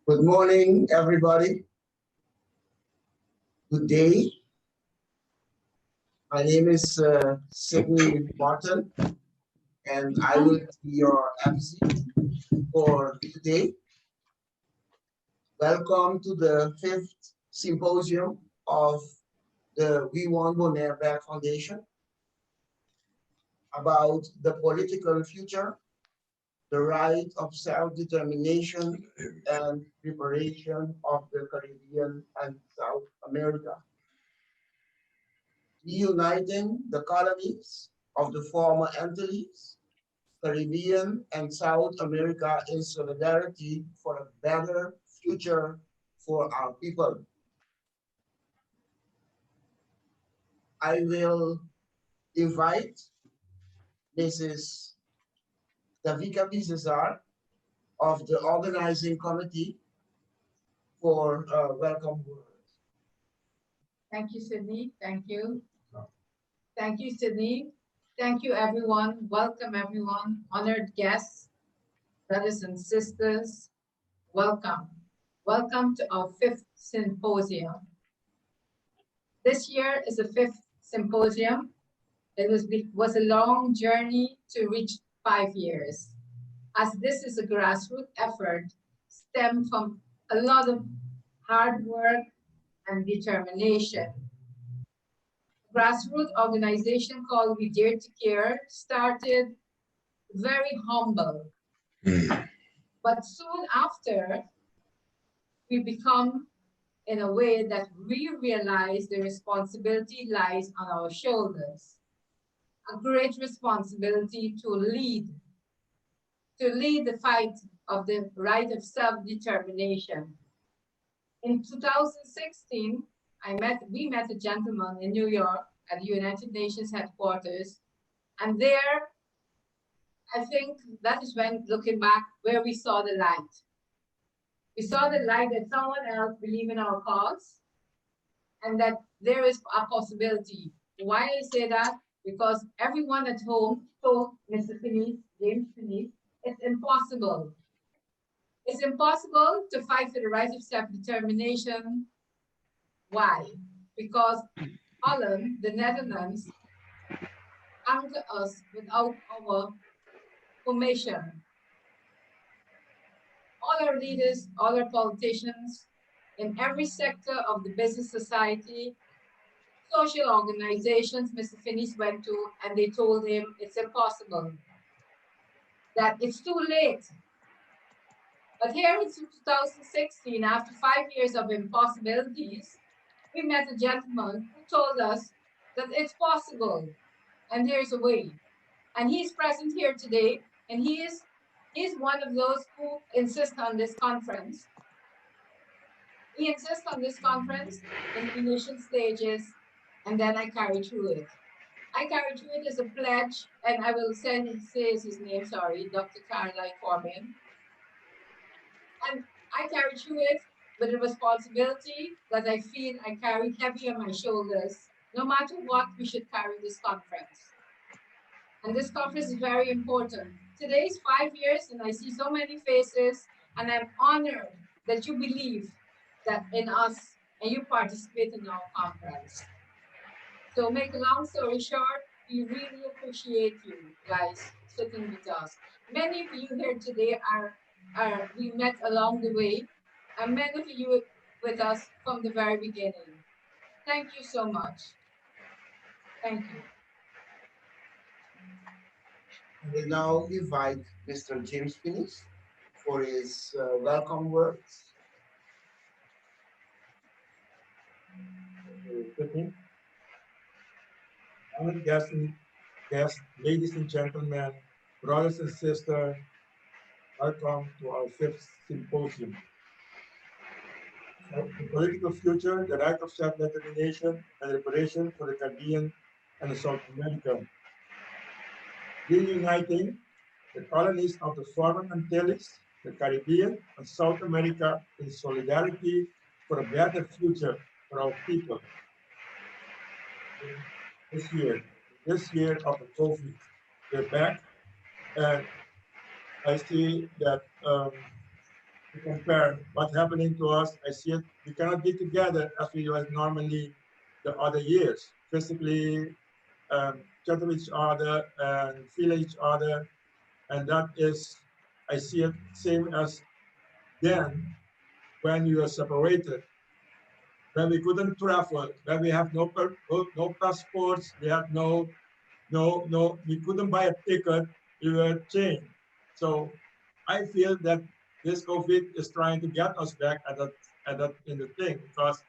Good morning, everybody. Good day. My name is Sidney Martin, and I will be your MC for today. Welcome to the fifth symposium of the We Want Bonaire Foundation about the political future, the right of self-determination, and reparation of the Caribbean and South America. Reuniting the colonies of the former Antilles, Caribbean, and South America in solidarity for a better future for our people. I will invite Mrs. Davika Bizazar of the organizing committee for welcome words. Thank you, Sydney. Thank you. Thank you, Sydney. Thank you, everyone. Welcome, everyone. Honored guests, brothers and sisters, welcome. Welcome to our fifth symposium. This year is the fifth symposium. It was a long journey to reach 5 years, as this is a grassroots effort stemmed from a lot of hard work and determination. Grassroots organization called We Dare to Care started very humble. But soon after, we become in a way that we realize the responsibility lies on our shoulders. A great responsibility to lead the fight of the right of self-determination. In 2016, we met a gentleman in New York at the United Nations headquarters. And there, I think that is when, looking back, where we saw the light. We saw the light that someone else believes in our cause and that there is a possibility. Why I say that? Because everyone at home told Mr. Finney, James Finney, it's impossible. It's impossible to fight for the right of self-determination. Why? Because Holland, the Netherlands, anchor us without our permission. All our leaders, all our politicians, in every sector of the business society, social organizations Mr. Finney went to, and they told him it's impossible, that it's too late. But here in 2016, after 5 years of impossibilities, we met a gentleman who told us that it's possible and there's a way. And he's present here today, and he's one of those who insist on this conference. He insists on this conference in the initial stages, and then I carry through it. I carry through it as a pledge, and I will say his name, sorry, Dr. Caroline Corbin. And I carry through it with a responsibility that I feel I carry heavy on my shoulders. No matter what, we should carry this conference. And this conference is very important. Today is 5 years, and I see so many faces, and I'm honored that you believe that in us and you participate in our conference. So make a long story short, we really appreciate you guys sitting with us. Many of you here today we met along the way, and many of you with us from the very beginning. Thank you so much. Thank you. I will now invite Mr. James Finney for his welcome words. Honored guests, ladies and gentlemen, brothers and sisters, welcome to our fifth symposium. The political future, the right of self-determination, and reparation for the Caribbean and South America. Reuniting the colonies of the former Antilles, the Caribbean, and South America in solidarity for a better future for our people. This year of the COVID, we're back, and I see that to compare what's happening to us. I see it, we cannot be together as we were normally the other years, physically chat with each other and feel each other. And that is, I see it same as then when we were separated, when we couldn't travel, when we have no passports, we had we couldn't buy a ticket, we were chained. So I feel that this COVID is trying to get us back at that in the thing, because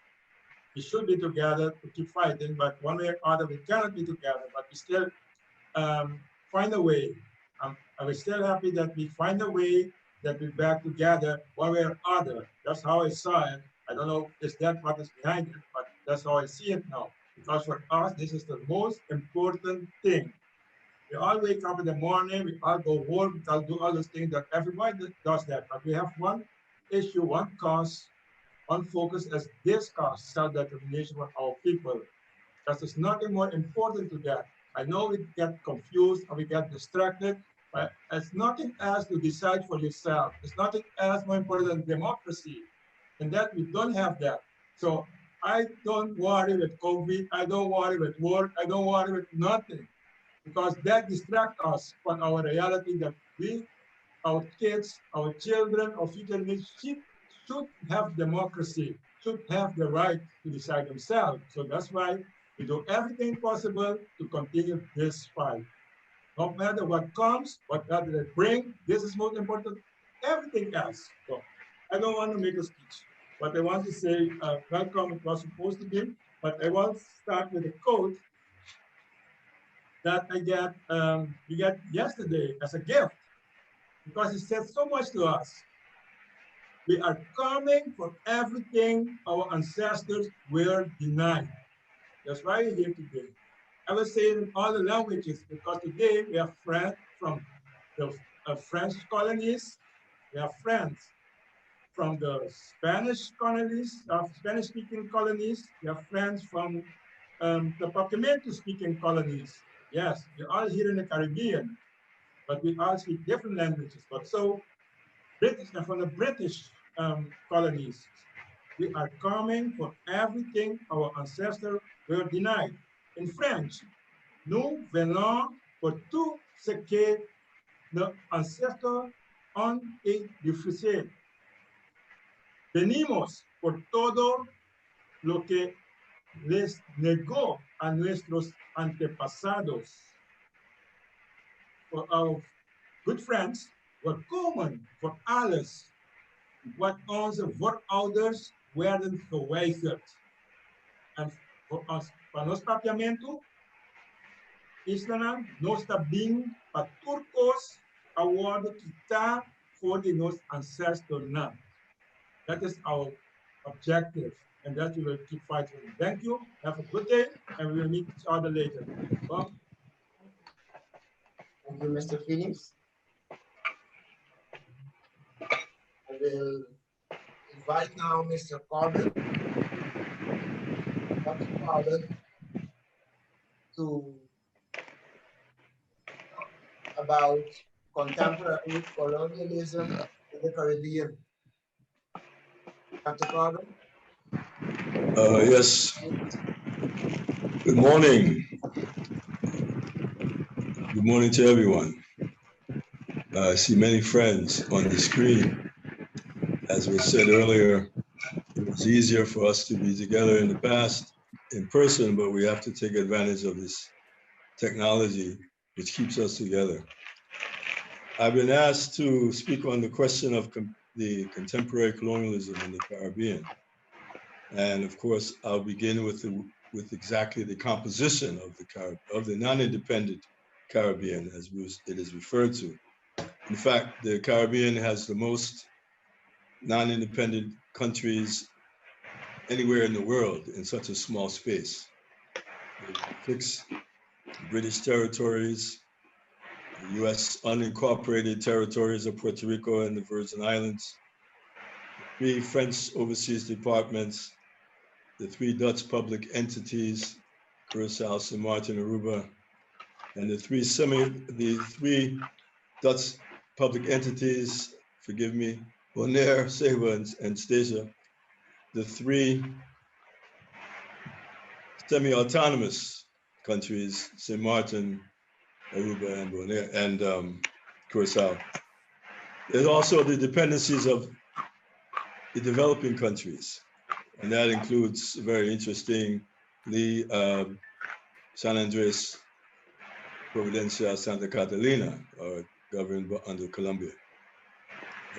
we should be together to keep fighting, but one way or other we cannot be together, but we still find a way. I was still happy that we find a way that we're back together one way or other. That's how I saw it. I don't know is that what is behind it, but that's how I see it now. Because for us, this is the most important thing. We all wake up in the morning, we all go work, we all do all those things that everybody does that. But we have one issue, one cause, one focus as this cause, self-determination for our people. Because there's nothing more important to that. I know we get confused and we get distracted, but it's nothing else to decide for yourself. It's nothing else more important than democracy. And that we don't have that. So I don't worry with COVID. I don't worry with work. I don't worry with nothing, because that distracts us from our reality that we, our kids, our children, our future needs should have democracy, should have the right to decide themselves. So that's why we do everything possible to continue this fight. No matter what comes, whatever they bring, this is most important, everything else. So I don't want to make a speech. What I want to say, welcome, it was supposed to be, but I want to start with a quote that we got yesterday as a gift, because it said so much to us. We are coming for everything our ancestors were denied. That's why we're here today. I will say it in all the languages, because today we have friends from the French colonies, we have friends from the Spanish colonies, Spanish-speaking colonies, we have friends from the Papiamento-speaking colonies. Yes, we're all here in the Caribbean, but we all speak different languages. But so British and from the British colonies, we are coming for everything our ancestors were denied. In French, nous venons pour tout ce que nos ancestors ont refusé. Venimos por todo lo que les negó a nuestros antepasados. For our good friends, we komen voor alles wat onze voorouders werden geweigerd. En voor ons, van ons papiamento, Islam, nós também, para turcos, award kita for the nos ancestors now. That is our objective, and that we will keep fighting. Thank you. Have a good day, and we will meet each other later. Well, Thank you, Mr. Phoenix. I will invite now Mr. Corbin, Dr. Corbin, to talk about contemporary colonialism in the Caribbean. Dr. Corbin? Yes. Good morning. Good morning to everyone. I see many friends on the screen. As was said earlier, it was easier for us to be together in the past in person, but we have to take advantage of this technology which keeps us together. I've been asked to speak on the question of the contemporary colonialism in the Caribbean. And of course, I'll begin with exactly the composition of the non-independent Caribbean, as it is referred to. In fact, the Caribbean has the most non-independent countries anywhere in the world in such a small space. 6 British territories, the US unincorporated territories of Puerto Rico and the Virgin Islands, 3 French overseas departments, the 3 Dutch public entities, Curaçao, Saint Martin, Aruba, and the 3 Dutch public entities, forgive me, Bonaire, Saba, and Stasia, the three semi-autonomous countries, St. Martin, Aruba, and Bonaire, and Curacao. There's also the dependencies of the developing countries, and that includes very interestingly San Andres, Providencia, Santa Catalina, are governed under Colombia.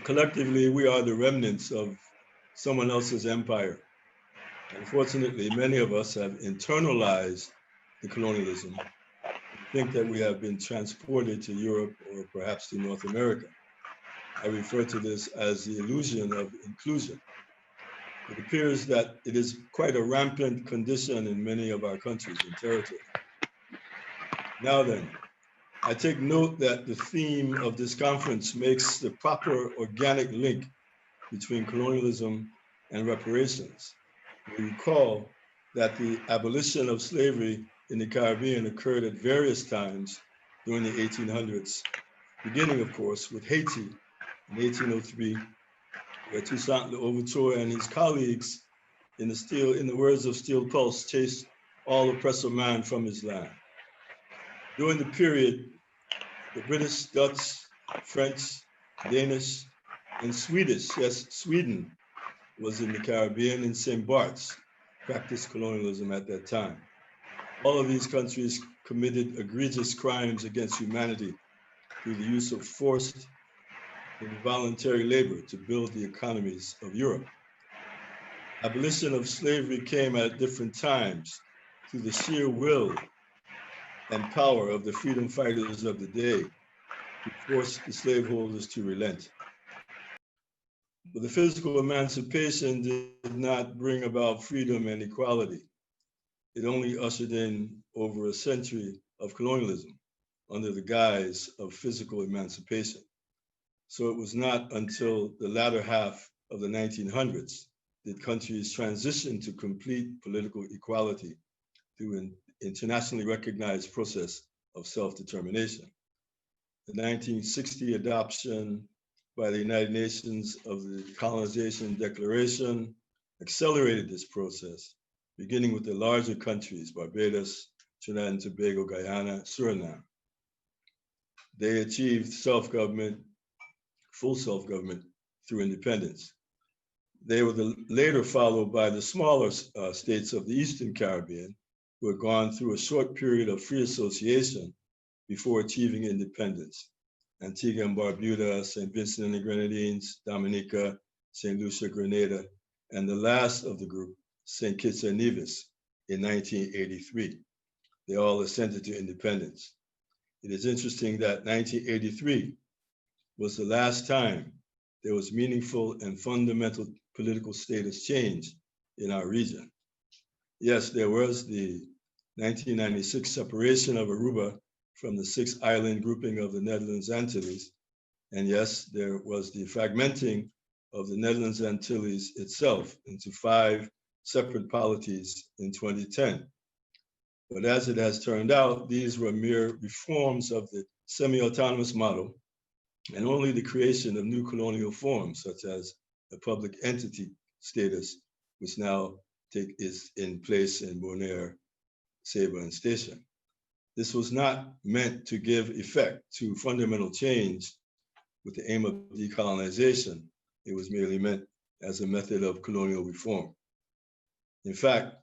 Collectively, we are the remnants of someone else's empire. Unfortunately, many of us have internalized the colonialism, think that we have been transported to Europe or perhaps to North America. I refer to this as the illusion of inclusion. It appears that it is quite a rampant condition in many of our countries and territories. Now then, I take note that the theme of this conference makes the proper organic link between colonialism and reparations. We recall that the abolition of slavery in the Caribbean occurred at various times during the 1800s, beginning, of course, with Haiti in 1803, where Toussaint Louverture and his colleagues, in the words of Steel Pulse, chased all oppressor man from his land. During the period, the British, Dutch, French, Danish, and Swedish, yes, Sweden was in the Caribbean, and St. Bart's practiced colonialism at that time. All of these countries committed egregious crimes against humanity through the use of forced and voluntary labor to build the economies of Europe. Abolition of slavery came at different times through the sheer will and power of the freedom fighters of the day who forced the slaveholders to relent. But the physical emancipation did not bring about freedom and equality. It only ushered in over a century of colonialism under the guise of physical emancipation. So it was not until the latter half of the 1900s that countries transitioned to complete political equality through an internationally recognized process of self-determination. The 1960 adoption by the United Nations of the Colonization Declaration accelerated this process, beginning with the larger countries, Barbados, Trinidad and Tobago, Guyana, Suriname. They achieved self-government, full self-government through independence. They were later followed by the smaller states of the Eastern Caribbean, who had gone through a short period of free association before achieving independence. Antigua and Barbuda, St. Vincent and the Grenadines, Dominica, St. Lucia, Grenada, and the last of the group, St. Kitts and Nevis, in 1983. They all ascended to independence. It is interesting that 1983 was the last time there was meaningful and fundamental political status change in our region. Yes, there was the 1996 separation of Aruba from the 6-island grouping of the Netherlands Antilles. And yes, there was the fragmenting of the Netherlands Antilles itself into 5 separate polities in 2010. But as it has turned out, these were mere reforms of the semi-autonomous model and only the creation of new colonial forms, such as the public entity status, which now is in place in Bonaire, Saba, and Stasia. This was not meant to give effect to fundamental change with the aim of decolonization. It was merely meant as a method of colonial reform. In fact,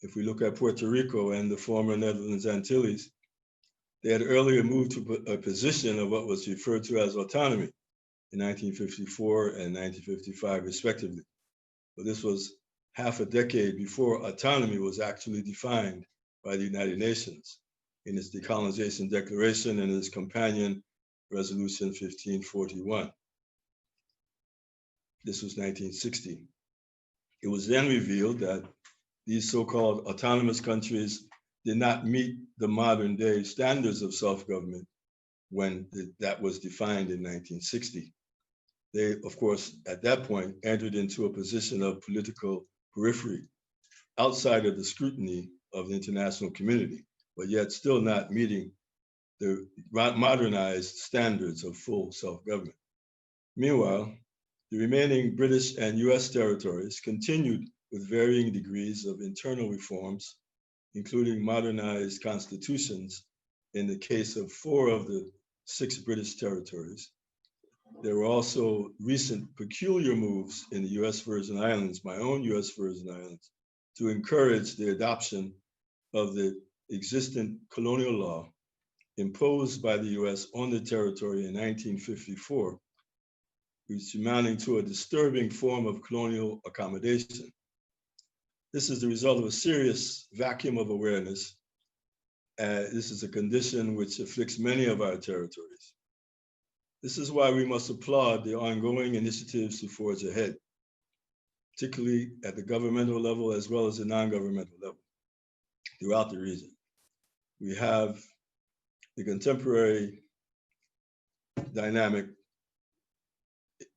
if we look at Puerto Rico and the former Netherlands Antilles, they had earlier moved to a position of what was referred to as autonomy in 1954 and 1955, respectively. But this was half a decade before autonomy was actually defined by the United Nations in its Decolonization Declaration and its companion Resolution 1541. This was 1960. It was then revealed that these so-called autonomous countries did not meet the modern day standards of self-government when that was defined in 1960. They, of course, at that point, entered into a position of political periphery outside of the scrutiny of the international community, but yet still not meeting the modernized standards of full self-government. Meanwhile, The remaining British and US territories continued with varying degrees of internal reforms, including modernized constitutions in the case of 4 of the 6 British territories. There were also recent peculiar moves in the US Virgin Islands, my own US Virgin Islands, to encourage the adoption of the existing colonial law imposed by the US on the territory in 1954, which is amounting to a disturbing form of colonial accommodation. This is the result of a serious vacuum of awareness. This is a condition which afflicts many of our territories. This is why we must applaud the ongoing initiatives to forge ahead, particularly at the governmental level as well as the non-governmental level throughout the region. We have the contemporary dynamic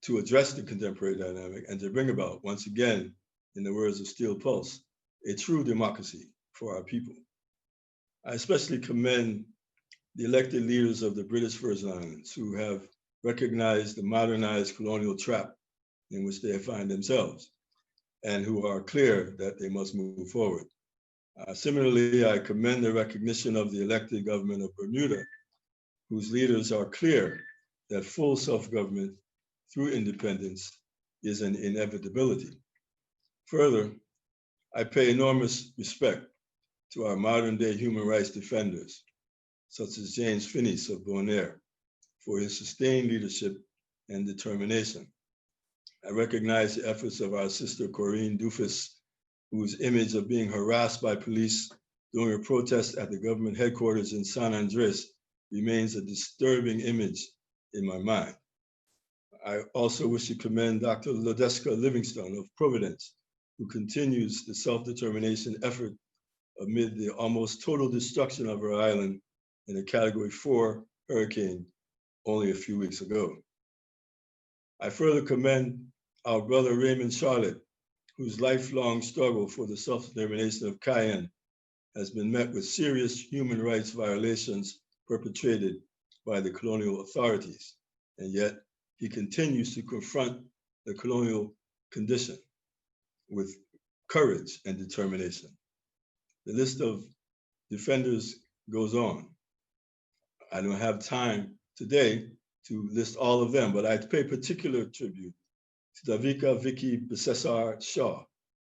to address the contemporary dynamic and to bring about, once again, in the words of Steel Pulse, a true democracy for our people. I especially commend the elected leaders of the British Virgin Islands who have recognized the modernized colonial trap in which they find themselves and who are clear that they must move forward. Similarly, I commend the recognition of the elected government of Bermuda, whose leaders are clear that full self-government through independence is an inevitability. Further, I pay enormous respect to our modern day human rights defenders, such as James Finis of Bonaire, for his sustained leadership and determination. I recognize the efforts of our sister Corinne Dufus, whose image of being harassed by police during a protest at the government headquarters in San Andres remains a disturbing image in my mind. I also wish to commend Dr. Lodeska Livingstone of Providence, who continues the self-determination effort amid the almost total destruction of her island in a Category 4 hurricane only a few weeks ago. I further commend our brother Raymond Charlotte, whose lifelong struggle for the self-determination of Cayenne has been met with serious human rights violations perpetrated by the colonial authorities, and yet he continues to confront the colonial condition with courage and determination. The list of defenders goes on. I don't have time today to list all of them, but I pay particular tribute to Davika Vicky Besessar Shaw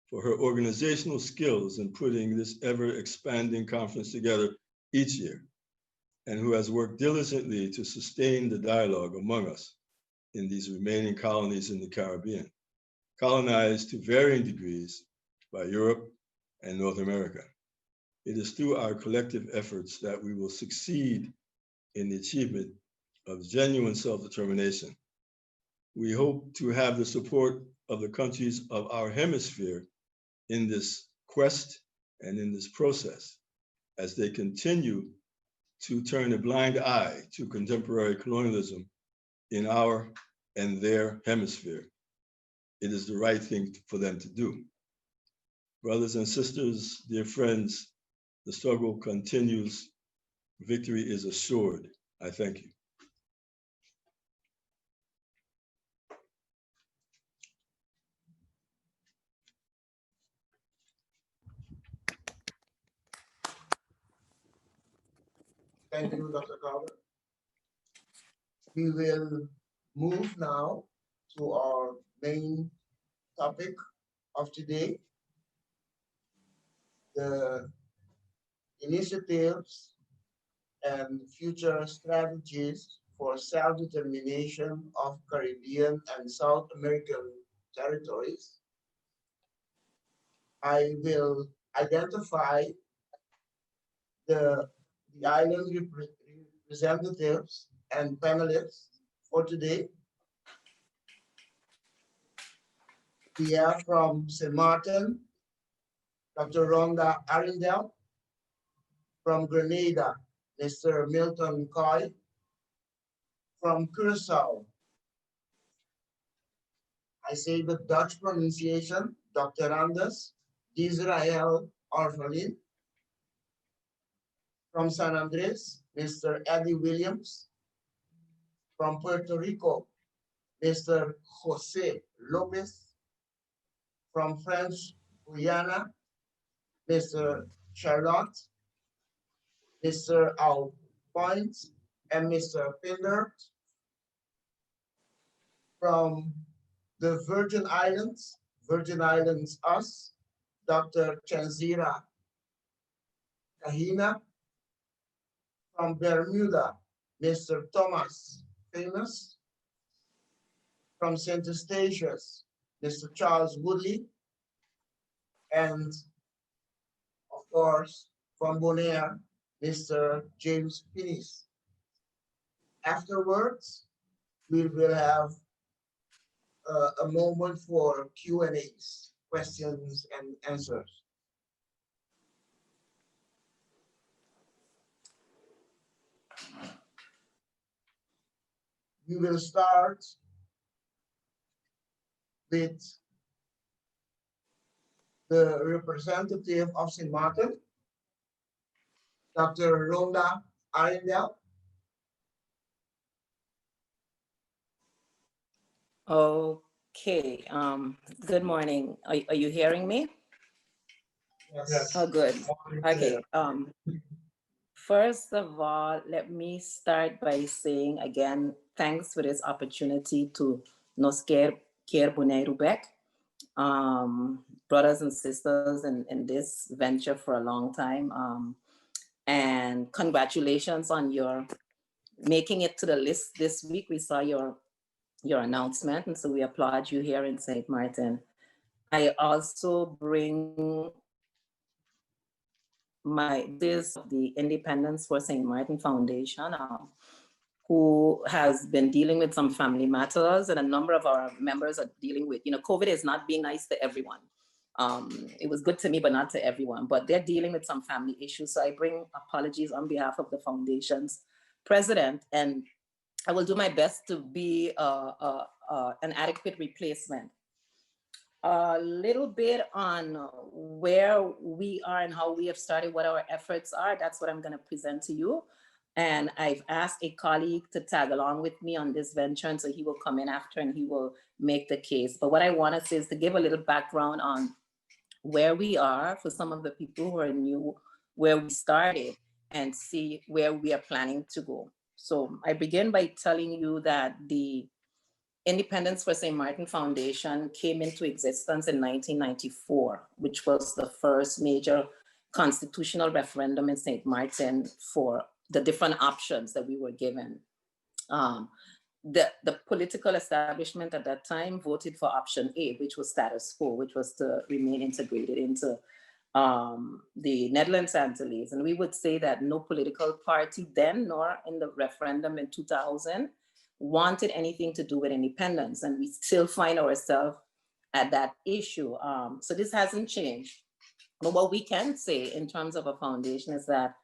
for her organizational skills in putting this ever-expanding conference together each year, and who has worked diligently to sustain the dialogue among us in these remaining colonies in the Caribbean, colonized to varying degrees by Europe and North America. It is through our collective efforts that we will succeed in the achievement of genuine self-determination. We hope to have the support of the countries of our hemisphere in this quest and in this process as they continue to turn a blind eye to contemporary colonialism in our and their hemisphere. It is the right thing for them to do. Brothers and sisters, dear friends, the struggle continues. Victory is assured. I thank you. Thank you, Dr. Carver. We will move now to our main topic of today, the initiatives and future strategies for self-determination of Caribbean and South American territories. I will identify the island representatives and panelists for today. We have from St. Martin, Dr. Rhonda Arundel; from Grenada, Mr. Milton Coy; from Curacao, I say the Dutch pronunciation, Dr. Anders Israel Orphalin; from San Andres, Mr. Eddie Williams; from Puerto Rico, Mr. Jose Lopez. From French Guiana, Mr. Charlotte, Mr. Al Point, and Mr. Pinder. From the Virgin Islands us, Dr. Chanzira Kahina. From Bermuda, Mr. Thomas Famous. From St. Eustatius, Mr. Charles Woodley. And of course, from Bonaire, Mr. James Finis. Afterwards, we will have a moment for Q&As, questions and answers. We will start with the representative of St. Martin, Dr. Rhonda Arendelle. Okay, good morning. Are you hearing me? Yes. Oh, good. Okay, first of all, let me start by saying again, thanks for this opportunity to nos quer Bonaire Rubek, brothers and sisters in this venture for a long time. And congratulations on your making it to the list this week. We saw your announcement, and so we applaud you here in St. Martin. I also bring this of the Independence for St. Martin Foundation, who has been dealing with some family matters, and a number of our members are dealing with, COVID is not being nice to everyone. It was good to me, but not to everyone, but they're dealing with some family issues. So I bring apologies on behalf of the foundation's president, and I will do my best to be an adequate replacement. A little bit on where we are and how we have started, what our efforts are. That's what I'm going to present to you. And I've asked a colleague to tag along with me on this venture, and so he will come in after and he will make the case. But what I want to say is to give a little background on where we are for some of the people who are new, where we started, and see where we are planning to go. So I begin by telling you that the Independence for St. Martin Foundation came into existence in 1994, which was the first major constitutional referendum in St. Martin for the different options that we were given. The political establishment at that time voted for option A, which was status quo, which was to remain integrated into the Netherlands Antilles. And we would say that no political party then, nor in the referendum in 2000, wanted anything to do with independence. And we still find ourselves at that issue. So this hasn't changed. But what we can say in terms of a foundation is that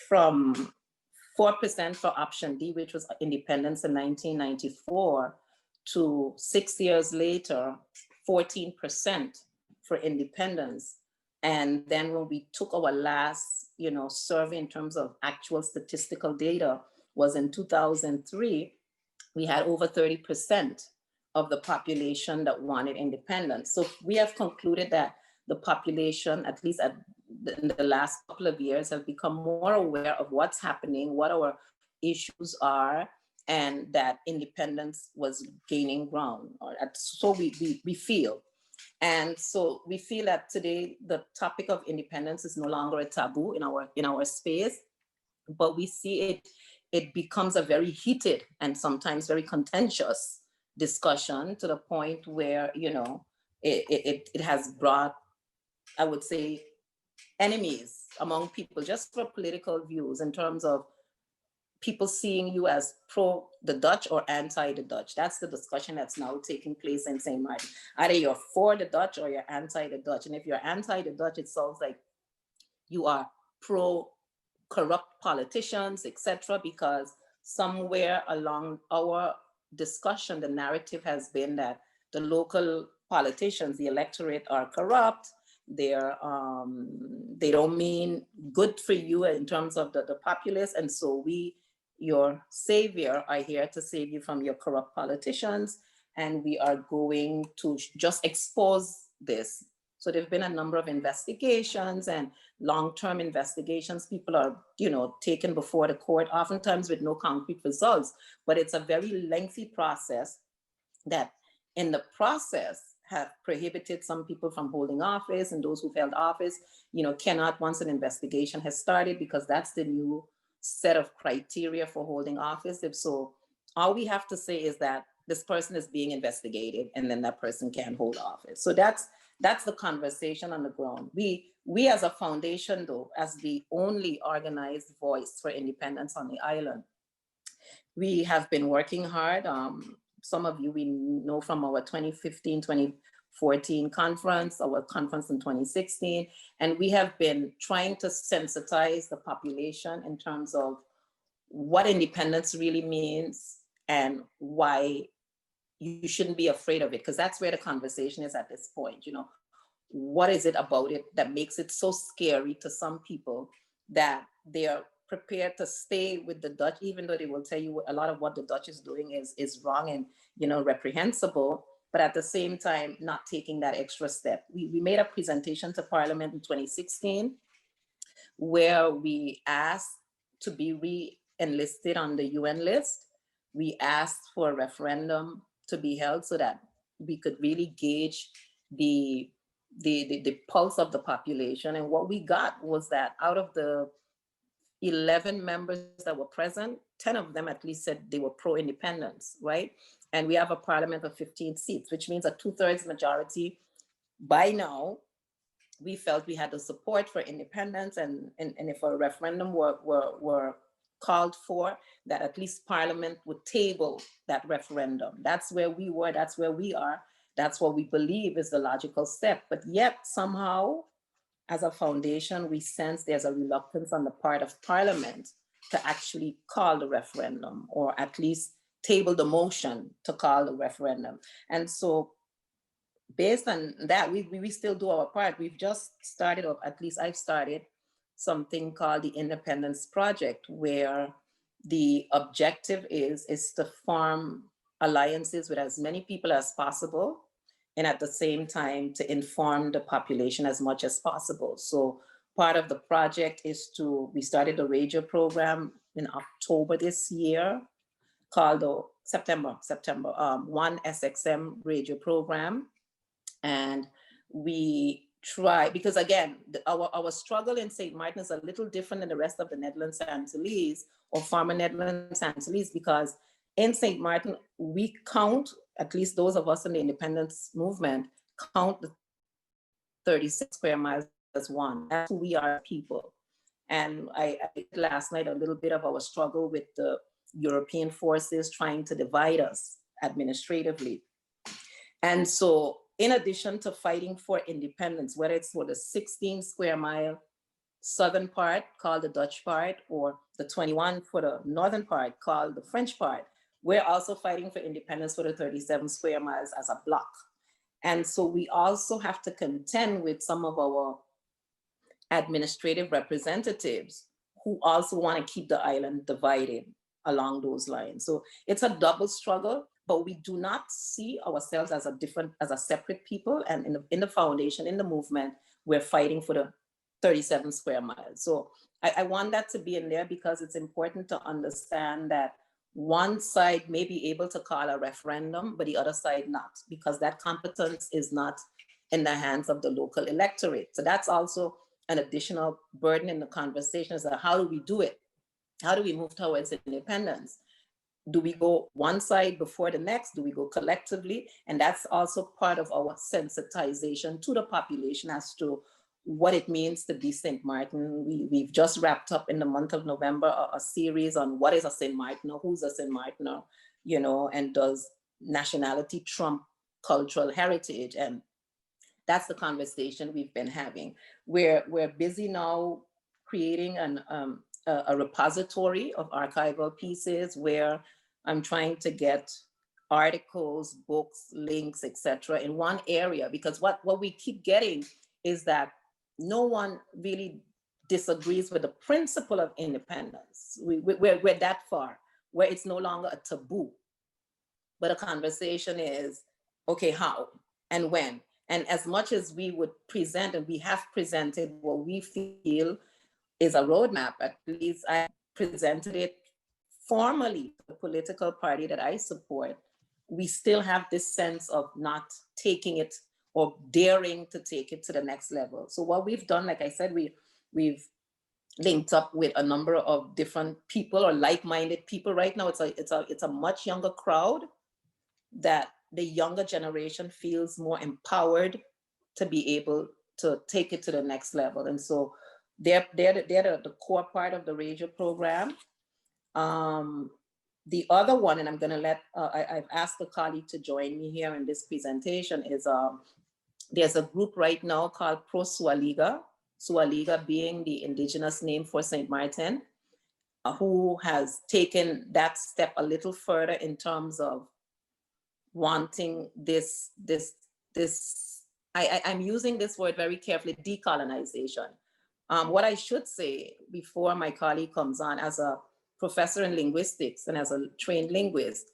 from 4% for option D, which was independence in 1994, to 6 years later, 14% for independence. And then when we took our last, survey in terms of actual statistical data was in 2003, we had over 30% of the population that wanted independence. So we have concluded that the population, at least in the last couple of years, have become more aware of what's happening, what our issues are, and that independence was gaining ground. So we feel. And so we feel that today the topic of independence is no longer a taboo in our space, but we see it becomes a very heated and sometimes very contentious discussion, to the point where, it has brought, I would say, enemies among people just for political views, in terms of people seeing you as pro the Dutch or anti the Dutch. That's the discussion that's now taking place in St. Martin. Either you're for the Dutch or you're anti the Dutch. And if you're anti the Dutch, it sounds like you are pro corrupt politicians, etc., because somewhere along our discussion, the narrative has been that the local politicians, the electorate, are corrupt. They don't mean good for you in terms of the populace, and so we your savior, are here to save you from your corrupt politicians. And we are going to just expose this. So there've been a number of investigations and long-term investigations. People are, taken before the court, oftentimes with no concrete results, but it's a very lengthy process that in the process have prohibited some people from holding office, and those who've held office, cannot once an investigation has started, because that's the new set of criteria for holding office. If so, all we have to say is that this person is being investigated, and then that person can hold office. So that's the conversation on the ground. We as a foundation, though, as the only organized voice for independence on the island, we have been working hard. Some of you we know from our 2015, 2014 conference, our conference in 2016, and we have been trying to sensitize the population in terms of what independence really means and why you shouldn't be afraid of it, because that's where the conversation is at this point. What is it about it that makes it so scary to some people that they are prepared to stay with the Dutch, even though they will tell you a lot of what the Dutch is doing is wrong and reprehensible, but at the same time not taking that extra step. We made a presentation to Parliament in 2016 where we asked to be re-enlisted on the UN list. We asked for a referendum to be held so that we could really gauge the pulse of the population. And what we got was that out of the 11 members that were present, 10 of them at least said they were pro-independence, right? And we have a parliament of 15 seats, which means a 2/3 majority. By now, we felt we had the support for independence, and if a referendum were called for, that at least Parliament would table that referendum. That's where we were, that's where we are, that's what we believe is the logical step. But yet somehow, as a foundation, we sense there's a reluctance on the part of Parliament to actually call the referendum, or at least table the motion to call the referendum. And so based on that, we still do our part. We've just started, or at least I've started, something called the Independence Project, where the objective is to form alliances with as many people as possible, and at the same time to inform the population as much as possible. So part of the project is we started a radio program in October this year called the September, 1 SXM radio program. And we try, because again, our struggle in St. Martin is a little different than the rest of the Netherlands Antilles or former Netherlands Antilles, because in St. Martin, we count, at least those of us in the independence movement, count the 36 square miles as one. That's who we are, people. And I last night a little bit of our struggle with the European forces trying to divide us administratively. And so in addition to fighting for independence, whether it's for the 16 square mile southern part called the Dutch part, or the 21 for the northern part called the French part, we're also fighting for independence for the 37 square miles as a block. And so we also have to contend with some of our administrative representatives who also want to keep the island divided along those lines. So it's a double struggle, but we do not see ourselves as a separate people. And in the foundation, in the movement, we're fighting for the 37 square miles. So I want that to be in there, because it's important to understand that one side may be able to call a referendum, but the other side not, because that competence is not in the hands of the local electorate. So that's also an additional burden in the conversation, is that how do we do it? How do we move towards independence? Do we go one side before the next? Do we go collectively? And that's also part of our sensitization to the population as to what it means to be St. Martin. We've just wrapped up in the month of November a series on what is a St. Martiner, who's a St. Martiner, and does nationality trump cultural heritage? And that's the conversation we've been having. We're busy now creating a repository of archival pieces where I'm trying to get articles, books, links, etc. in one area, because what we keep getting is that no one really disagrees with the principle of independence. We're that far where it's no longer a taboo, but a conversation is, okay, how and when? And as much as we would present, and we have presented what we feel is a roadmap, at least I presented it formally to the political party that I support, we still have this sense of not taking it or daring to take it to the next level. So what we've done, like I said, we've linked up with a number of different people or like-minded people. Right now, it's a much younger crowd that the younger generation feels more empowered to be able to take it to the next level. And so they're the core part of the radio program. The other one, and I'm going to let, I've asked a colleague to join me here in this presentation, is there's a group right now called Pro Sualiga, Sualiga being the indigenous name for St. Martin, who has taken that step a little further in terms of wanting I'm using this word very carefully, decolonization. What I should say before my colleague comes on, as a professor in linguistics and as a trained linguist,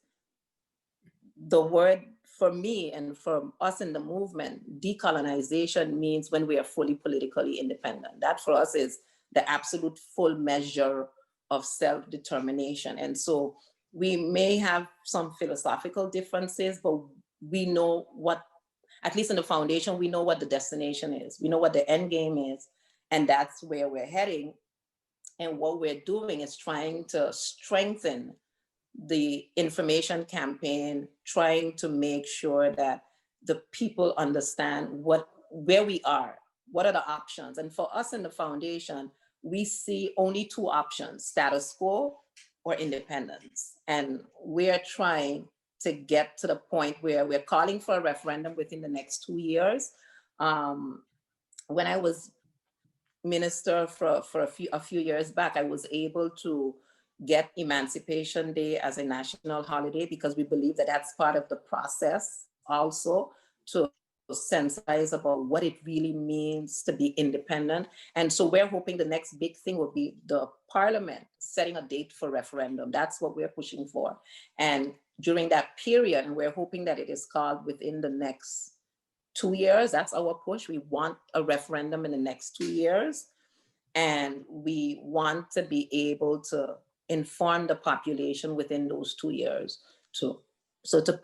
the word for me and for us in the movement, decolonization means when we are fully politically independent. That for us is the absolute full measure of self-determination. And so we may have some philosophical differences, but we know what, at least in the foundation, we know what the destination is. We know what the end game is, and that's where we're heading. And what we're doing is trying to strengthen the information campaign, trying to make sure that the people understand where we are, what are the options. And for us in the foundation, we see only two options: status quo or independence. And we're trying to get to the point where we're calling for a referendum within the next 2 years. When I was minister for a few years back, I was able to get Emancipation Day as a national holiday because we believe that that's part of the process also to sensitize about what it really means to be independent. And so we're hoping the next big thing will be the parliament setting a date for referendum. That's what we're pushing for. And during that period, and we're hoping that it is called within the next 2 years. That's our push. We want a referendum in the next 2 years. And we want to be able to inform the population within those 2 years to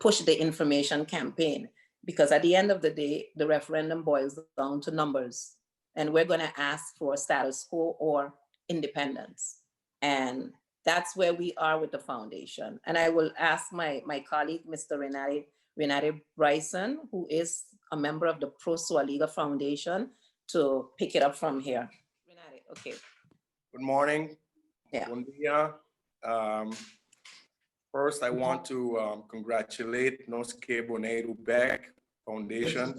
push the information campaign. Because at the end of the day, the referendum boils down to numbers. And we're going to ask for status quo or independence. And that's where we are with the foundation. And I will ask my colleague, Mr. Renate Bryson, who is a member of the Pro Sualiga Foundation, to pick it up from here. Renate, okay. Good morning. Yeah. Buen dia. First, I want to congratulate Nos Que Boneiro Beck Foundation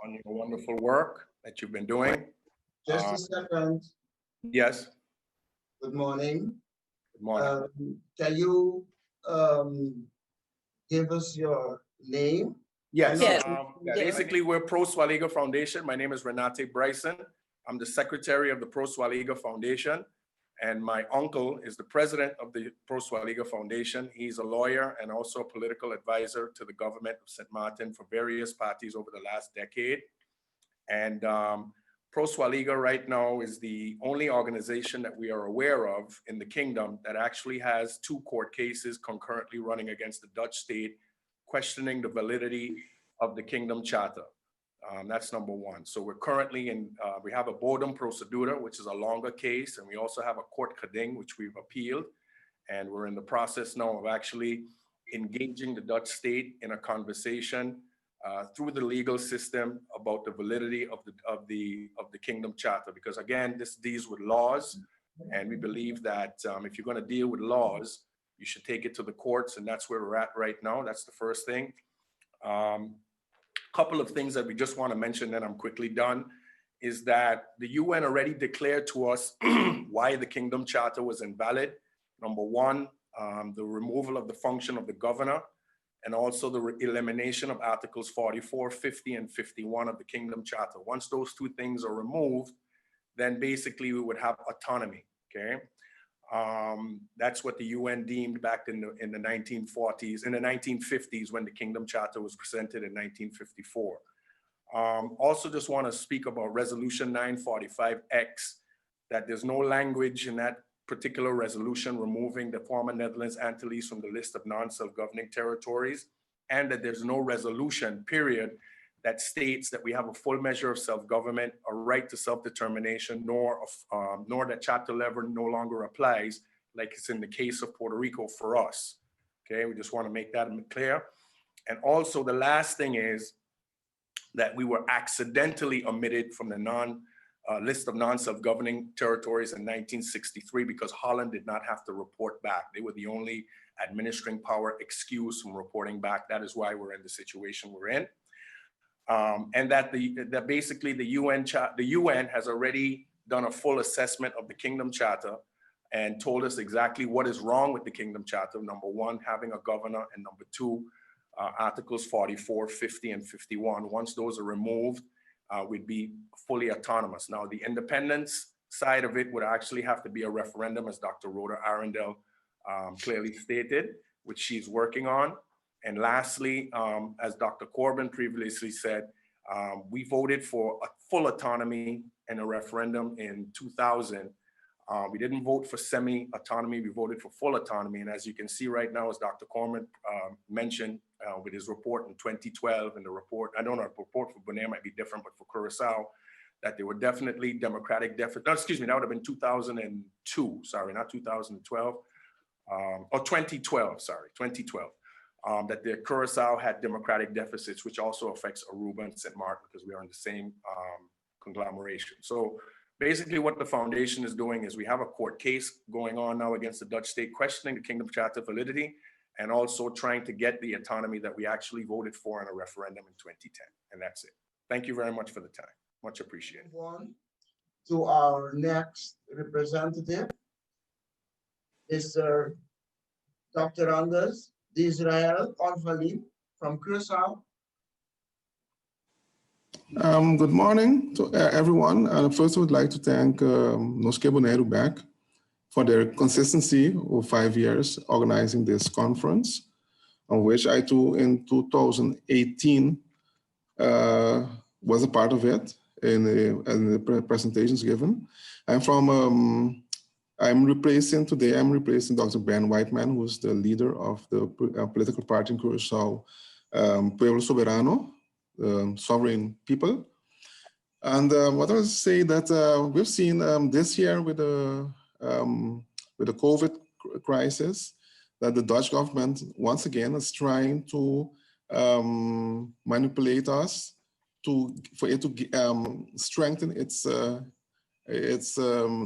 on your wonderful work that you've been doing. Just a second. Yes. Good morning. Good morning. Can you give us your name? Yes. Yes. Basically, we're Pro Sualiga Foundation. My name is Renate Bryson. I'm the secretary of the Pro Sualiga Foundation. And my uncle is the president of the Pro Sualiga Foundation. He's a lawyer and also a political advisor to the government of St. Martin for various parties over the last decade. And Pro Sualiga right now is the only organization that we are aware of in the kingdom that actually has 2 court cases concurrently running against the Dutch state, questioning the validity of the Kingdom Charter. That's number one. So we're currently in, we have a bodem procedura, which is a longer case, and we also have a court geding, which we've appealed. And we're in the process now of actually engaging the Dutch state in a conversation through the legal system about the validity of the Kingdom Charter. Because again, this deals with laws, and we believe that if you're going to deal with laws, you should take it to the courts, and that's where we're at right now. That's the first thing. Couple of things that we just want to mention, then I'm quickly done, is that the UN already declared to us why the Kingdom Charter was invalid. Number one, the removal of the function of the governor, and also the elimination of Articles 44, 50, and 51 of the Kingdom Charter. Once those 2 things are removed, then basically we would have autonomy, okay? That's what the UN deemed back in the 1940s, in the 1950s when the Kingdom Charter was presented in 1954. Also just want to speak about Resolution 945X, that there's no language in that particular resolution removing the former Netherlands Antilles from the list of non-self-governing territories, and that there's no resolution, period, that states that we have a full measure of self-government, a right to self-determination, nor that Chapter 11 no longer applies, like it's in the case of Puerto Rico for us. Okay, we just want to make that clear. And also the last thing is that we were accidentally omitted from the list of non-self-governing territories in 1963 because Holland did not have to report back. They were the only administering power excused from reporting back. That is why we're in the situation we're in. And that basically the UN has already done a full assessment of the Kingdom Charter and told us exactly what is wrong with the Kingdom Charter. Number one, having a governor, and number two, Articles 44, 50, and 51. Once those are removed, we'd be fully autonomous. Now, the independence side of it would actually have to be a referendum, as Dr. Rhoda Arundel clearly stated, which she's working on. And lastly, as Dr. Corbin previously said, we voted for a full autonomy in a referendum in 2000. We didn't vote for semi-autonomy, we voted for full autonomy. And as you can see right now, as Dr. Corbin mentioned with his report in 2012, and the report, I don't know, the report for Bonaire might be different, but for Curacao, that there were definitely democratic deficits. No, excuse me, that would have been 2002, sorry, not 2012, or 2012, sorry, 2012. That the Curacao had democratic deficits, which also affects Aruba and St. Martin because we are in the same conglomeration. So basically what the foundation is doing is we have a court case going on now against the Dutch state questioning the Kingdom Charter validity and also trying to get the autonomy that we actually voted for in a referendum in 2010. And that's it. Thank you very much for the time. Much appreciated. Move on to our next representative, Mr. Dr. Anders Israel Orvalim from Curacao. Good morning to everyone. First, I would like to thank Nosque Bonaire back for their consistency of 5 years organizing this conference, on which I too in 2018 was a part of it in the presentations given. I'm replacing Dr. Ben Whiteman, who's the leader of the political party in Curacao, Pueblo Soberano, sovereign people. And what I would say that we've seen this year with the COVID crisis, that the Dutch government once again is trying to manipulate us for it to strengthen its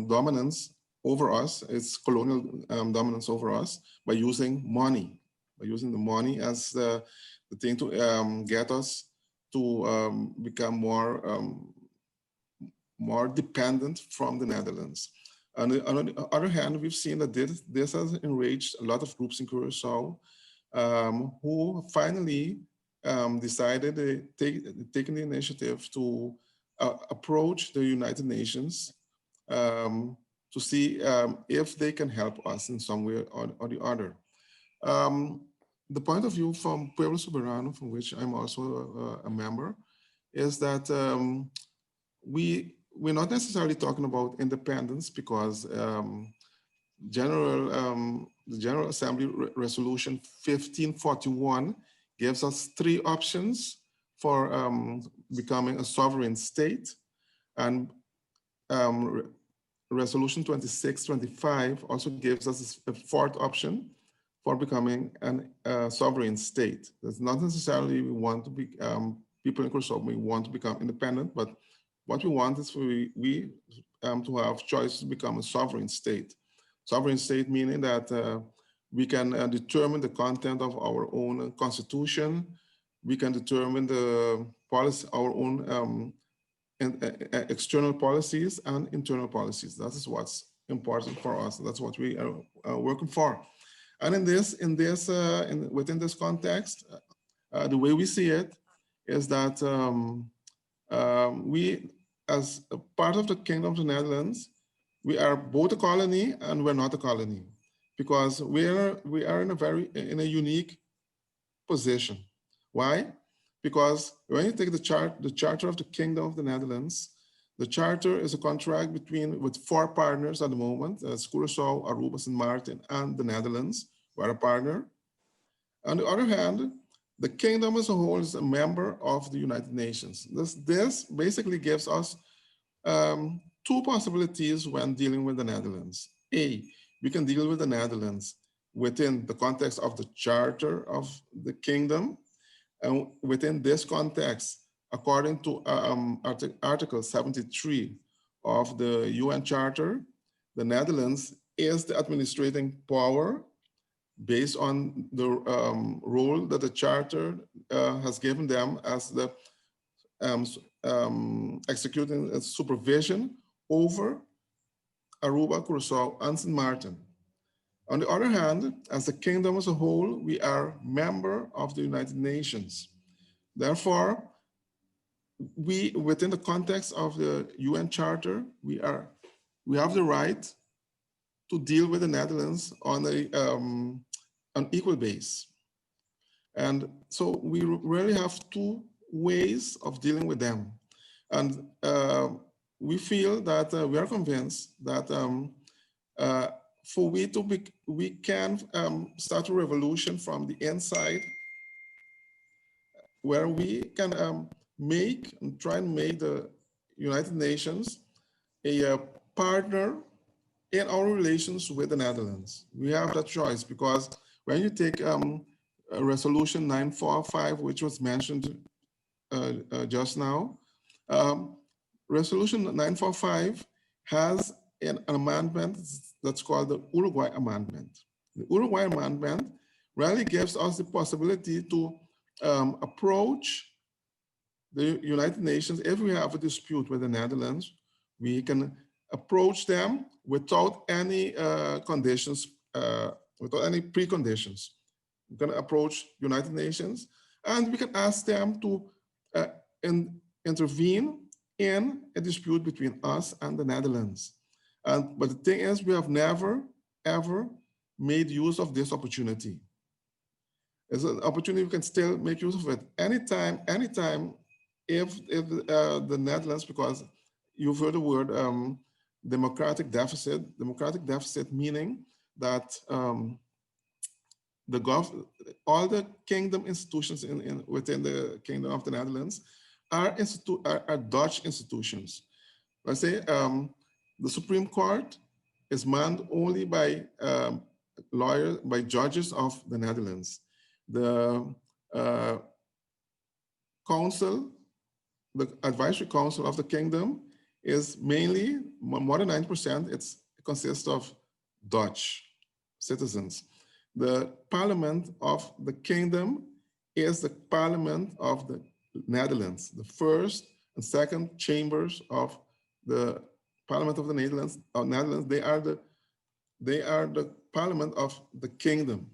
dominance over us, its colonial dominance over us, by using money, by using the money as the thing to get us to become more dependent from the Netherlands. And on the other hand, we've seen that this has enraged a lot of groups in Curacao who finally decided taking the initiative to approach the United Nations to see if they can help us in some way or the other. The point of view from Pueblo Soberano, from which I'm also a member, is that we're not necessarily talking about independence because the General Assembly Resolution 1541 gives us 3 options for becoming a sovereign state, and Resolution 2625 also gives us a 4th option for becoming a sovereign state. That's not necessarily we want to be, people in Curacao, we want to become independent, but what we want is for we to have choice to become a sovereign state. Sovereign state meaning that we can determine the content of our own constitution, we can determine the policy, our own external policies and internal policies. That is what's important for us. That's what we are working for. And within this context, the way we see it is that we, as a part of the Kingdom of the Netherlands, we are both a colony and we're not a colony, because we are in a unique position. Why? Because when you take the charter of the Kingdom of the Netherlands, the charter is a contract with 4 partners at the moment, Curaçao, Aruba, St. Martin, and the Netherlands, who are a partner. On the other hand, the kingdom as a whole is a member of the United Nations. This basically gives us 2 possibilities when dealing with the Netherlands. A, we can deal with the Netherlands within the context of the charter of the kingdom. And within this context, according to Article 73 of the UN Charter, the Netherlands is the administrating power based on the role that the Charter has given them as the executing supervision over Aruba, Curaçao, and St. Martin. On the other hand, as a kingdom as a whole, we are member of the United Nations. Therefore, within the context of the UN Charter, we have the right to deal with the Netherlands on an equal base. And so we really have 2 ways of dealing with them. And we feel that we are convinced that we can start a revolution from the inside, where we can try and make the United Nations a partner in our relations with the Netherlands. We have that choice, because when you take Resolution 945, which was mentioned just now, Resolution 945 has an amendment that's called the Uruguay Amendment. The Uruguay Amendment really gives us the possibility to approach the United Nations. If we have a dispute with the Netherlands, we can approach them without any conditions, without any preconditions. We can approach United Nations and we can ask them to intervene in a dispute between us and the Netherlands. But the thing is, we have never, ever made use of this opportunity. It's an opportunity we can still make use of it anytime, if the Netherlands, because you've heard the word democratic deficit meaning that all the kingdom institutions within the Kingdom of the Netherlands are Dutch institutions. Let's say the Supreme Court is manned only by judges of the Netherlands. The council, the advisory council of the kingdom, is mainly more than 9%. It consists of Dutch citizens. The parliament of the kingdom is the parliament of the Netherlands. The first and second chambers of the parliament of the Netherlands, they are the parliament of the kingdom.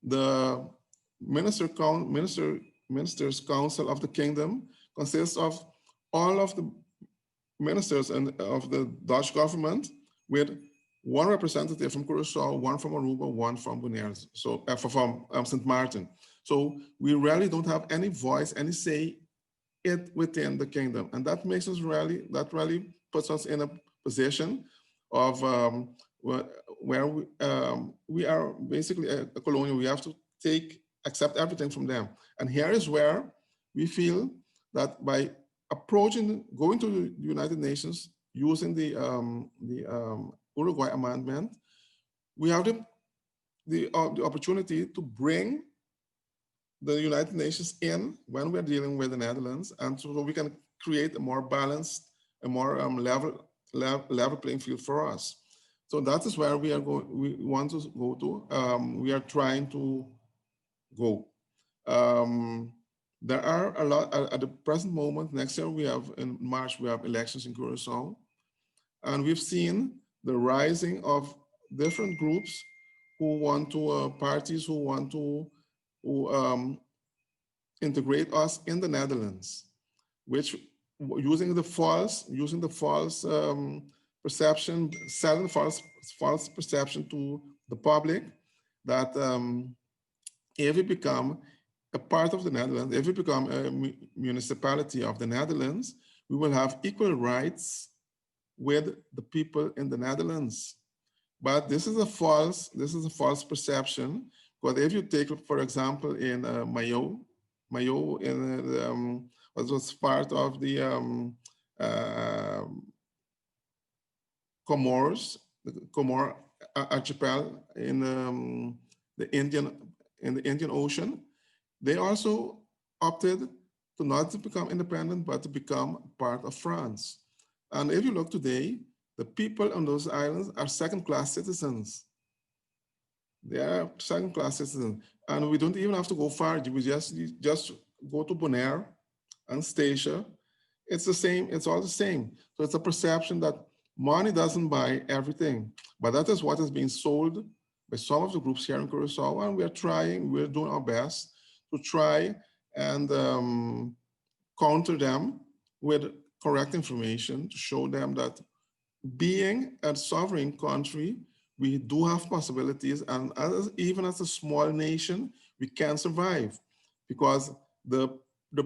The ministers' council of the kingdom consists of all of the ministers of the Dutch government, with 1 representative from Curaçao, 1 from Aruba, 1 from Bonaire, so from St. Martin. So we really don't have any voice, any say within the kingdom, and that makes us really puts us in a position of where we are basically a colonial. We have to accept everything from them, and here is where we feel that by going to the United Nations using the Uruguay Amendment, we have the opportunity to bring the United Nations in when we're dealing with the Netherlands, and so we can create a more balanced, a more level playing field for us. So that is where we want to go to. We are trying to go. There are a lot at the present moment. Next year, in March, we have elections in Curaçao, and we've seen the rising of different groups who want to, parties who want to integrate us in the Netherlands, which using the false perception, selling false perception to the public that if we become a part of the Netherlands, if we become a municipality of the Netherlands, we will have equal rights with the people in the Netherlands. But this is a false perception, because if you take, for example, in Mayo in was part of the Comoros, the Comor archipel in the Indian Ocean. They also opted to not to become independent, but to become part of France. And if you look today, the people on those islands are second-class citizens. They are second-class citizens. And we don't even have to go far. We just go to Bonaire and Statia. It's the same, it's all the same. So it's a perception that money doesn't buy everything. But that is what is being sold by some of the groups here in Curacao. And we're doing our best to try and counter them with correct information to show them that being a sovereign country, we do have possibilities, and even as a small nation, we can survive, because the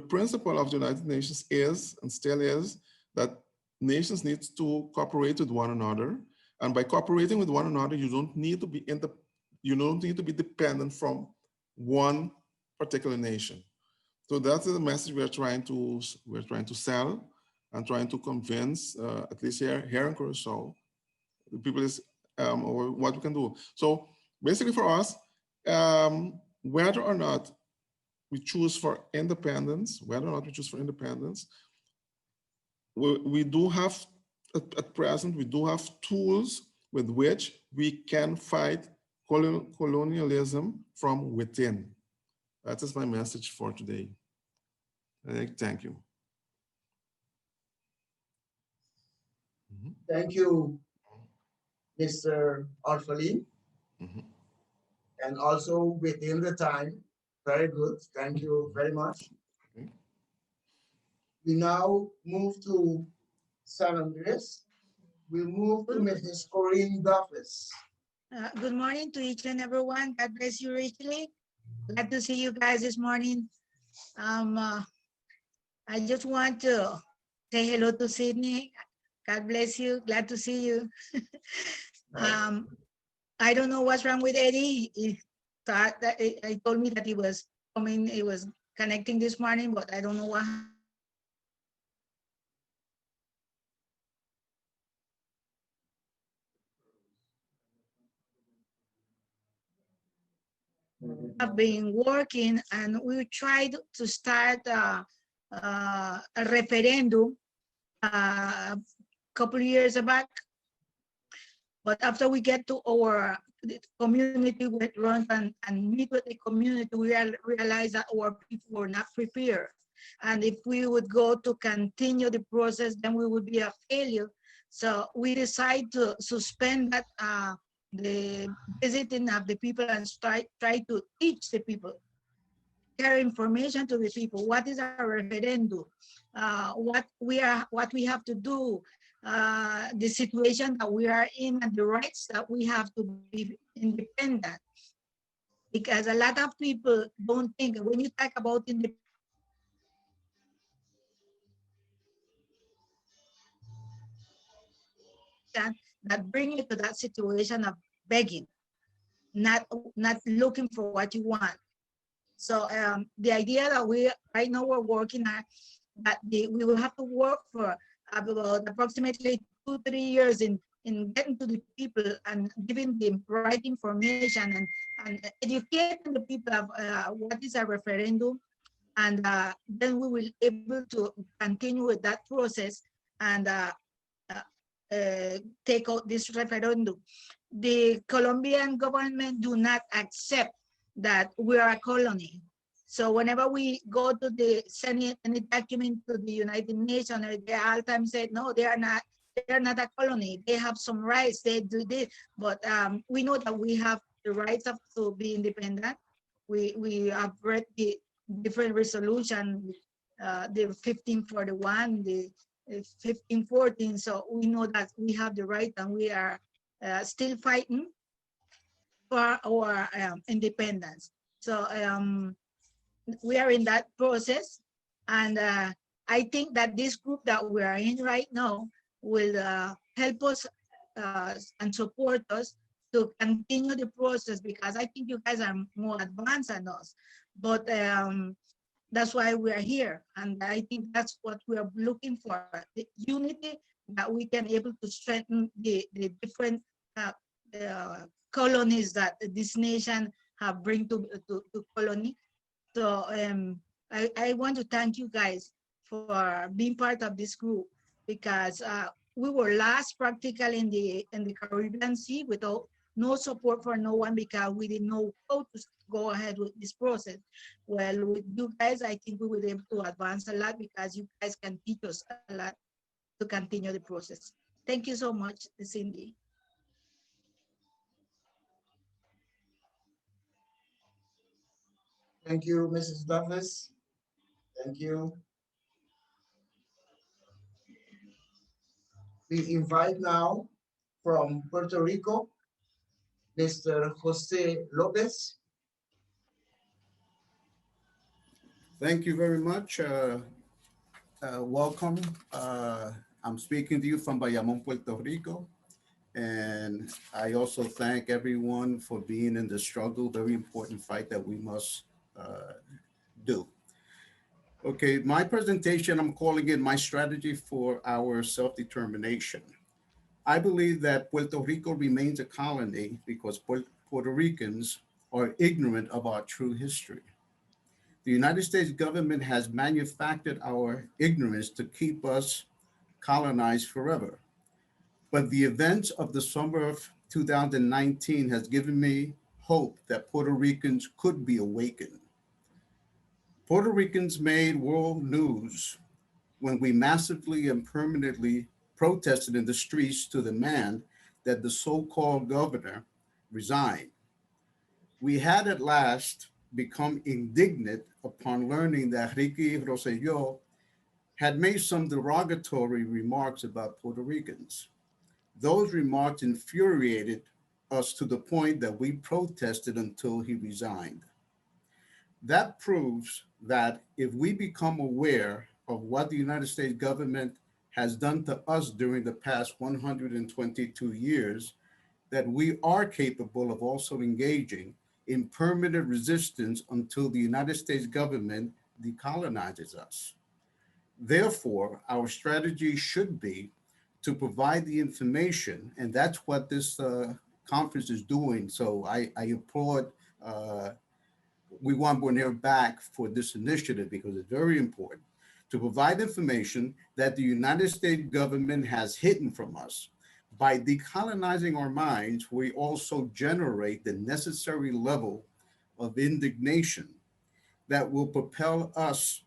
principle of the United Nations is, and still is, that nations need to cooperate with one another, and by cooperating with one another, you don't need to be dependent from one particular nation. So that's the message we're trying to sell and trying to convince, at least here in Curacao, the people is what we can do. So basically for us, whether or not we choose for independence, we do have, at present, we do have tools with which we can fight colonialism from within. That is my message for today. Thank you. Thank you, Mr. Orphalin. And also within the time, very good. Thank you very much. We now move to San Andres. We move to Mrs. Corinne Duffus. Good morning to each and everyone. God bless you richly. Glad to see you guys this morning. I just want to say hello to Sydney. God bless you. Glad to see you. I don't know what's wrong with Eddie. He thought that I told me that he was coming, he was connecting this morning, but I don't know what. Have been working, and we tried to start a referendum a couple of years back. But after we get to our community, we run and meet with the community, we realize that our people were not prepared. And if we would go to continue the process, then we would be a failure. So we decided to suspend that the visiting of the people and try to teach the people, share information to the people. What is our referendum? What we have to do, the situation that we are in, and the rights that we have to be independent. Because a lot of people don't think, when you talk about independence, that bring you to that situation of begging, not looking for what you want. So the idea that we right now we're working at, that we will have to work for about approximately 2-3 years in getting to the people and giving them right information and educating the people of what is a referendum, and then we will be able to continue with that process and take out this referendum. The Colombian government do not accept that we are a colony. So whenever we go to the Senate and the document to the United Nations, they all time say, no, they are not a colony. They have some rights, they do this, but we know that we have the rights of to be independent. We have read the different resolution the 1541, the 1514. So we know that we have the right and we are still fighting for our independence. So we are in that process. And I think that this group that we are in right now will help us and support us to continue the process, because I think you guys are more advanced than us. But that's why we are here. And I think that's what we are looking for, the unity that we can able to strengthen the different colonies that this nation have bring to colony. So I want to thank you guys for being part of this group, because we were last practically in the Caribbean Sea without no support for no one, because we didn't know how to go ahead with this process. Well, with you guys, I think we will be able to advance a lot, because you guys can teach us a lot to continue the process. Thank you so much, Cindy. Thank you, Mrs. Douglas. Thank you. We invite now from Puerto Rico, Mr. Jose Lopez. Thank you very much. Welcome. I'm speaking to you from Bayamón, Puerto Rico. And I also thank everyone for being in the struggle, very important fight that we must do. Okay, my presentation, I'm calling it my strategy for our self-determination. I believe that Puerto Rico remains a colony because Puerto Ricans are ignorant of our true history. The United States government has manufactured our ignorance to keep us colonized forever. But the events of the summer of 2019 has given me hope that Puerto Ricans could be awakened. Puerto Ricans made world news when we massively and permanently protested in the streets to demand that the so-called governor resign. We had at last become indignant upon learning that Ricky Rosselló had made some derogatory remarks about Puerto Ricans. Those remarks infuriated us to the point that we protested until he resigned. That proves that if we become aware of what the United States government has done to us during the past 122 years, that we are capable of also engaging in permanent resistance until the United States government decolonizes us. Therefore, our strategy should be to provide the information, and that's what this conference is doing. So I applaud We Want Bonaire back for this initiative because it's very important to provide information that the United States government has hidden from us. By decolonizing our minds, we also generate the necessary level of indignation that will propel us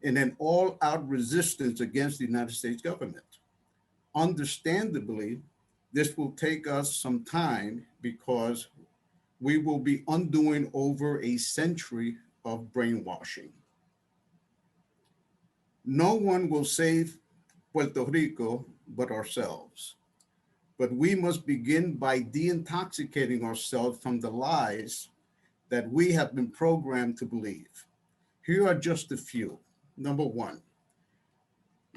in an all-out resistance against the United States government. Understandably, this will take us some time because we will be undoing over a century of brainwashing. No one will save Puerto Rico but ourselves. But we must begin by deintoxicating ourselves from the lies that we have been programmed to believe. Here are just a few. Number one,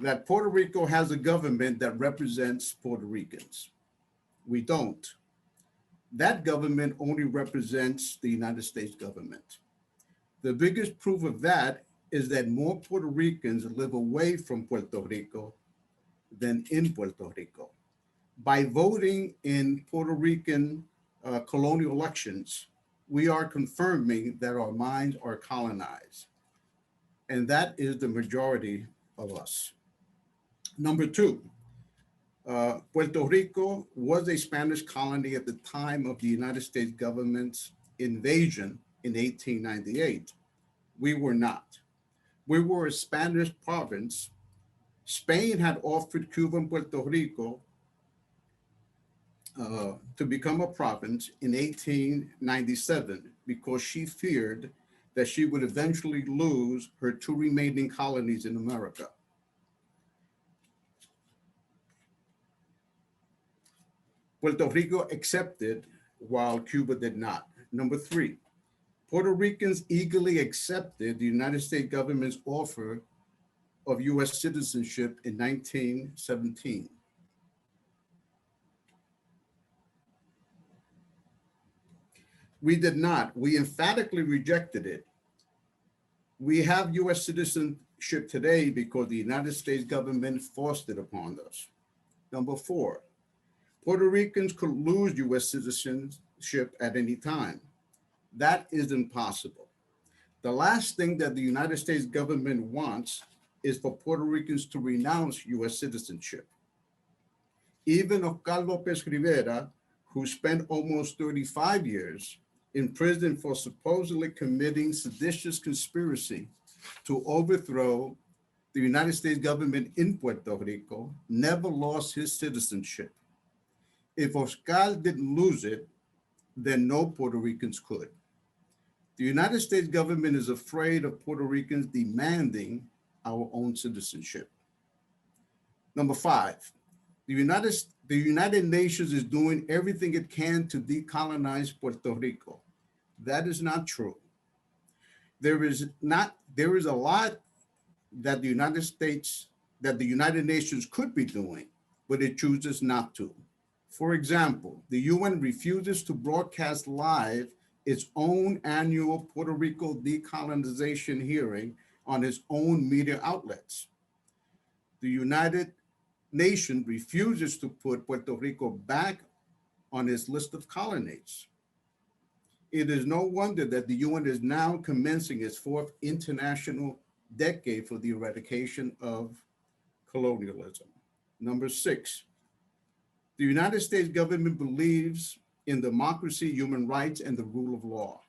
that Puerto Rico has a government that represents Puerto Ricans. We don't. That government only represents the United States government. The biggest proof of that is that more Puerto Ricans live away from Puerto Rico than in Puerto Rico. By voting in Puerto Rican colonial elections, we are confirming that our minds are colonized. And that is the majority of us. Number two, Puerto Rico was a Spanish colony at the time of the United States government's invasion in 1898. We were not. We were a Spanish province. Spain had offered Cuba and Puerto Rico to become a province in 1897 because she feared that she would eventually lose her two remaining colonies in America. Puerto Rico accepted while Cuba did not. Number three, Puerto Ricans eagerly accepted the United States government's offer of US citizenship in 1917. We did not. We emphatically rejected it. We have US citizenship today because the United States government forced it upon us. Number four, Puerto Ricans could lose US citizenship at any time. That is impossible. The last thing that the United States government wants is for Puerto Ricans to renounce US citizenship. Even Oscar Lopez Rivera, who spent almost 35 years in prison for supposedly committing seditious conspiracy to overthrow the United States government in Puerto Rico, never lost his citizenship. If Oscar didn't lose it, then no Puerto Ricans could. The United States government is afraid of Puerto Ricans demanding our own citizenship. Number five, the United Nations is doing everything it can to decolonize Puerto Rico. That is not true. There is a lot that the United Nations could be doing, but it chooses not to. For example, the UN refuses to broadcast live its own annual Puerto Rico decolonization hearing on its own media outlets. The United Nations refuses to put Puerto Rico back on its list of colonies. It is no wonder that the UN is now commencing its fourth international decade for the eradication of colonialism. Number six, the United States government believes in democracy, human rights, and the rule of law.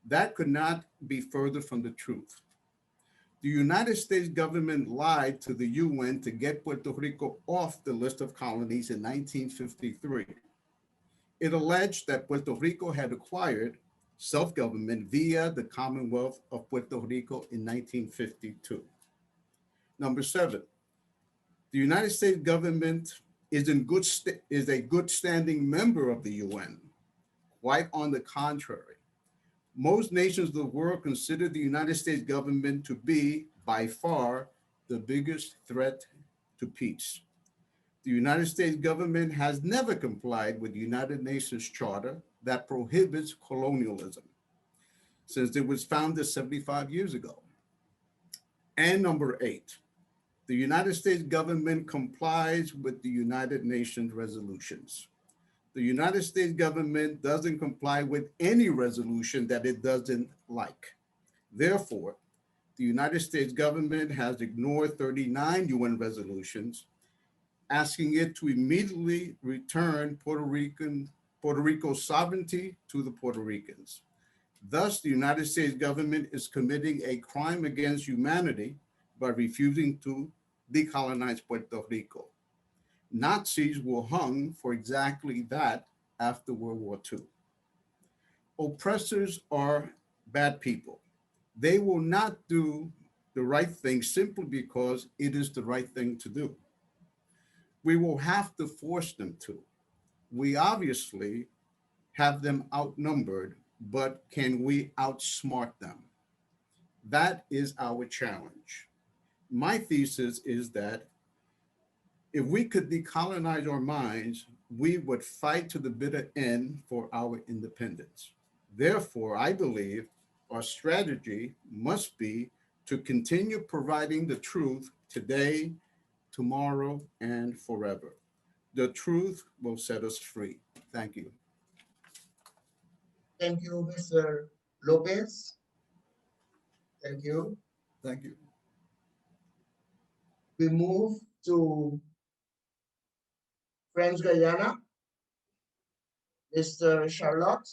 That could not be further from the truth. The United States government lied to the UN to get Puerto Rico off the list of colonies in 1953. It alleged that Puerto Rico had acquired self-government via the Commonwealth of Puerto Rico in 1952. Number seven, the United States government is a good standing member of the UN. Quite on the contrary. Most nations of the world consider the United States government to be, by far, the biggest threat to peace. The United States government has never complied with the United Nations Charter that prohibits colonialism since it was founded 75 years ago. And number eight, the United States government complies with the United Nations resolutions. The United States government doesn't comply with any resolution that it doesn't like. Therefore, the United States government has ignored 39 UN resolutions, asking it to immediately return Puerto Rico's sovereignty to the Puerto Ricans. Thus, the United States government is committing a crime against humanity by refusing to decolonize Puerto Rico. Nazis were hung for exactly that after World War II. Oppressors are bad people. They will not do the right thing simply because it is the right thing to do. We will have to force them to. We obviously have them outnumbered, but can we outsmart them? That is our challenge. My thesis is that if we could decolonize our minds, we would fight to the bitter end for our independence. Therefore, I believe our strategy must be to continue providing the truth today, tomorrow, and forever. The truth will set us free. Thank you. Thank you, Mr. Lopez. Thank you. Thank you. We move to French Guyana. Mr. Charlotte.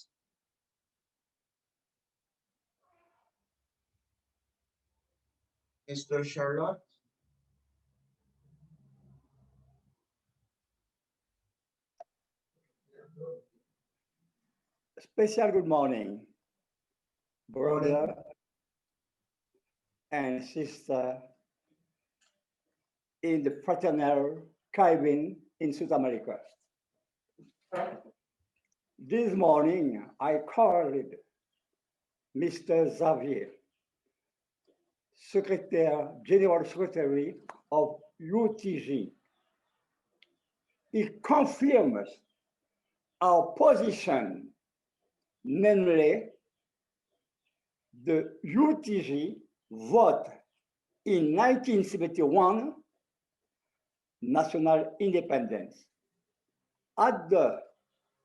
Mr. Charlotte. Special good morning, brother and sisters in the fraternal Caribbean in South America. This morning, I called Mr. Xavier, General Secretary of UTG. He confirms our position, namely the UTG vote in 1971 national independence. At the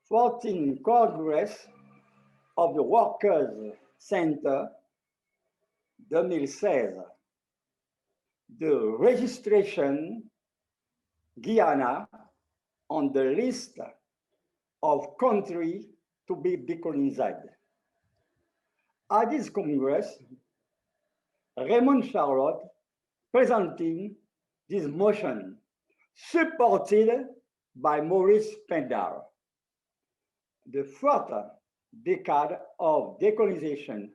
14th Congress of the Workers' Center 2016, the registration Guyana on the list of countries to be decolonized. At this Congress, Raymond Charlotte presenting this motion, supported by Maurice Pendar. The fourth decade of decolonization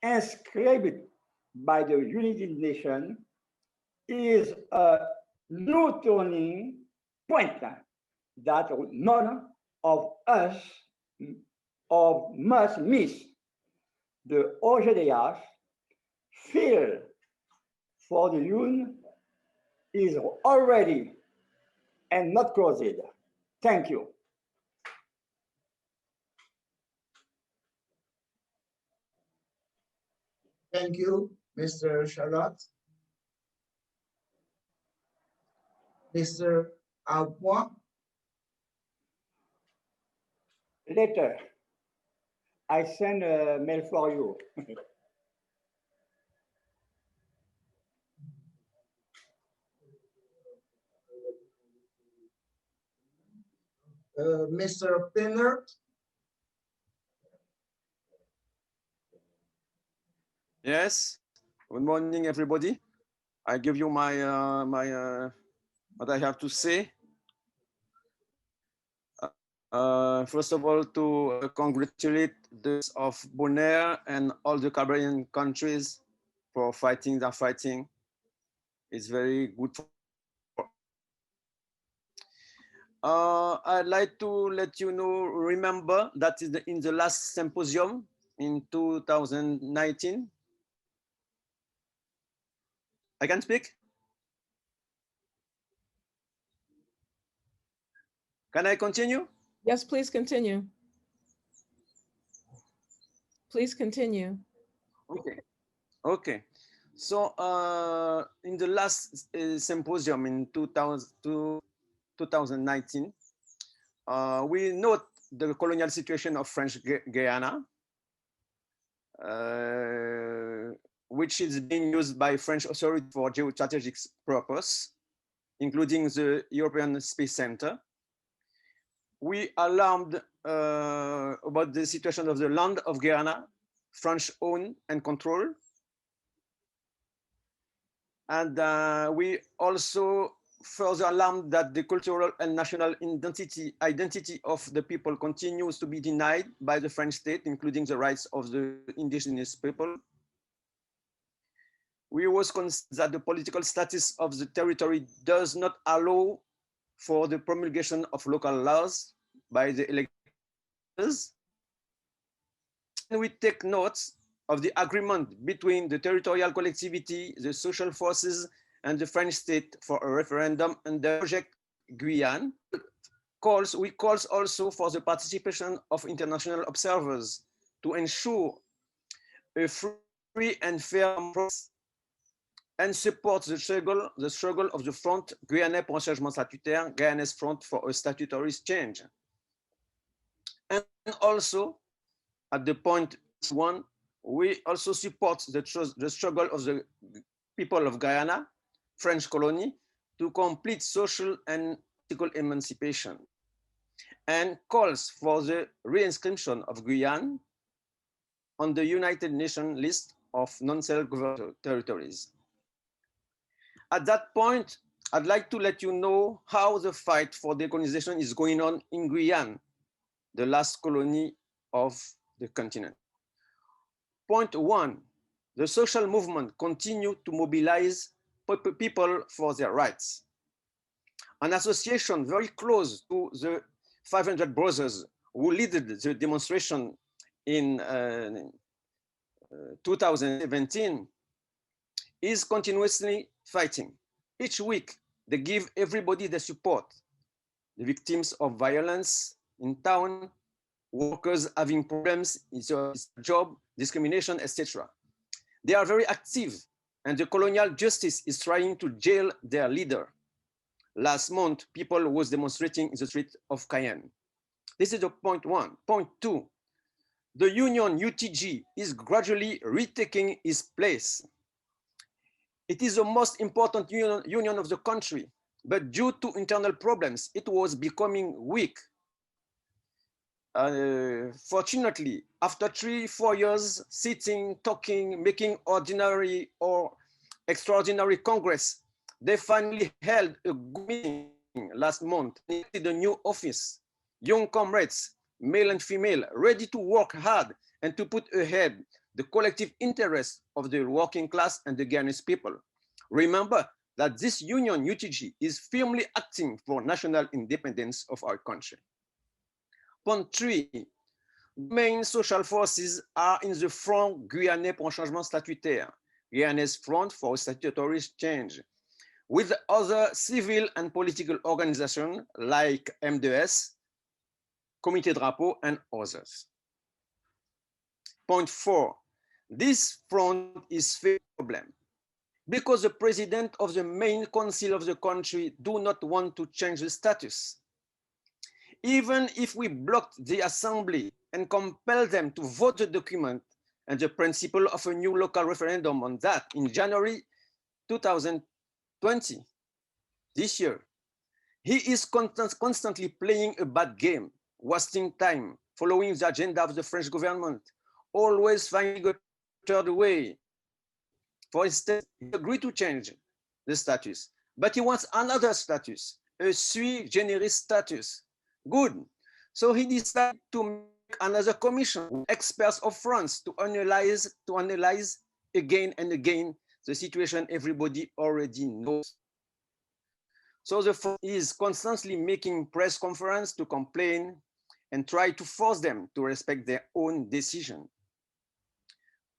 inscribed by the United Nations is a new turning point that none of us must miss. The OGDH field for the Union is already and not closed. Thank you. Thank you, Mr. Charlotte. Mr. Alpois. Later, I send a mail for you. Mr. Pinner. Yes. Good morning, everybody. I give you my what I have to say. First of all, to congratulate those of Bonaire and all the Caribbean countries for fighting their fighting. It's very good. I'd like to let you know, remember that in the last symposium in 2019, I can speak? Can I continue? Yes, please continue. Please continue. Okay. Okay. So in the last symposium in 2019, we note the colonial situation of French Guyana, which is being used by French authorities for geostrategic purpose, including the European Space Center. We alarmed about the situation of the land of Guyana, French owned and controlled. And we also further alarmed that the cultural and national identity of the people continues to be denied by the French state, including the rights of the indigenous people. We was concerned that the political status of the territory does not allow for the promulgation of local laws by the electors. And we take note of the agreement between the territorial collectivity, the social forces, and the French state for a referendum under Project Guyane. We calls also for the participation of international observers to ensure a free and fair process and support the struggle of the Front Guyanais pour un changement statutaire, Guyanese Front for a statutory change. And also, at the point one, we also support the struggle of the people of Guyana, French colony, to complete social and political emancipation, and calls for the reinscription of Guyana on the United Nations list of non-self-governed territories. At that point, I'd like to let you know how the fight for decolonization is going on in Guyana, the last colony of the continent. Point one, the social movement continued to mobilize people for their rights. An association very close to the 500 brothers who led the demonstration in 2017 is continuously fighting. Each week, they give everybody the support, the victims of violence in town, workers having problems in their job, discrimination, etc. They are very active, and the colonial justice is trying to jail their leader. Last month, people was demonstrating in the street of Cayenne. This is the point one. Point two, the union UTG is gradually retaking its place. It is the most important union of the country, but due to internal problems, it was becoming weak. Fortunately, after 3-4 years sitting, talking, making ordinary or extraordinary Congress, they finally held a good meeting last month in the new office. Young comrades, male and female, ready to work hard and to put ahead the collective interests of the working class and the Guyanese people. Remember that this union, UTG, is firmly acting for national independence of our country. Point three, main social forces are in the Front Guyanais pour un changement statutaire, Guyanese Front for Statutory Change, with other civil and political organizations like M2S, Comité Drapeau, and others. Point four, this front is a problem because the president of the main council of the country do not want to change the status. Even if we blocked the assembly and compel them to vote the document and the principle of a new local referendum on that in January 2020, this year, he is constantly playing a bad game, wasting time, following the agenda of the French government, always finding a third way. For instance, he agreed to change the status, but he wants another status, a sui generis status. Good. So he decided to make another commission with experts of France to analyze again and again the situation everybody already knows. So the front is constantly making press conference to complain and try to force them to respect their own decision.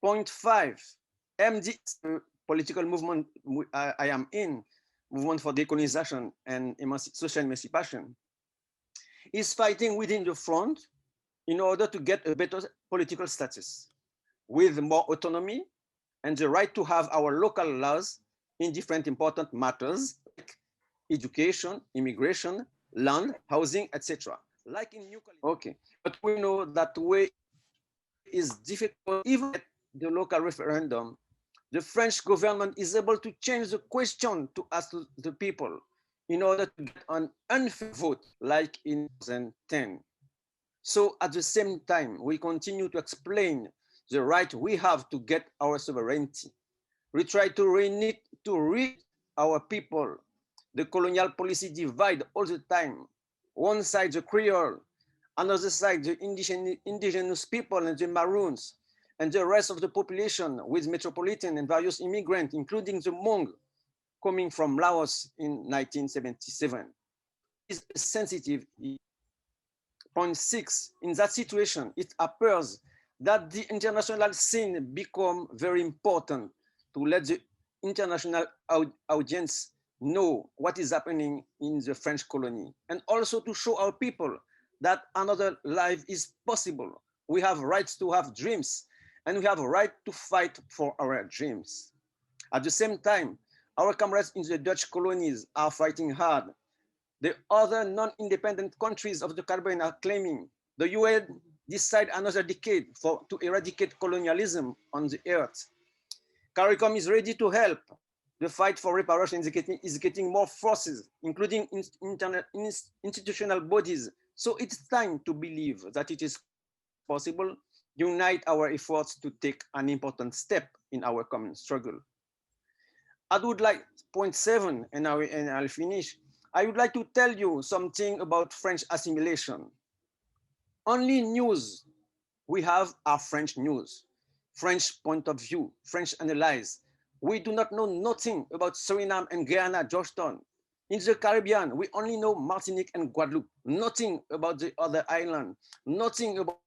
Point five, MD, political movement I am in, Movement for Decolonization and Social Emancipation, is fighting within the front in order to get a better political status with more autonomy and the right to have our local laws in different important matters like education, immigration, land, housing, etc. Like in New Caledonia. Okay, but we know that way is difficult. Even at the local referendum, the French government is able to change the question to ask the people in order to get an unfair vote like in 2010. So at the same time, we continue to explain the right we have to get our sovereignty. We try to read our people. The colonial policy divide all the time. One side the Creole, another side the indigenous people and the Maroons, and the rest of the population with metropolitan and various immigrants, including the Hmong coming from Laos in 1977. Is sensitive. Point six, in that situation, it appears that the international scene become very important to let the international audience know what is happening in the French colony, and also to show our people that another life is possible. We have rights to have dreams, and we have a right to fight for our dreams. At the same time, our comrades in the Dutch colonies are fighting hard. The other non-independent countries of the Caribbean are claiming the UN decide another decade to eradicate colonialism on the earth. CARICOM is ready to help. The fight for reparation is getting more forces, including institutional bodies. So it's time to believe that it is possible, unite our efforts to take an important step in our common struggle. I would like, point seven, and I'll finish. I would like to tell you something about French assimilation. Only news we have are French news. French point of view, French analyze. We do not know nothing about Suriname and Guyana, Georgetown. In the Caribbean, we only know Martinique and Guadeloupe, nothing about the other island, nothing about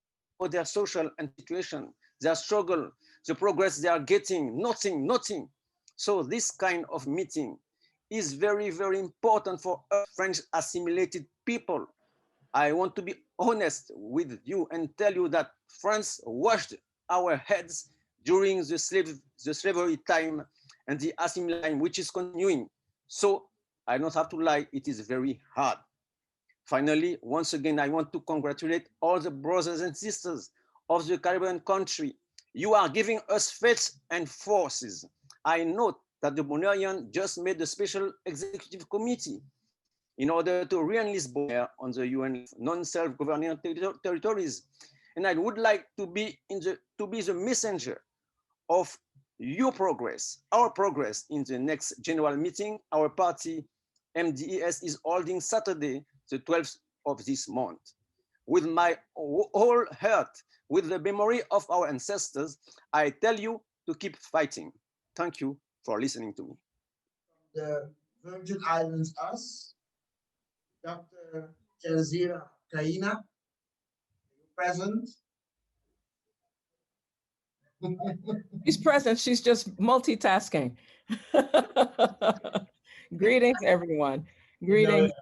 their social and situation, their struggle, the progress they are getting, nothing. So this kind of meeting is very, very important for us French assimilated people. I want to be honest with you and tell you that France washed our heads during the slavery time and the assimilation, which is continuing. So I don't have to lie, it is very hard. Finally, once again, I want to congratulate all the brothers and sisters of the Caribbean country. You are giving us faith and forces. I note that the Bonairean just made a special executive committee in order to re-enlist Bonaire on the UN non-self-governing territories. And I would like to be the messenger of your progress, our progress in the next general meeting. Our party, MDES, is holding Saturday, the 12th of this month. With my whole heart, with the memory of our ancestors, I tell you to keep fighting. Thank you for listening to me. The Virgin Islands, us, Dr. Chazira Kaina, present. She's present, she's just multitasking. Greetings, everyone. Greetings.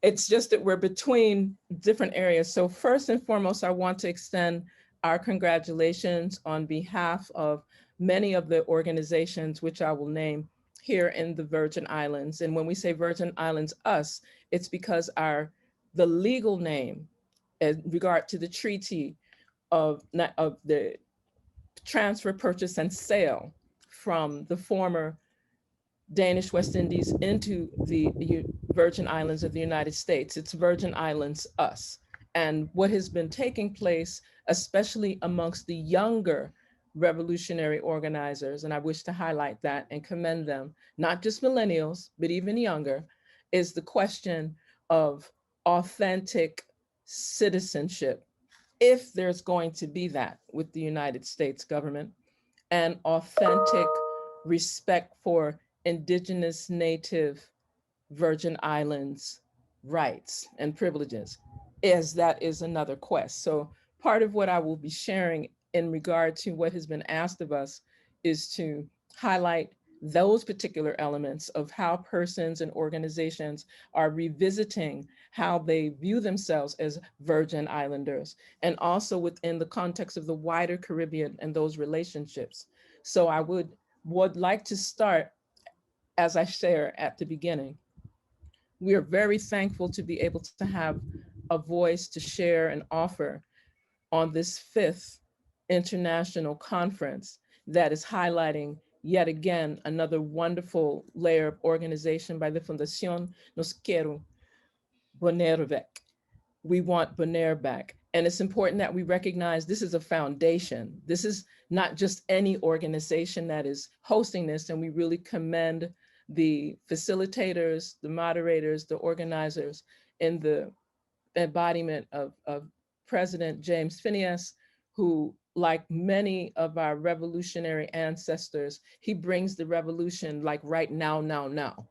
It's just that we're between different areas. So first and foremost, I want to extend our congratulations on behalf of many of the organizations, which I will name here in the Virgin Islands. And when we say Virgin Islands, us, it's because the legal name in regard to the treaty of the transfer, purchase, and sale from the former Danish West Indies into the Virgin Islands of the United States. It's Virgin Islands, us. And what has been taking place, especially amongst the younger revolutionary organizers, and I wish to highlight that and commend them, not just millennials, but even younger, is the question of authentic citizenship, if there's going to be that with the United States government, and authentic respect for indigenous, native, Virgin Islands rights and privileges, as that is another quest. So part of what I will be sharing in regard to what has been asked of us is to highlight those particular elements of how persons and organizations are revisiting how they view themselves as Virgin Islanders, and also within the context of the wider Caribbean and those relationships. So I would like to start, as I share at the beginning. We are very thankful to be able to have a voice to share and offer on this 5th international conference that is highlighting yet again another wonderful layer of organization by the Fundación Nos Quiero Bonaire Back. We want Bonaire back. And it's important that we recognize this is a foundation. This is not just any organization that is hosting this, and we really commend the facilitators, the moderators, the organizers in the embodiment of President James Phineas, who, like many of our revolutionary ancestors, he brings the revolution like right now, now.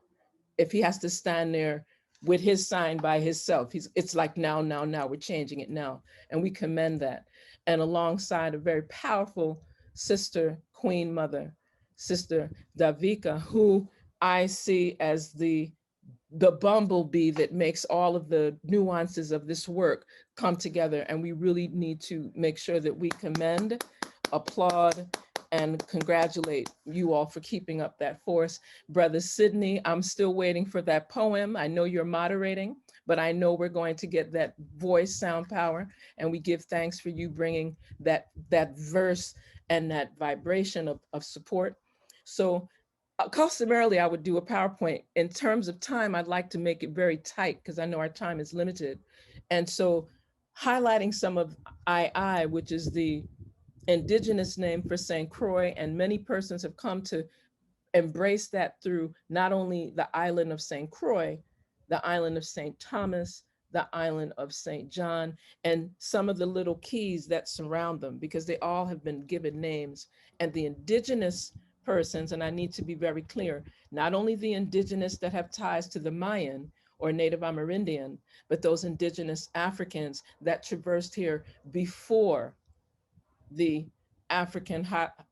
If he has to stand there with his sign by himself, it's like now, we're changing it now. And we commend that. And alongside a very powerful sister, Queen Mother, Sister Davika, who I see as the bumblebee that makes all of the nuances of this work come together. And we really need to make sure that we commend, applaud, and congratulate you all for keeping up that force. Brother Sidney, I'm still waiting for that poem. I know you're moderating, but I know we're going to get that voice sound power, and we give thanks for you bringing that verse and that vibration of support. So customarily, I would do a PowerPoint. In terms of time, I'd like to make it very tight because I know our time is limited. And so highlighting some of II, which is the indigenous name for St. Croix, and many persons have come to embrace that through not only the island of St. Croix, the island of St. Thomas, the island of St. John and some of the little keys that surround them, because they all have been given names. And the indigenous persons, and I need to be very clear, not only the indigenous that have ties to the Mayan or Native Amerindian, but those indigenous Africans that traversed here before the African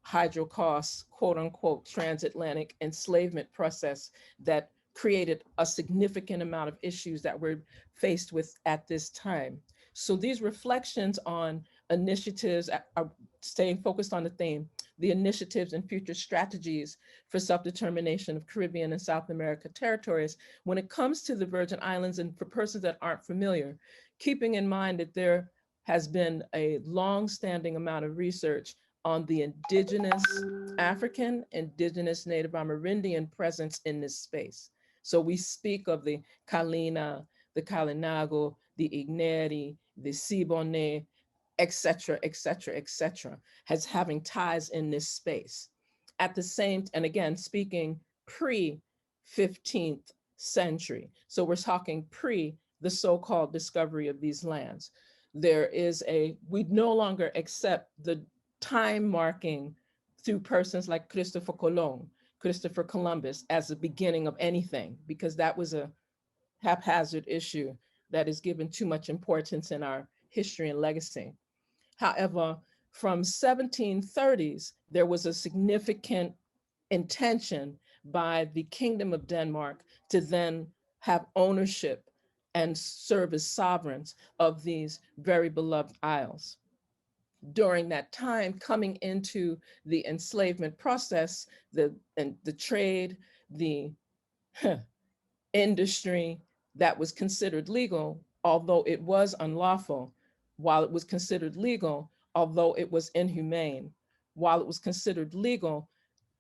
hydrocausts, quote unquote, transatlantic enslavement process that created a significant amount of issues that we're faced with at this time. So these reflections on initiatives are staying focused on the theme, the initiatives and future strategies for self-determination of Caribbean and South America territories. When it comes to the Virgin Islands, and for persons that aren't familiar, keeping in mind that there has been a long-standing amount of research on the indigenous African, indigenous Native Amerindian presence in this space. So we speak of the Kalina, the Kalinago, the Igneri, the Siboney, et cetera, et cetera, et cetera, as having ties in this space. At the same, and again, speaking pre-15th century. So we're talking pre the so-called discovery of these lands. There is we no longer accept the time marking through persons like Christopher Columbus as the beginning of anything, because that was a haphazard issue that is given too much importance in our history and legacy. However, from 1730s, there was a significant intention by the Kingdom of Denmark to then have ownership and serve as sovereigns of these very beloved isles. During that time, coming into the enslavement process, the trade, the industry that was considered legal, although it was unlawful, while it was considered legal, although it was inhumane, while it was considered legal,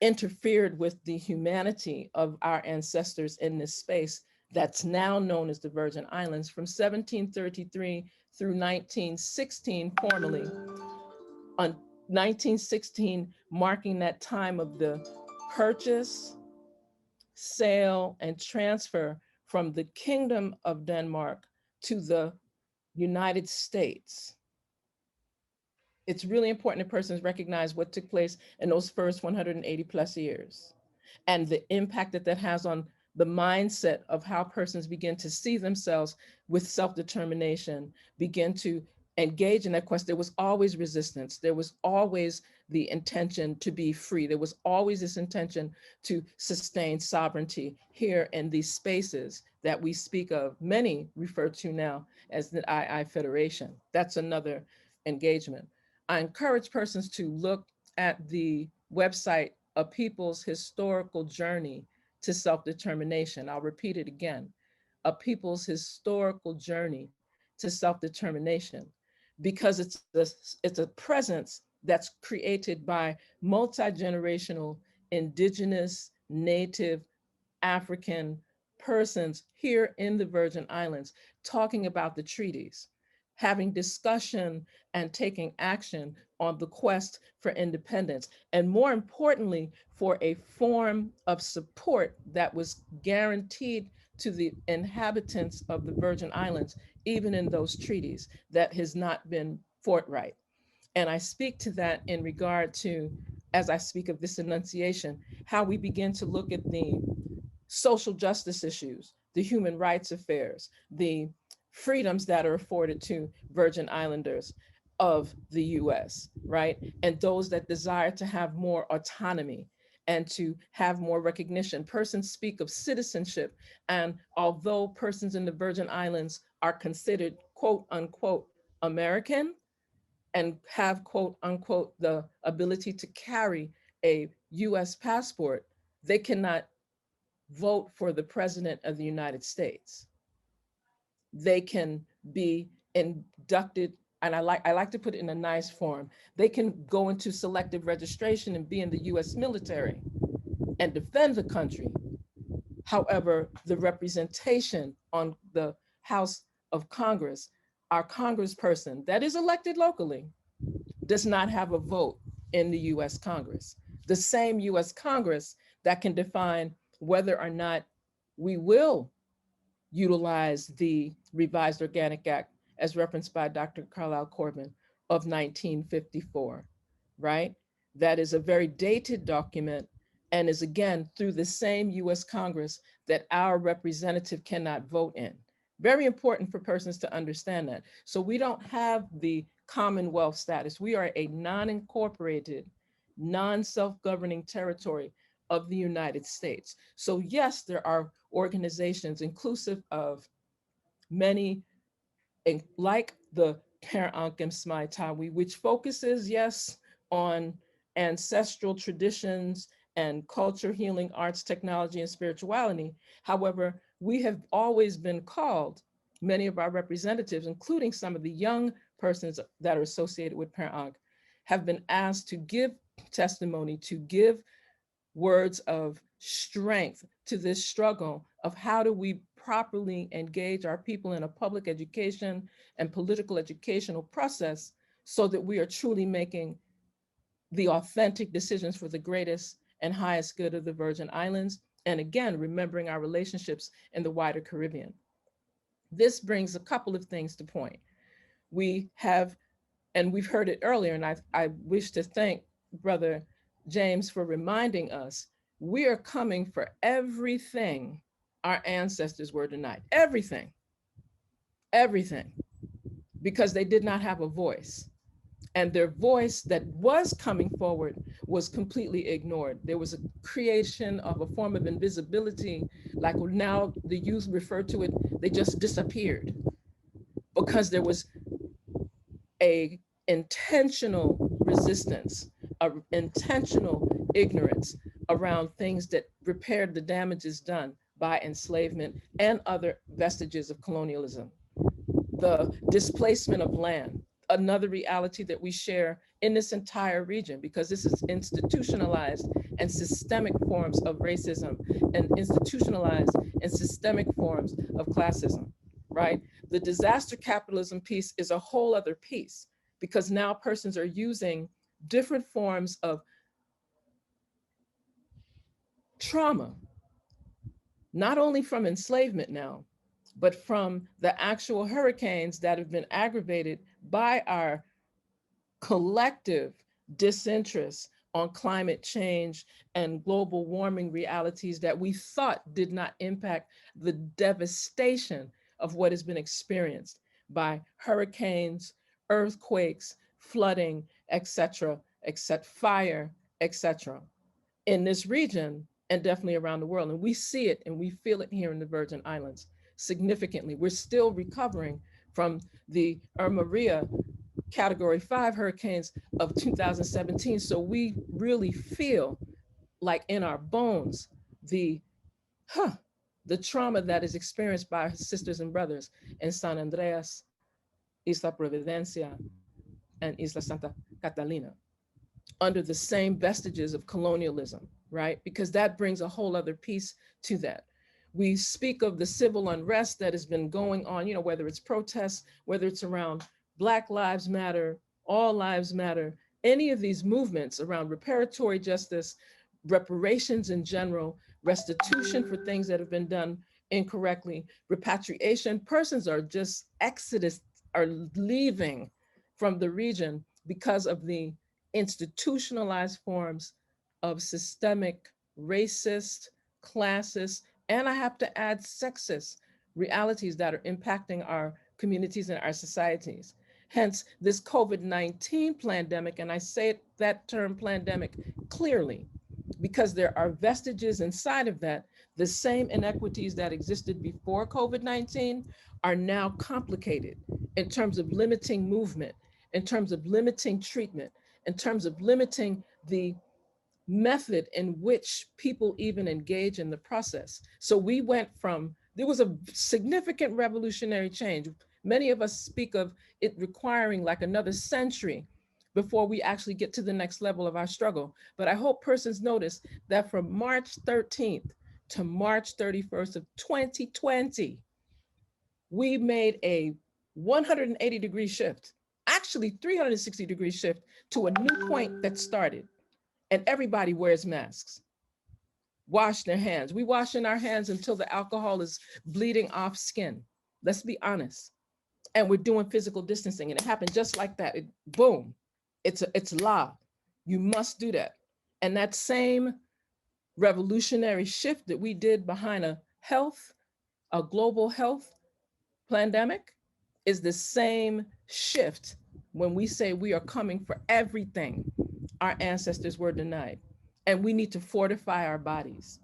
interfered with the humanity of our ancestors in this space that's now known as the Virgin Islands from 1733 through 1916 formally. On 1916, marking that time of the purchase, sale, and transfer from the Kingdom of Denmark to the United States. It's really important that persons recognize what took place in those first 180 plus years and the impact that that has on the mindset of how persons begin to see themselves with self-determination, begin to engage in that quest. There was always resistance. There was always the intention to be free. There was always this intention to sustain sovereignty here in these spaces that we speak of, many refer to now as the II Federation. That's another engagement. I encourage persons to look at the website, A People's Historical Journey to Self-Determination. I'll repeat it again, A People's Historical Journey to Self-Determination, because it's a presence that's created by multi-generational indigenous, native, African persons here in the Virgin Islands talking about the treaties, having discussion and taking action on the quest for independence, and more importantly, for a form of support that was guaranteed to the inhabitants of the Virgin Islands, even in those treaties, that has not been forthright. And I speak to that in regard to, as I speak of this enunciation, how we begin to look at the social justice issues, the human rights affairs, the freedoms that are afforded to Virgin Islanders of the US, right? And those that desire to have more autonomy and to have more recognition. Persons speak of citizenship, and although persons in the Virgin Islands are considered quote unquote American and have quote unquote the ability to carry a US passport, they cannot vote for the president of the United States. They can be inducted, and I like to put it in a nice form. They can go into selective registration and be in the US military and defend the country. However, the representation on the House of Congress, our congressperson that is elected locally, does not have a vote in the US Congress. The same US Congress that can define whether or not we will utilize the Revised Organic Act as referenced by Dr. Carlisle Corbin of 1954, right? That is a very dated document and is again through the same US Congress that our representative cannot vote in. Very important for persons to understand that. So we don't have the Commonwealth status. We are a non-incorporated, non-self-governing territory of the United States. So yes, there are organizations inclusive of many, like the Parent Ankem Smai Tawi, which focuses, yes, on ancestral traditions and culture, healing, arts, technology, and spirituality. However, we have always been called, many of our representatives, including some of the young persons that are associated with Parent Ank, have been asked to give testimony, to give words of strength to this struggle of how do we properly engage our people in a public education and political educational process so that we are truly making the authentic decisions for the greatest and highest good of the Virgin Islands. And again, remembering our relationships in the wider Caribbean. This brings a couple of things to point. We have, and we've heard it earlier, and I wish to thank Brother James for reminding us, we are coming for everything our ancestors were denied. Everything, everything, because they did not have a voice. And their voice that was coming forward was completely ignored. There was a creation of a form of invisibility, like now the youth refer to it, they just disappeared because there was a intentional resistance, a intentional ignorance around things that repaired the damages done by enslavement and other vestiges of colonialism. The displacement of land, another reality that we share in this entire region, because this is institutionalized and systemic forms of racism and institutionalized and systemic forms of classism, right? The disaster capitalism piece is a whole other piece, because now persons are using different forms of trauma, not only from enslavement now, but from the actual hurricanes that have been aggravated by our collective disinterest on climate change and global warming realities that we thought did not impact the devastation of what has been experienced by hurricanes, earthquakes, flooding, etc., fire, etc., in this region and definitely around the world. And we see it and we feel it here in the Virgin Islands significantly. We're still recovering from the Maria Category 5 hurricanes of 2017. So we really feel like in our bones the trauma that is experienced by our sisters and brothers in San Andreas, Isla Providencia, and Isla Santa Catalina, under the same vestiges of colonialism, right? Because that brings a whole other piece to that. We speak of the civil unrest that has been going on, whether it's protests, whether it's around Black Lives Matter, All Lives Matter, any of these movements around reparatory justice, reparations in general, restitution for things that have been done incorrectly, repatriation, persons are just are leaving from the region because of the institutionalized forms of systemic racist, classist, and I have to add sexist realities that are impacting our communities and our societies. Hence this COVID-19 pandemic, and I say that term pandemic clearly, because there are vestiges inside of that. The same inequities that existed before COVID-19 are now complicated in terms of limiting movement, in terms of limiting treatment, in terms of limiting the method in which people even engage in the process. So we went from, there was a significant revolutionary change. Many of us speak of it requiring like another century before we actually get to the next level of our struggle. But I hope persons notice that from March 13th to March 31st of 2020, we made a 180-degree shift, actually 360-degree shift to a new point that started, and everybody wears masks. wash their hands. We washing our hands until the alcohol is bleeding off skin. Let's be honest. And we're doing physical distancing, and it happened just like that. Boom, it's law. You must do that. And that same revolutionary shift that we did behind a global health pandemic is the same shift when we say we are coming for everything our ancestors were denied. And we need to fortify our bodies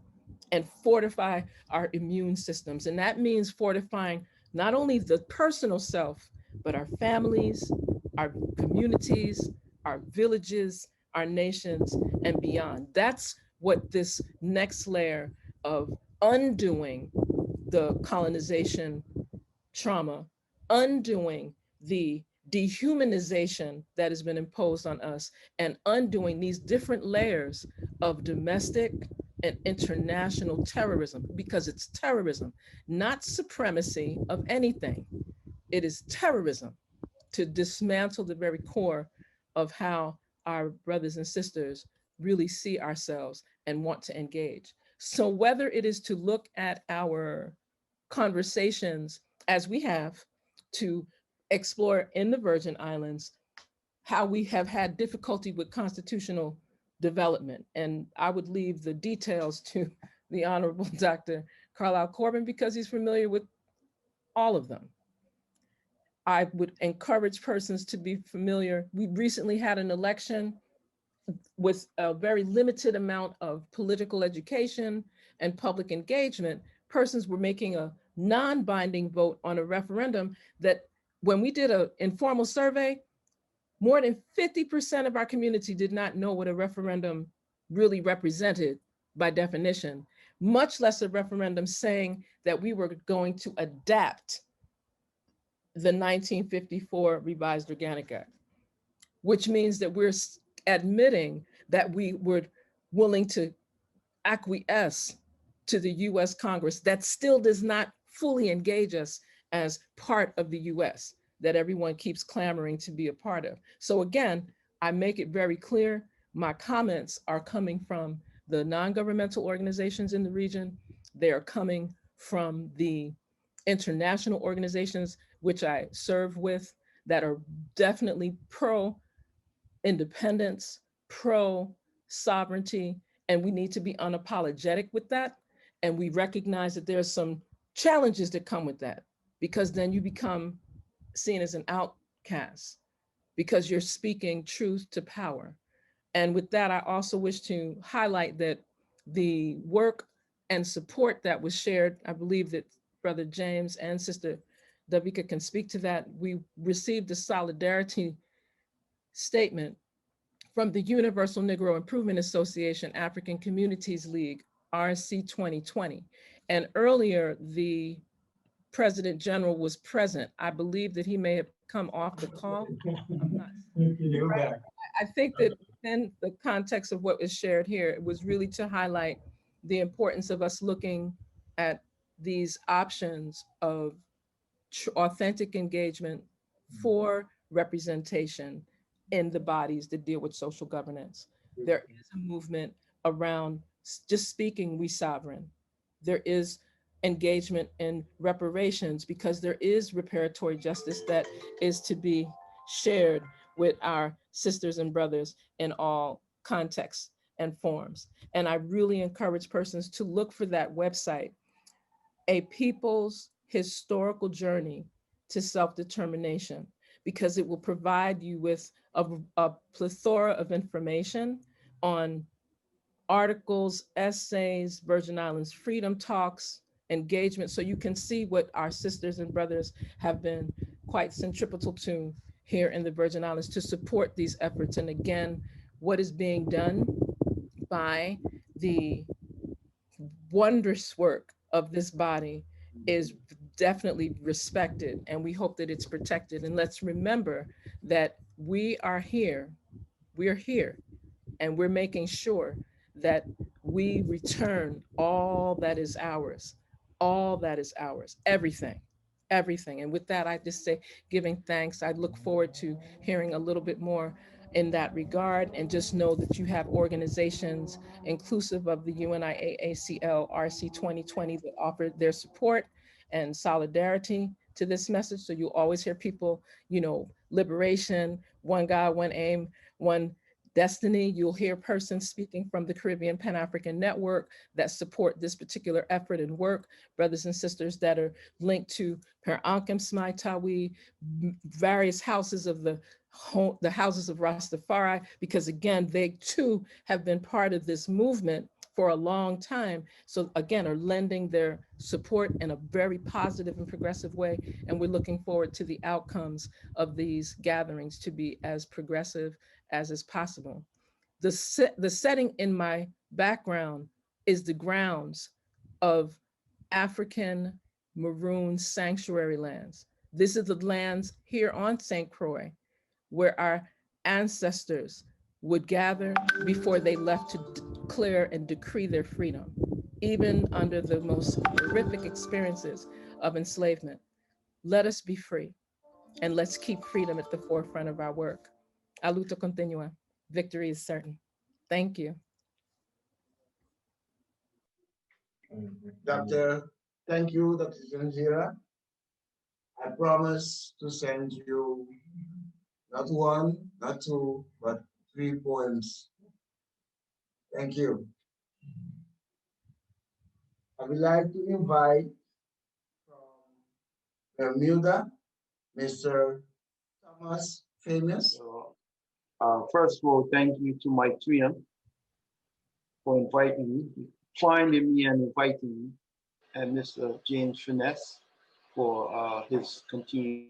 and fortify our immune systems. And that means fortifying not only the personal self, but our families, our communities, our villages, our nations, and beyond. That's what this next layer of undoing the colonization trauma, undoing the dehumanization that has been imposed on us, and undoing these different layers of domestic and international terrorism, because it's terrorism, not supremacy of anything. It is terrorism to dismantle the very core of how our brothers and sisters really see ourselves and want to engage. So whether it is to look at our conversations as we have to explore in the Virgin Islands how we have had difficulty with constitutional development. And I would leave the details to the Honorable Dr. Carlisle Corbin because he's familiar with all of them. I would encourage persons to be familiar. We recently had an election with a very limited amount of political education and public engagement. Persons were making a non-binding vote on a referendum that when we did an informal survey, more than 50% of our community did not know what a referendum really represented by definition, much less a referendum saying that we were going to adapt the 1954 Revised Organic Act, which means that we're admitting that we were willing to acquiesce to the US Congress that still does not fully engage us as part of the US that everyone keeps clamoring to be a part of. So again, I make it very clear, my comments are coming from the non-governmental organizations in the region. They are coming from the international organizations which I serve with that are definitely pro-independence, pro-sovereignty, and we need to be unapologetic with that. And we recognize that there's some challenges that come with that, because then you become seen as an outcast because you're speaking truth to power. And with that, I also wish to highlight that the work and support that was shared, I believe that Brother James and Sister Davika can speak to that. We received a solidarity statement from the Universal Negro Improvement Association African Communities League, RC 2020. And earlier, the President General was present. I believe that he may have come off the call. I think that in the context of what was shared here, it was really to highlight the importance of us looking at these options of authentic engagement for representation in the bodies that deal with social governance. There is a movement around just speaking we sovereign. There is engagement in reparations because there is reparatory justice that is to be shared with our sisters and brothers in all contexts and forms. And I really encourage persons to look for that website, A People's Historical Journey to Self-Determination, because it will provide you with a plethora of information on articles, essays, Virgin Islands Freedom Talks, engagement, so you can see what our sisters and brothers have been quite centripetal to here in the Virgin Islands to support these efforts. And again, what is being done by the wondrous work of this body is definitely respected, and we hope that it's protected. And let's remember that we are here, and we're making sure that we return all that is ours, everything. And with that, I just say, giving thanks. I look forward to hearing a little bit more in that regard. And just know that you have organizations inclusive of the UNIAACL RC 2020 that offer their support and solidarity to this message. So you always hear people, liberation, one God, one aim, one destiny. You'll hear persons speaking from the Caribbean Pan-African Network that support this particular effort and work, brothers and sisters that are linked to Per Ankem Smai Tawi, various houses of the houses of Rastafari, because again, they too have been part of this movement for a long time. So again, are lending their support in a very positive and progressive way. And we're looking forward to the outcomes of these gatherings to be as progressive as is possible. The setting in my background is the grounds of African Maroon sanctuary lands. This is the lands here on St. Croix where our ancestors would gather before they left to declare and decree their freedom, even under the most horrific experiences of enslavement. Let us be free, and let's keep freedom at the forefront of our work. A luta continua. Victory is certain. Thank you. Thank you, Dr. Zanzira. I promise to send you not one, not two, but 3 poems. Thank you. I would like to invite from Bermuda, Mr. Thomas Famous. First of all, thank you to my twin for inviting me, finding me and inviting me, and Mr. James Finesse for his continued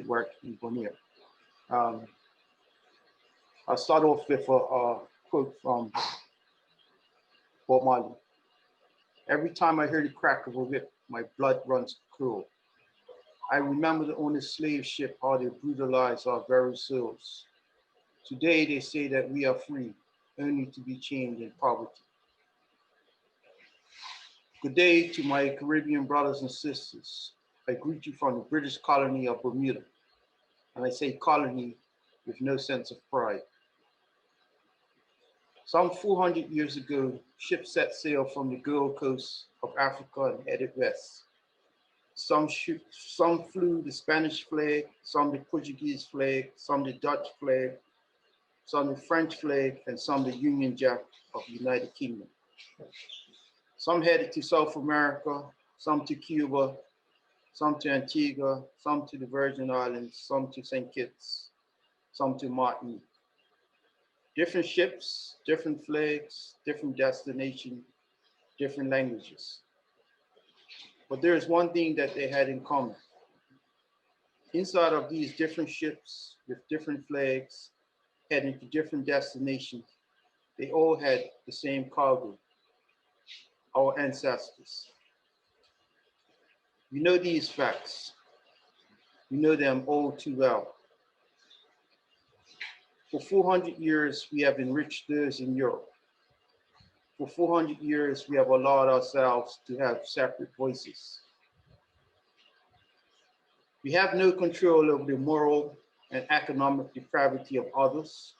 work in Bonnier. I'll start off with a quote from Bob Marley. Every time I hear the crack of a whip, my blood runs cool. I remember the owner slave ship, how they brutalized our very souls. Today they say that we are free, only to be chained in poverty. Good day to my Caribbean brothers and sisters. I greet you from the British colony of Bermuda, and I say colony with no sense of pride. Some 400 years ago, ships set sail from the Gold Coast of Africa and headed west. Some flew the Spanish flag, some the Portuguese flag, some the Dutch flag, some the French flag, and some the Union Jack of the United Kingdom. Some headed to South America, some to Cuba, some to Antigua, some to the Virgin Islands, some to St. Kitts, some to Martinique. Different ships, different flags, different destination, different languages. But there is one thing that they had in common. Inside of these different ships with different flags, heading to different destinations, they all had the same cargo, our ancestors. You know these facts. You know them all too well. For 400 years, we have enriched those in Europe. For 400 years, we have allowed ourselves to have separate voices. We have no control over the moral and economic depravity of others.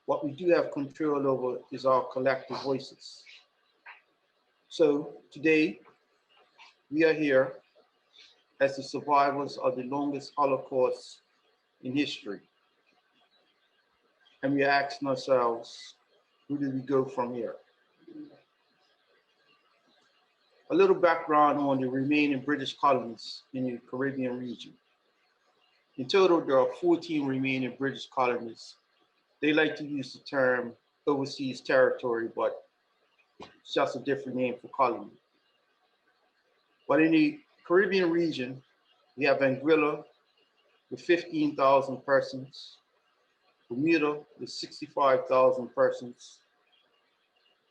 What we do have control over is our collective voices. So today, we are here as the survivors of the longest Holocaust in history. And we are asking ourselves, who do we go from here? A little background on the remaining British colonies in the Caribbean region. In total, there are 14 remaining British colonies. They like to use the term overseas territory, but it's just a different name for colony. But in the Caribbean region, we have Anguilla with 15,000 persons, Bermuda with 65,000 persons,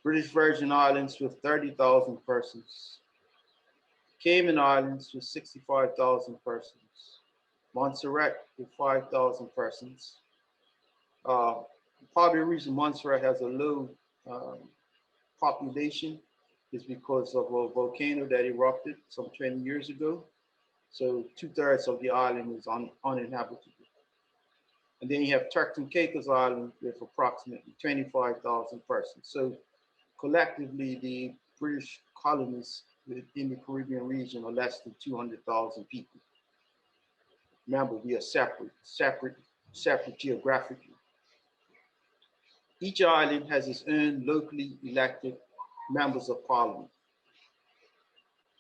British Virgin Islands with 30,000 persons, Cayman Islands with 65,000 persons, Montserrat with 5,000 persons. Probably the reason Montserrat has a low population is because of a volcano that erupted some 20 years ago. So 2/3 of the island is uninhabitable. And then you have Turks and Caicos Island with approximately 25,000 persons. So collectively, the British colonies within the Caribbean region are less than 200,000 people. Remember, we are separate geographically. Each island has its own locally elected members of parliament.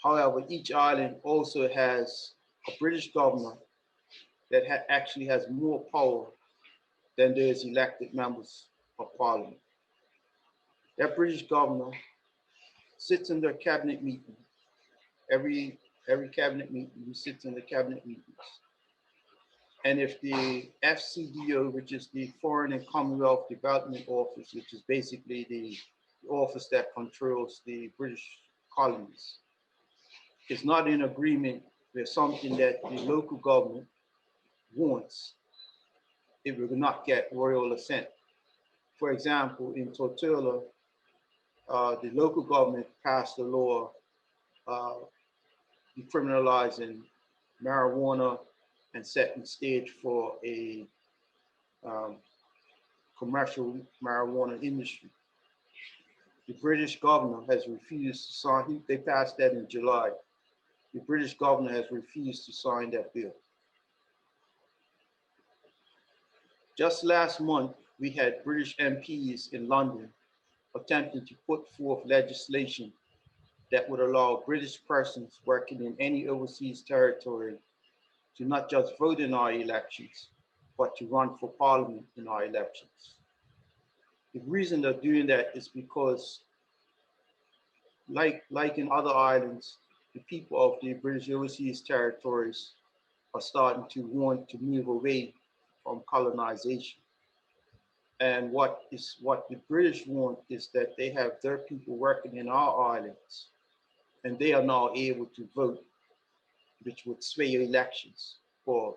However, each island also has a British governor that actually has more power than those elected members of parliament. That British governor sits in their cabinet meeting. Every cabinet meeting, he sits in the cabinet meetings. And if the FCDO, which is the Foreign and Commonwealth Development Office, which is basically the office that controls the British colonies, is not in agreement with something that the local government wants, it will not get royal assent. For example, in Tortola, the local government passed a law decriminalizing marijuana and setting stage for a commercial marijuana industry. The British governor has refused to sign, they passed that in July. The British governor has refused to sign that bill. Just last month, we had British MPs in London attempting to put forth legislation that would allow British persons working in any overseas territory to not just vote in our elections, but to run for parliament in our elections. The reason they're doing that is because, like in other islands, the people of the British overseas territories are starting to want to move away from colonization. And what the British want is that they have their people working in our islands, and they are now able to vote, which would sway elections or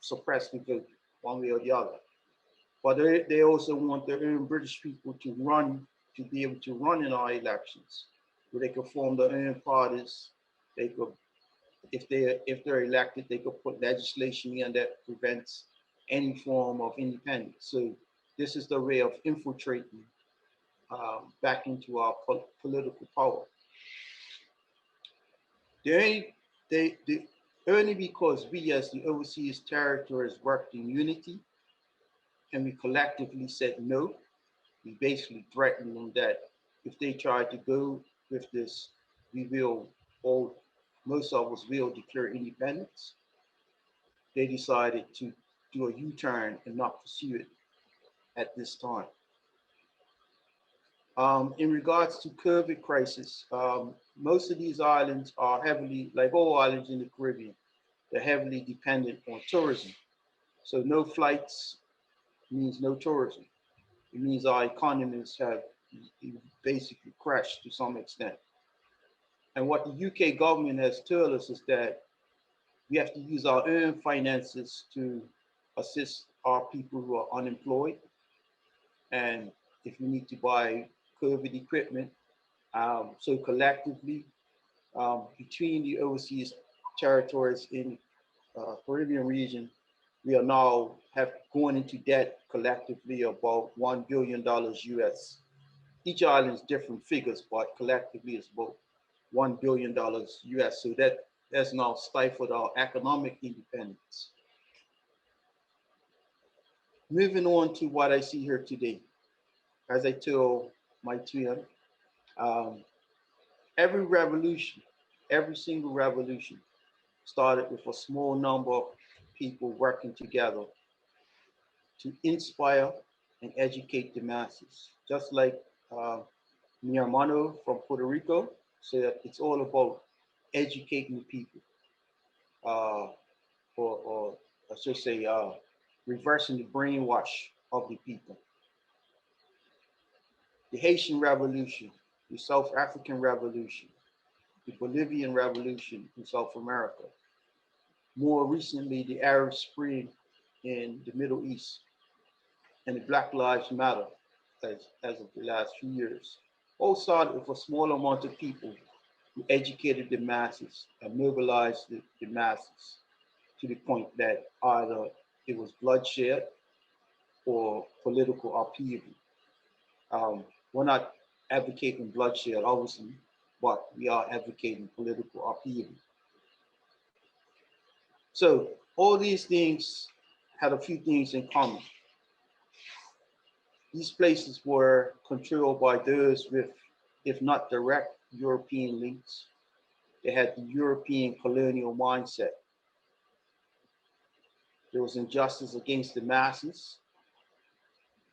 suppress the vote one way or the other. But they also want their own British people to be able to run in our elections, where they could form their own parties. They could, if they're elected, they could put legislation in that prevents any form of independence. So this is the way of infiltrating back into our political power. Only because we as the overseas territories worked in unity and we collectively said no, we basically threatened them that if they try to go with this, we will, or most of us will declare independence. They decided to do a U-turn and not pursue it at this time. In regards to COVID crisis, most of these islands are heavily, like all islands in the Caribbean, they're heavily dependent on tourism. So no flights means no tourism. It means our economies have basically crashed to some extent. And what the UK government has told us is that we have to use our own finances to assist our people who are unemployed. And if we need to buy COVID equipment, so collectively, between the overseas territories in Caribbean region, we are now going into debt collectively about $1 billion US. Each island is different figures, but collectively it's about $1 billion US. So that has now stifled our economic independence. Moving on to what I see here today. As I told my twin, every revolution, every single revolution started with a small number of people working together to inspire and educate the masses. Just like mi hermano from Puerto Rico said, it's all about educating the people, or I should say, reversing the brainwash of the people. The Haitian Revolution, the South African Revolution, the Bolivian Revolution in South America. More recently, the Arab Spring in the Middle East, and the Black Lives Matter as of the last few years. All started with a small amount of people who educated the masses and mobilized the masses to the point that either it was bloodshed or political upheaval. We're not advocating bloodshed, obviously, but we are advocating political upheaval. So all these things had a few things in common. These places were controlled by those with, if not direct European links. They had the European colonial mindset. There was injustice against the masses,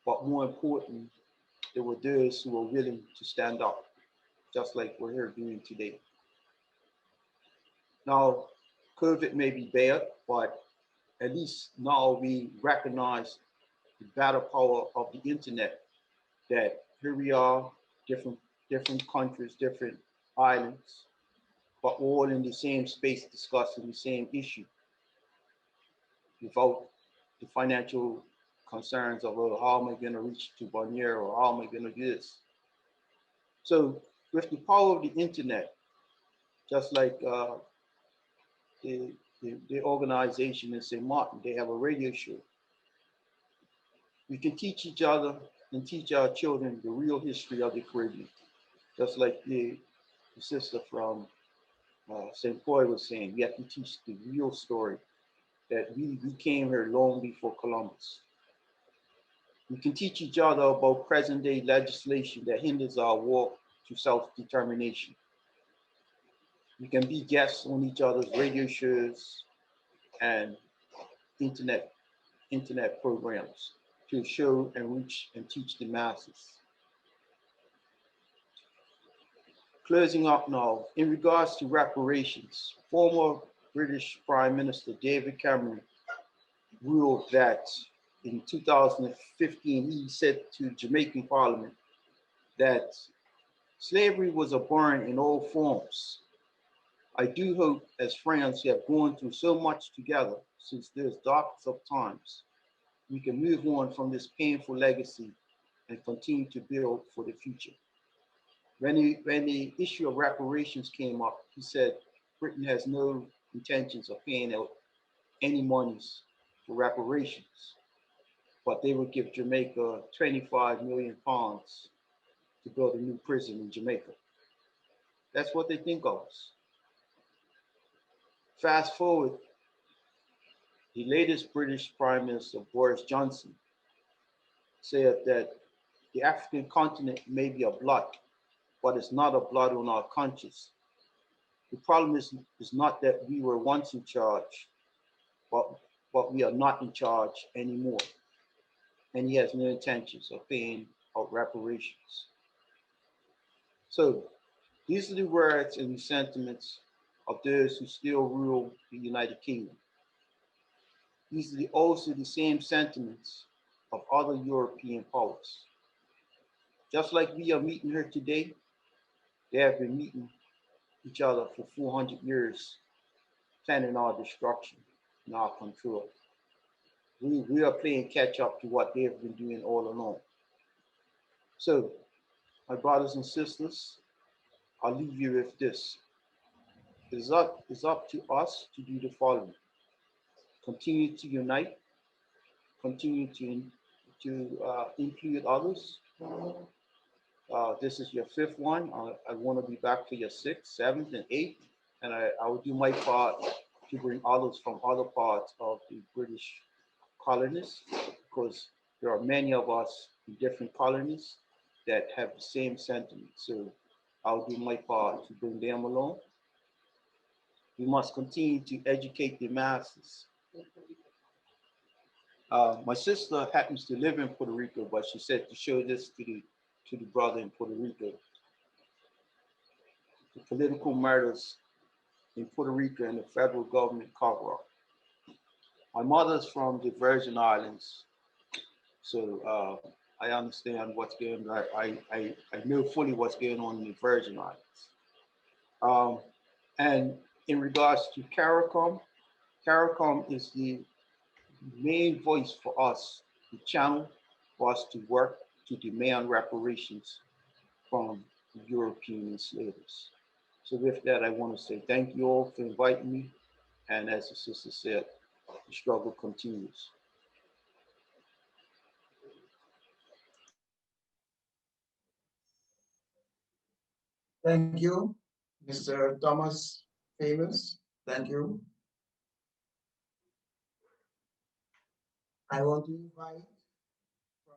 but more important, there were those who were willing to stand up, just like we're here doing today. Now, COVID may be bad, but at least now we recognize the battle power of the internet, that here we are, different countries, different islands, but all in the same space discussing the same issue without the financial concerns of, well, how am I going to reach to Bonnier, or how am I going to do this? So with the power of the internet, just like the organization in St. Martin, they have a radio show. We can teach each other and teach our children the real history of the Caribbean, just like the sister from St. Croix was saying. We have to teach the real story, that we came here long before Columbus. We can teach each other about present day legislation that hinders our walk to self-determination. We can be guests on each other's radio shows and internet programs to show and reach and teach the masses. Closing up now, in regards to reparations, former British Prime Minister David Cameron ruled that in 2015, he said to Jamaican Parliament that slavery was abhorrent in all forms. I do hope, as friends who have gone through so much together since those darkest of times, we can move on from this painful legacy and continue to build for the future. When the issue of reparations came up, he said Britain has no intentions of paying out any monies for reparations, but they would give Jamaica 25 million pounds to build a new prison in Jamaica. That's what they think of us. Fast forward, the latest British Prime Minister, Boris Johnson, said that the African continent may be a blot, but it's not a blot on our conscience. The problem is not that we were once in charge, but we are not in charge anymore. And he has no intentions of paying out reparations. So these are the words and the sentiments of those who still rule the United Kingdom. These are also the same sentiments of other European powers. Just like we are meeting here today, they have been meeting each other for 400 years, planning our destruction and our control. We are playing catch up to what they have been doing all along. So, my brothers and sisters, I'll leave you with this. It's up to us to do the following. Continue to unite, continue to include others. This is your fifth one. I want to be back for your sixth, seventh, and eighth. And I will do my part to bring others from other parts of the British colonies, because there are many of us in different colonies that have the same sentiment. So I'll do my part to bring them along. We must continue to educate the masses. My sister happens to live in Puerto Rico, but she said to show this to the brother in Puerto Rico. The political murders in Puerto Rico and the federal government cover-up. My mother's from the Virgin Islands, so I understand what's going on. I know fully what's going on in the Virgin Islands. And in regards to CARICOM, CARICOM is the main voice for us, the channel for us to work to demand reparations from the European enslavers. So with that, I want to say thank you all for inviting me. And as the sister said, the struggle continues. Thank you, Mr. Thomas Famous. Thank you. I want to invite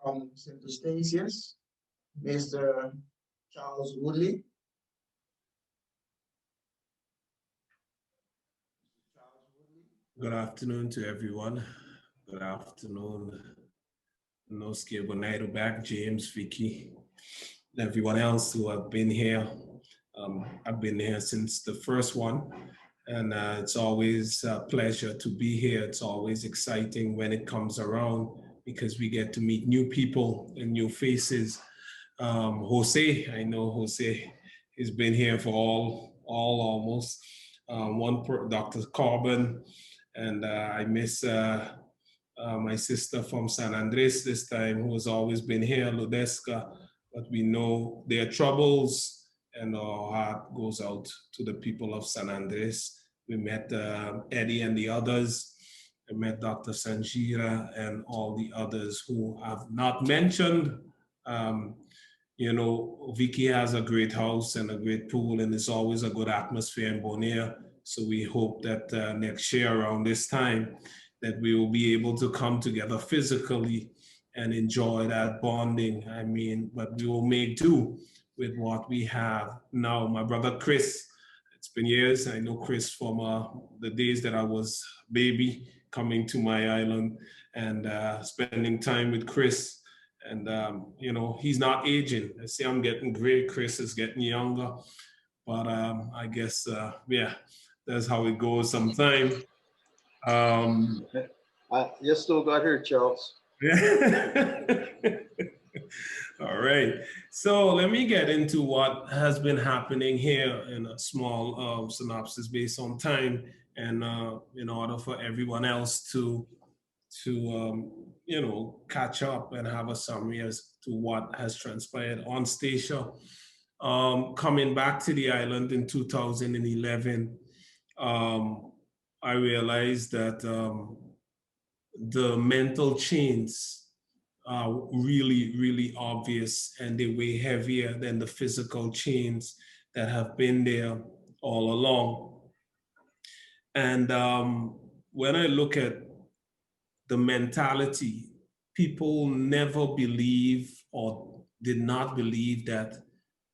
from St. Eustatius, Mr. Charles Woodley. Good afternoon to everyone. Good afternoon, Noski Bonaido back, James, Vicky, and everyone else who have been here. I've been here since the first one, and it's always a pleasure to be here. It's always exciting when it comes around because we get to meet new people and new faces. Jose, I know Jose has been here for all almost. Dr. Corbin, and I miss my sister from San Andres this time, who has always been here, Ludeska, but we know their troubles, and our heart goes out to the people of San Andres. We met Eddie and the others. I met Dr. Sanjira and all the others who have not mentioned. You know, Vicky has a great house and a great pool, and it's always a good atmosphere in Bonaire. So we hope that next year around this time, that we will be able to come together physically and enjoy that bonding. I mean, but we will make do with what we have now. My brother Chris, it's been years. I know Chris from the days that I was baby, coming to my island and spending time with Chris. And, you know, he's not aging. I see I'm getting gray. Chris is getting younger. But I guess, yeah, that's how it goes sometimes. You still got her, Charles. All right. So let me get into what has been happening here in a small synopsis based on time, and in order for everyone else to you know, catch up and have a summary as to what has transpired on Statia. Coming back to the island in 2011, I realized that the mental chains are really, really obvious, and they weigh heavier than the physical chains that have been there all along. And when I look at the mentality, people never believe or did not believe that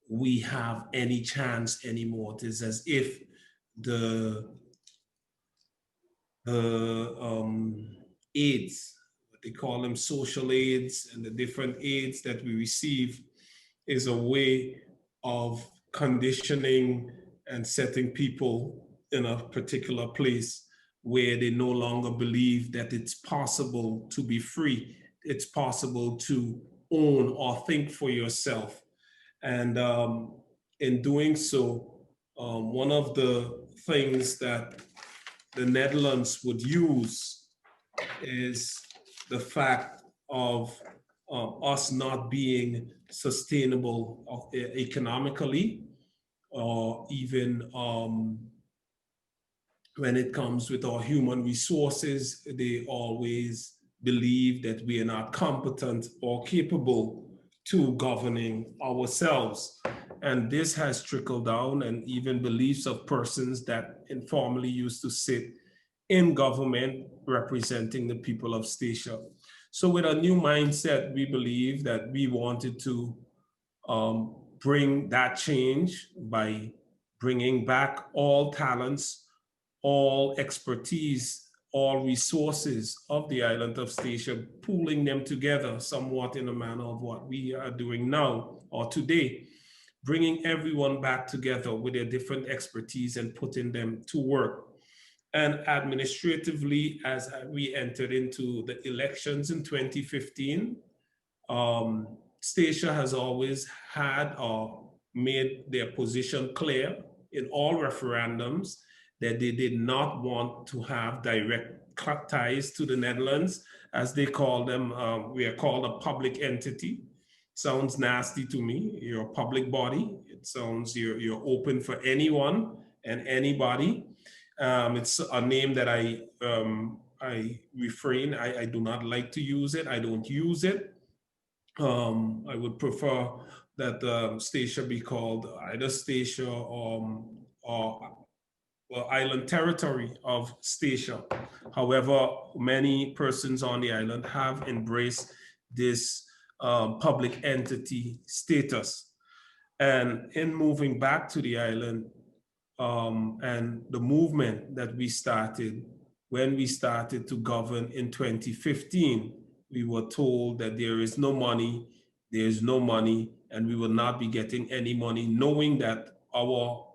we have any chance anymore. It is as if the aids, what they call them social aids, and the different aids that we receive is a way of conditioning and setting people in a particular place where they no longer believe that it's possible to be free. It's possible to own or think for yourself. And in doing so, one of the things that the Netherlands would use is the fact of us not being sustainable economically, or even when it comes with our human resources. They always believe that we are not competent or capable to governing ourselves. And this has trickled down, and even beliefs of persons that informally used to sit in government representing the people of Statia. So with a new mindset, we believe that we wanted to bring that change by bringing back all talents, all expertise, all resources of the island of Statia, pooling them together somewhat in a manner of what we are doing now or today, bringing everyone back together with their different expertise and putting them to work. And administratively, as we entered into the elections in 2015, Statia has always had or made their position clear in all referendums that they did not want to have direct ties to the Netherlands, as they call them. We are called a public entity. Sounds nasty to me. You're a public body. It sounds you're open for anyone and anybody. It's a name that I refrain. I do not like to use it. I don't use it. I would prefer that Statia be called either Statia or island territory of Statia. However, many persons on the island have embraced this public entity status. And in moving back to the island and the movement that we started, when we started to govern in 2015, we were told that there is no money, and we will not be getting any money, knowing that our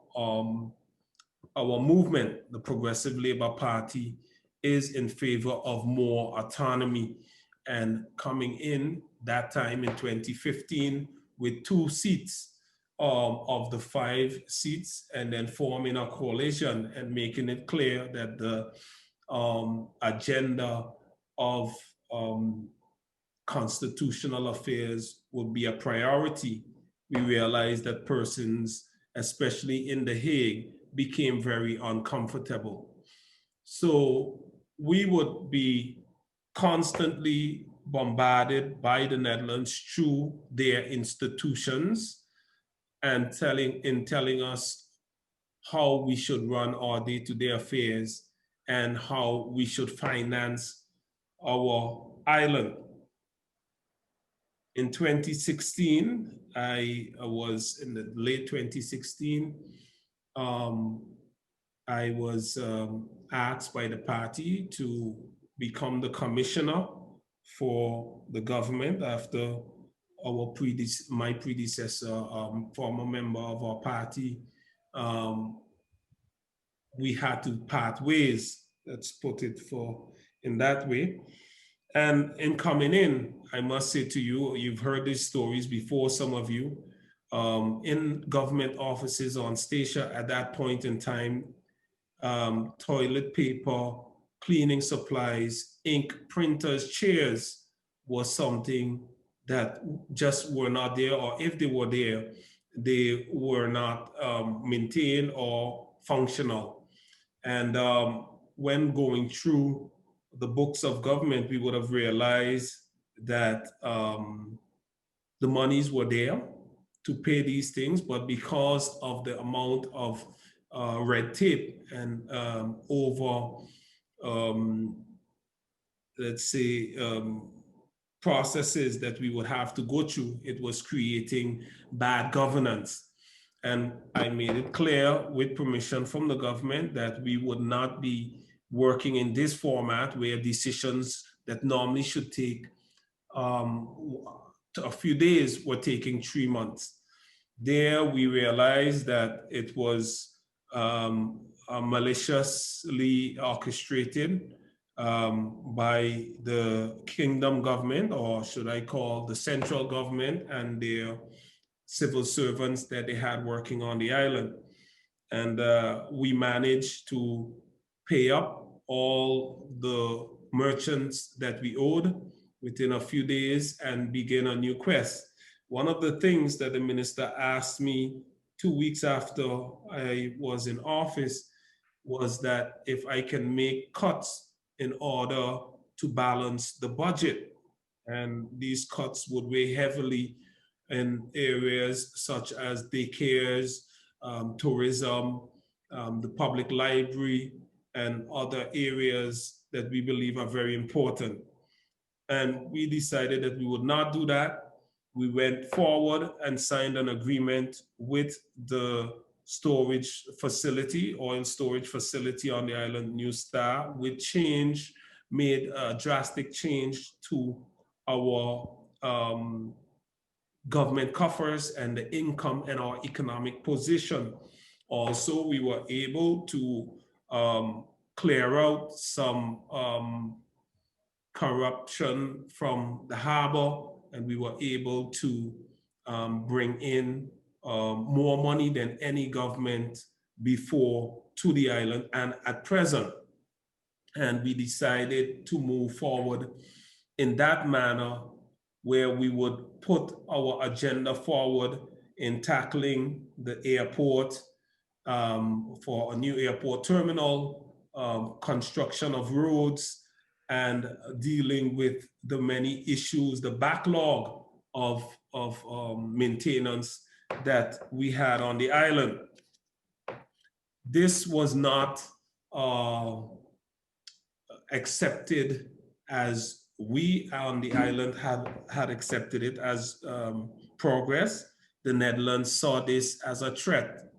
movement, the Progressive Labour Party, is in favor of more autonomy. And coming in that time in 2015 with 2 seats of the 5 seats, and then forming a coalition and making it clear that the agenda of constitutional affairs would be a priority, we realized that persons, especially in The Hague, became very uncomfortable. So we would be constantly bombarded by the Netherlands through their institutions and telling us how we should run our day-to-day affairs and how we should finance our island. In 2016, I was in the late 2016, I was asked by the party to become the commissioner for the government after my predecessor, former member of our party, we had to part ways, let's put it in that way. And in coming in, I must say to you, you've heard these stories before, some of you, in government offices on Statia at that point in time, toilet paper, cleaning supplies, ink, printers, chairs was something that just were not there, or if they were there, they were not maintained or functional. And when going through the books of government, we would have realized that the monies were there to pay these things, but because of the amount of red tape and let's say, processes that we would have to go through, it was creating bad governance. And I made it clear with permission from the government that we would not be working in this format where decisions that normally should take a few days were taking 3 months. There we realized that it was maliciously orchestrated by the kingdom government, or should I call the central government, and their civil servants that they had working on the island. And we managed to pay up all the merchants that we owed within a few days and begin a new quest. One of the things that the minister asked me 2 weeks after I was in office was that if I can make cuts in order to balance the budget. And these cuts would weigh heavily in areas such as daycares, tourism, the public library, and other areas that we believe are very important. And we decided that we would not do that. We went forward and signed an agreement with the storage facility, oil storage facility on the island, New Star, which made a drastic change to our government coffers and the income and our economic position. Also, we were able to clear out some corruption from the harbor, and we were able to bring in more money than any government before to the island and at present. And we decided to move forward in that manner, where we would put our agenda forward in tackling the airport, for a new airport terminal, construction of roads, and dealing with the many issues, the backlog of maintenance that we had on the island. This was not accepted as we on the island had accepted it as progress. The Netherlands saw this as a threat.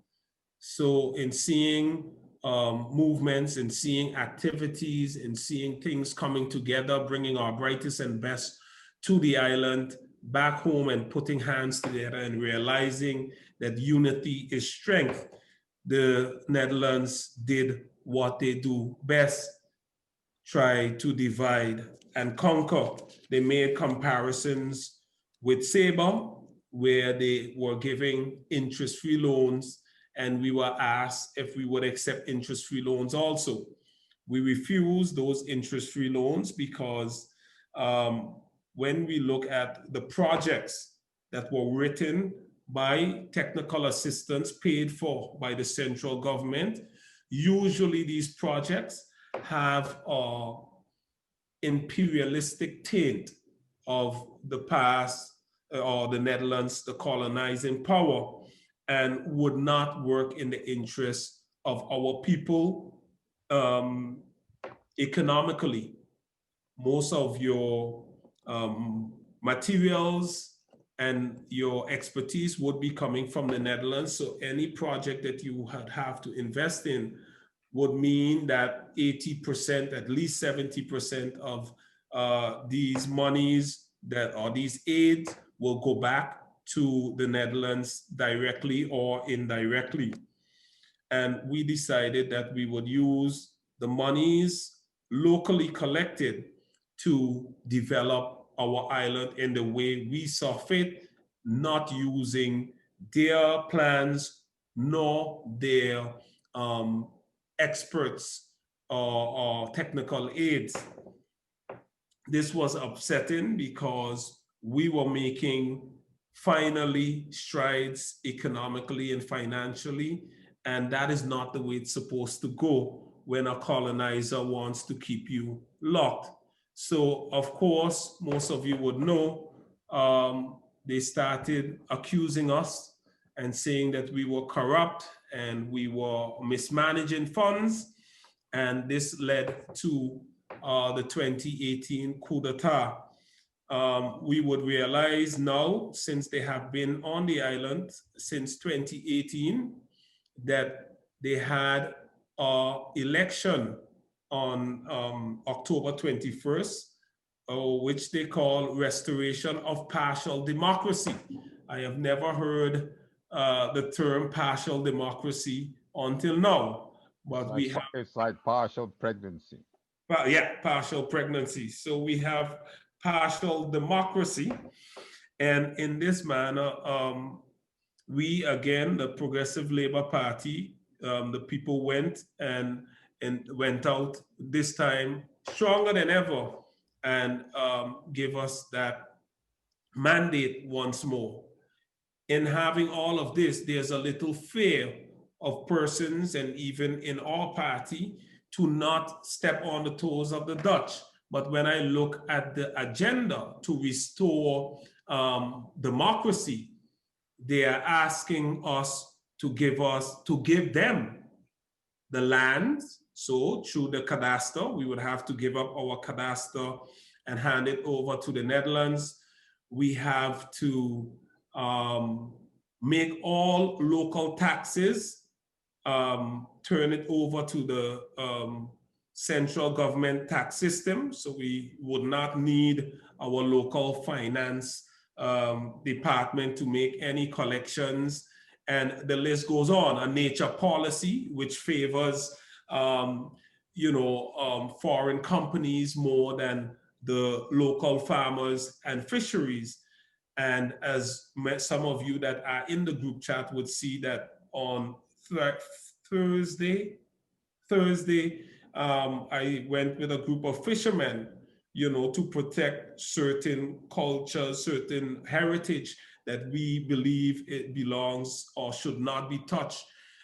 So in seeing movements, in seeing activities, in seeing things coming together, bringing our brightest and best to the island, back home, and putting hands together and realizing that unity is strength, the Netherlands did what they do best: try to divide and conquer. They made comparisons with Sabre, where they were giving interest-free loans, and we were asked if we would accept interest-free loans also. We refused those interest-free loans because when we look at the projects that were written by technical assistance paid for by the central government, usually these projects have an imperialistic taint of the past or the Netherlands, the colonizing power, and would not work in the interest of our people economically. Most of your materials and your expertise would be coming from the Netherlands. So any project that you would have to invest in would mean that 80%, at least 70% of these monies that or these aids will go back to the Netherlands directly or indirectly. And we decided that we would use the monies locally collected to develop our island in the way we saw fit, not using their plans nor their experts or technical aids. This was upsetting because we were making finally strides economically and financially, and that is not the way it's supposed to go when a colonizer wants to keep you locked. So of course, most of you would know, they started accusing us and saying that we were corrupt and we were mismanaging funds. And this led to the 2018 coup d'etat. We would realize now, since they have been on the island since 2018, that they had an election on October 21st, which they call restoration of partial democracy. I have never heard the term partial democracy until now, but it's like partial pregnancy. Yeah, partial pregnancy. So we have partial democracy. And in this manner, we, again, the Progressive Labour Party, the people went and went out this time stronger than ever and gave us that mandate once more. In having all of this, there's a little fear of persons and even in our party to not step on the toes of the Dutch. But when I look at the agenda to restore democracy, they are asking us to give them the land. So through the cadastre, we would have to give up our cadastre and hand it over to the Netherlands. We have to make all local taxes, turn it over to the central government tax system. So we would not need our local finance department to make any collections. And the list goes on. A nature policy, which favors foreign companies more than the local farmers and fisheries. And as some of you that are in the group chat would see that on Thursday, I went with a group of fishermen, to protect certain cultures, certain heritage that we believe it belongs or should not be touched.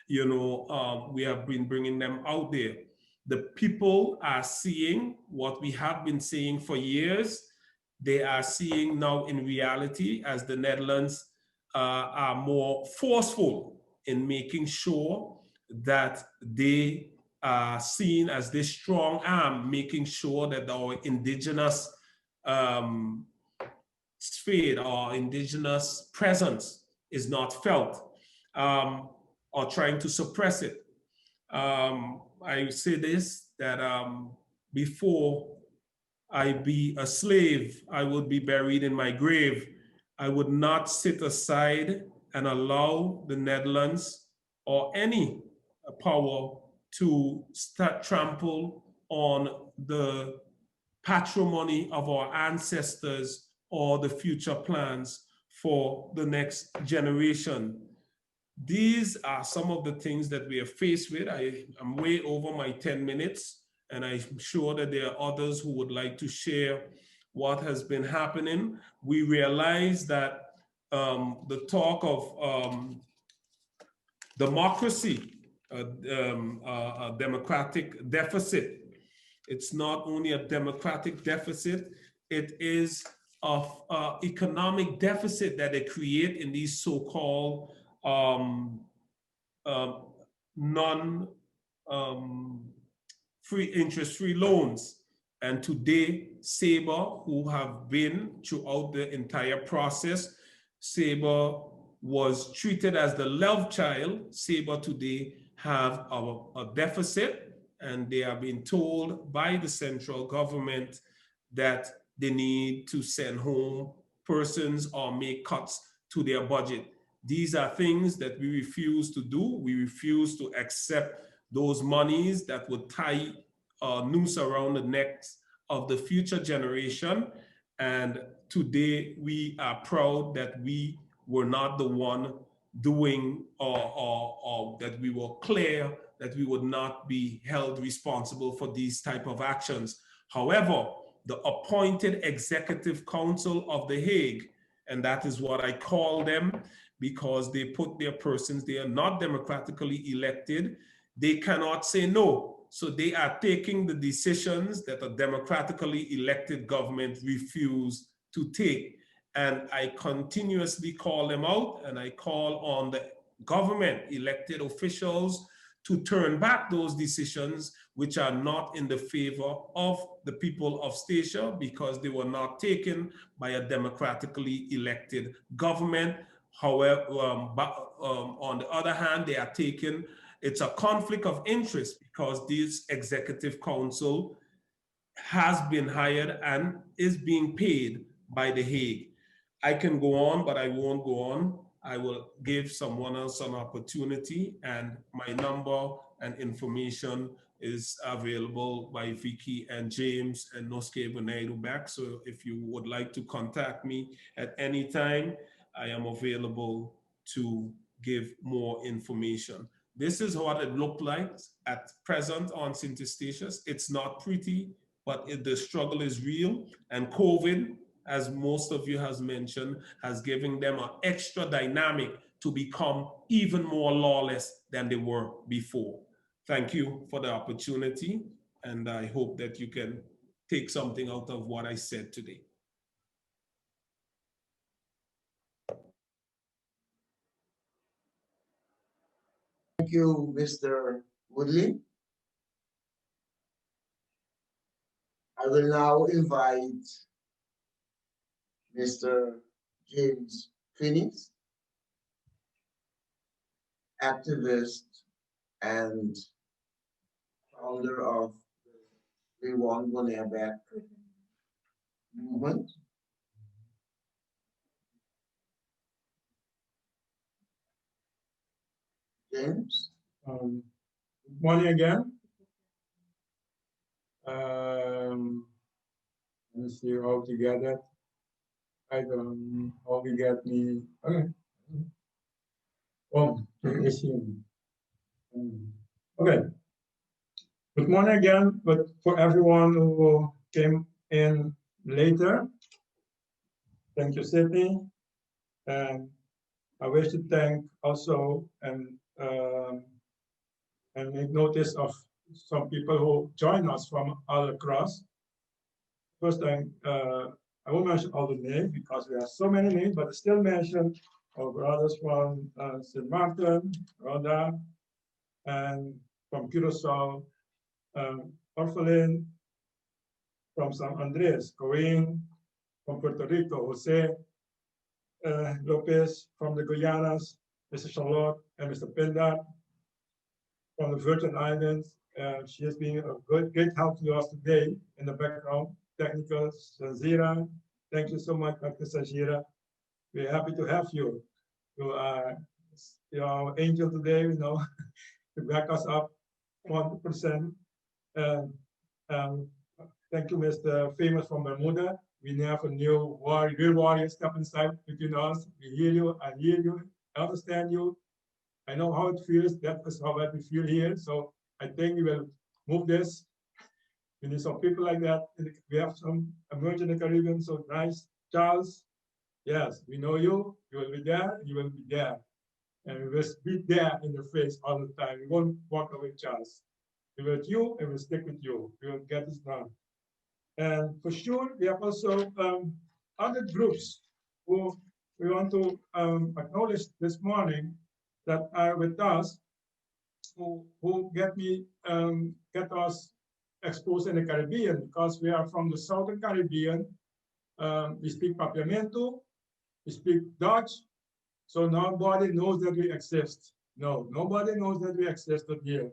We have been bringing them out there. The people are seeing what we have been saying for years, they are seeing now in reality as the Netherlands are more forceful in making sure that they are seen as this strong arm, making sure that our indigenous sphere, our indigenous presence is not felt, or trying to suppress it. I say this, that before I be a slave, I would be buried in my grave. I would not sit aside and allow the Netherlands or any power to start trample on the patrimony of our ancestors or the future plans for the next generation. These are some of the things that we are faced with. I'm way over my 10 minutes, and I'm sure that there are others who would like to share what has been happening. We realize that the talk of democracy, a democratic deficit, it's not only a democratic deficit, it is of economic deficit that they create in these so-called non free interest-free loans. And today, SABRE, who have been throughout the entire process, SABRE was treated as the love child. SABRE today have a deficit, and they are being told by the central government that they need to send home persons or make cuts to their budget. These are things that we refuse to do. We refuse to accept those monies that would tie a noose around the necks of the future generation. And today we are proud that we were not the one doing, or that we were clear that we would not be held responsible for these type of actions. However, the appointed Executive Council of The Hague, and that is what I call them, because they put their persons, they are not democratically elected, they cannot say no. So they are taking the decisions that a democratically elected government refused to take. And I continuously call them out, and I call on the government elected officials to turn back those decisions which are not in the favor of the people of Statia, because they were not taken by a democratically elected government. However, on the other hand, they are taken, it's a conflict of interest because this executive council has been hired and is being paid by The Hague. I can go on, but I won't go on. I will give someone else an opportunity, and my number and information is available by Vicky and James and Noske Bonedo back. So if you would like to contact me at any time, I am available to give more information. This is what it looked like at present on St. Eustatius. It's not pretty, but the struggle is real, and COVID, as most of you has mentioned, has given them an extra dynamic to become even more lawless than they were before. Thank you for the opportunity, and I hope that you can take something out of what I said today. Thank you, Mr. Woodley. I will now invite Mr. James Finney, activist and founder of the We Want Bonaire Back movement. James? Good morning again. Let me see how to get it. I don't how we get me. Okay. Oh, okay. Good morning again, but for everyone who came in later, thank you, Sydney. And I wish to thank also and make notice of some people who join us from all across. First, I won't mention all the names because there are so many names, but I still mention our brothers from St. Martin, Rhoda, and from Curacao, Orphelin, from San Andres, Corinne, from Puerto Rico, Jose Lopez, from the Guyanas, Mr. Charlotte, and Mr. Pindar, from the Virgin Islands. She has been a great help to us today in the background. Technical, Sanzira. Thank you so much, Dr. Sanzira. We're happy to have you. You are our angel today, you know, to back us up 100%. Thank you, Mr. Famous from Bermuda. We now have a new real warrior step inside between us. We hear you, I hear you, I understand you. I know how it feels. That is how we feel here. So I think we will move this. We need some people like that. We have some emerging in the Caribbean, so nice. Charles, yes, we know you. You will be there, you will be there. And we will be there in your face all the time. We won't walk away, Charles. We will with you and we'll stick with you. We will get this done. And for sure, we have also other groups who we want to acknowledge this morning that are with us, who get us exposed in the Caribbean, because we are from the Southern Caribbean. We speak Papiamento, we speak Dutch, so nobody knows that we exist. No, nobody knows that we existed here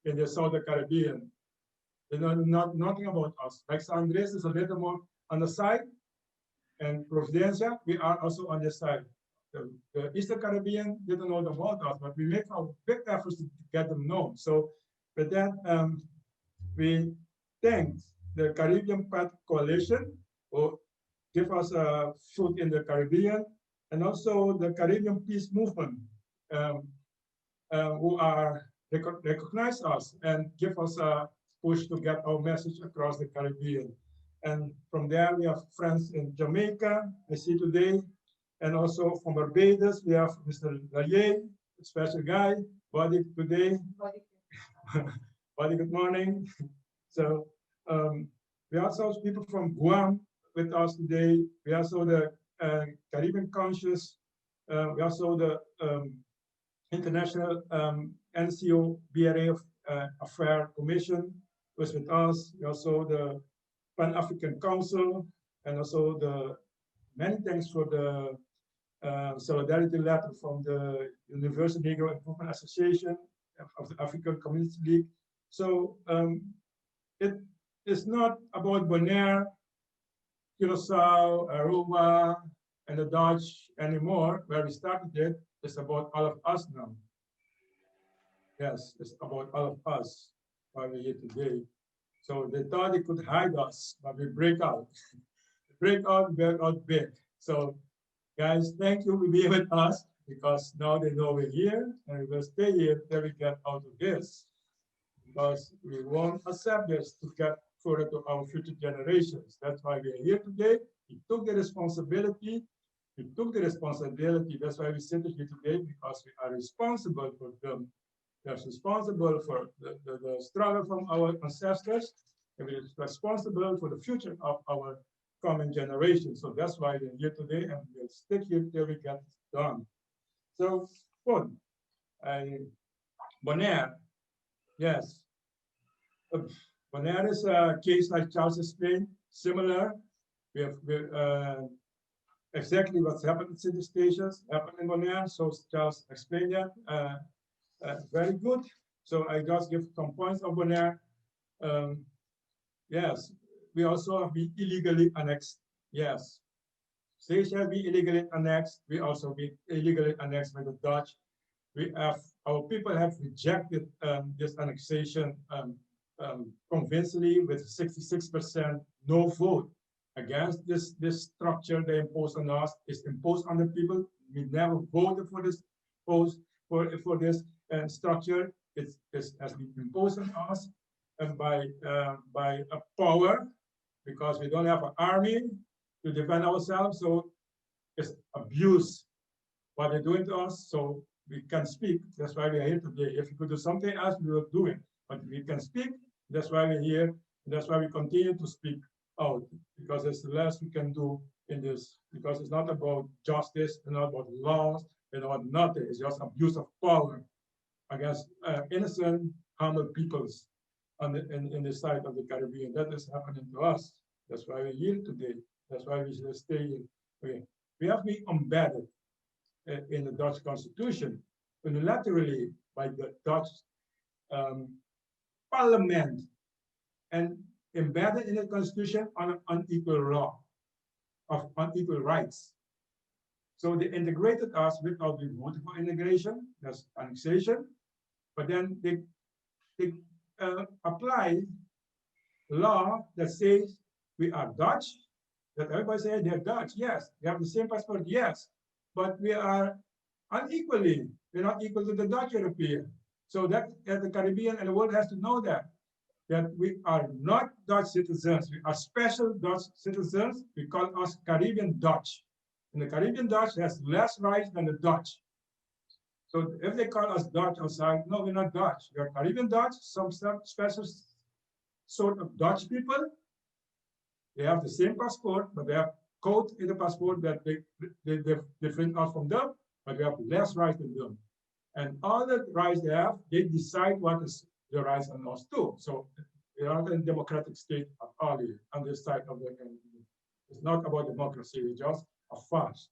in the Southern Caribbean. They know nothing about us. Like San Andres is a little more on the side, and Providencia, we are also on the side. The Eastern Caribbean didn't know about us, but we make our big efforts to get them known. So with that, we thank the Caribbean Path Coalition who give us a foot in the Caribbean, and also the Caribbean Peace Movement who recognize us and give us a push to get our message across the Caribbean. And from there, we have friends in Jamaica, I see today, and also from Barbados, we have Mr. Laye, a special guy, Buddy today. Buddy, good morning. So we also have people from Guam with us today. We also the Caribbean Conscious. We also the International NCO BRA Affair Commission was with us. We also the Pan-African Council, and also the many thanks for the solidarity letter from the Universal Negro Improvement Association of the African Community League. So it is not about Bonaire, Curacao, Aruba, and the Dutch anymore, where we started it. It's about all of us now. Yes, it's about all of us why we're here today. So they thought they could hide us, but we break out. Break out big. So guys, thank you for being with us, because now they know we're here, and we will stay here till we get out of this, because we won't accept this to get further to our future generations. That's why we're here today. We took the responsibility. We took the responsibility. That's why we sit here today, because we are responsible for them. We're responsible for the struggle from our ancestors, and we're responsible for the future of our coming generations. So that's why we're here today, and we'll stick here till we get it done. So, good. Bonaire, yes. Bonaire is a case like Charles explained, similar. We have exactly what's happened at city stations happened in Bonaire. So Charles explained that. Very good. So I just give some points of Bonaire. Yes, we also have been illegally annexed. Yes, Seychelles be illegally annexed. We also be illegally annexed by the Dutch. We have, our people have rejected this annexation convincingly with 66% no vote against this structure they impose on us. It's imposed on the people. We never voted for this for this structure. It has been imposed on us and by a power, because we don't have an army to defend ourselves. So it's abuse what they're doing to us. So we can speak. That's why we're here today. If we could do something else, we will do it. But we can speak. That's why we're here. That's why we continue to speak out, because there's less we can do in this, because it's not about justice, it's not about laws, it's about nothing. It's just abuse of power against innocent, humble peoples in the side of the Caribbean. That is happening to us. That's why we're here today. That's why we should stay here. We have been embedded in the Dutch Constitution unilaterally by the Dutch Parliament, and embedded in the Constitution on an unequal law of unequal rights. So they integrated us without the voting for integration, that's annexation, but then they applied law that says we are Dutch, that everybody says they're Dutch, yes, they have the same passport, yes, but we are unequally, we're not equal to the Dutch European. So that the Caribbean and the world has to know that we are not Dutch citizens, we are special Dutch citizens. We call us Caribbean Dutch. And the Caribbean Dutch has less rights than the Dutch. So if they call us Dutch outside, no, we're not Dutch. We are Caribbean Dutch, some special sort of Dutch people. They have the same passport, but they have code in the passport that they different us from them, but we have less rights than them. And all the rights they have, they decide what is the rights and laws too. So we are not a democratic state at all here on this side of the country. It's not about democracy, it's just a farce.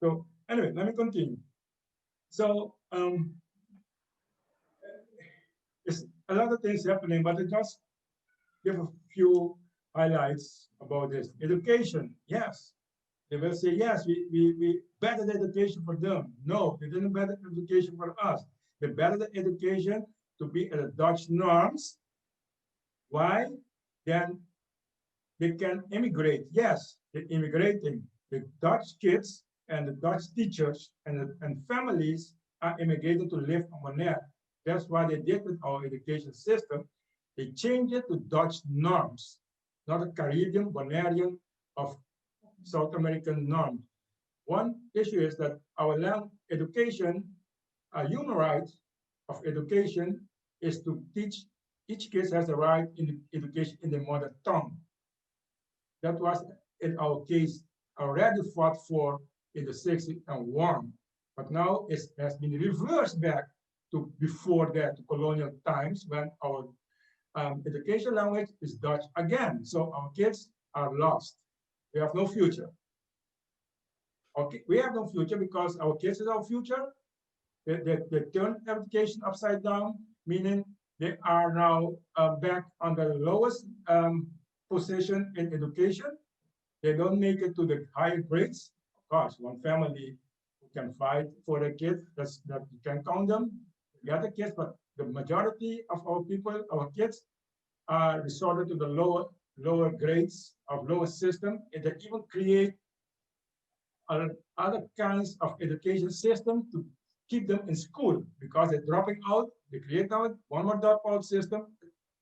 So anyway, let me continue. So it's a lot of things happening, but I just give a few highlights about this. Education, yes. They will say, yes, we bettered education for them. No, they didn't better education for us. They bettered the education to be at the Dutch norms. Why? Then they can immigrate. Yes, they're immigrating. The Dutch kids and the Dutch teachers and families are immigrated to live on Bonaire. That's what they did with our education system. They changed it to Dutch norms, not a Caribbean, Bonairean, of South American norms. One issue is that our education, human right of education is to teach, each kid has a right in education in the mother tongue. That was in our case already fought for in the 60s and won. But now it has been reversed back to before that, to colonial times, when our education language is Dutch again. So our kids are lost. We have no future. Okay, we have no future because our kids is our future. They turn education upside down, meaning they are now back on the lowest position in education. They don't make it to the higher grades. Of course, one family can fight for the kids, that you can count them, the other kids, but the majority of our people, our kids, are resorted to the lower grades of lower system, and they even create other kinds of education system to keep them in school because they're dropping out. They create out one more dropout system.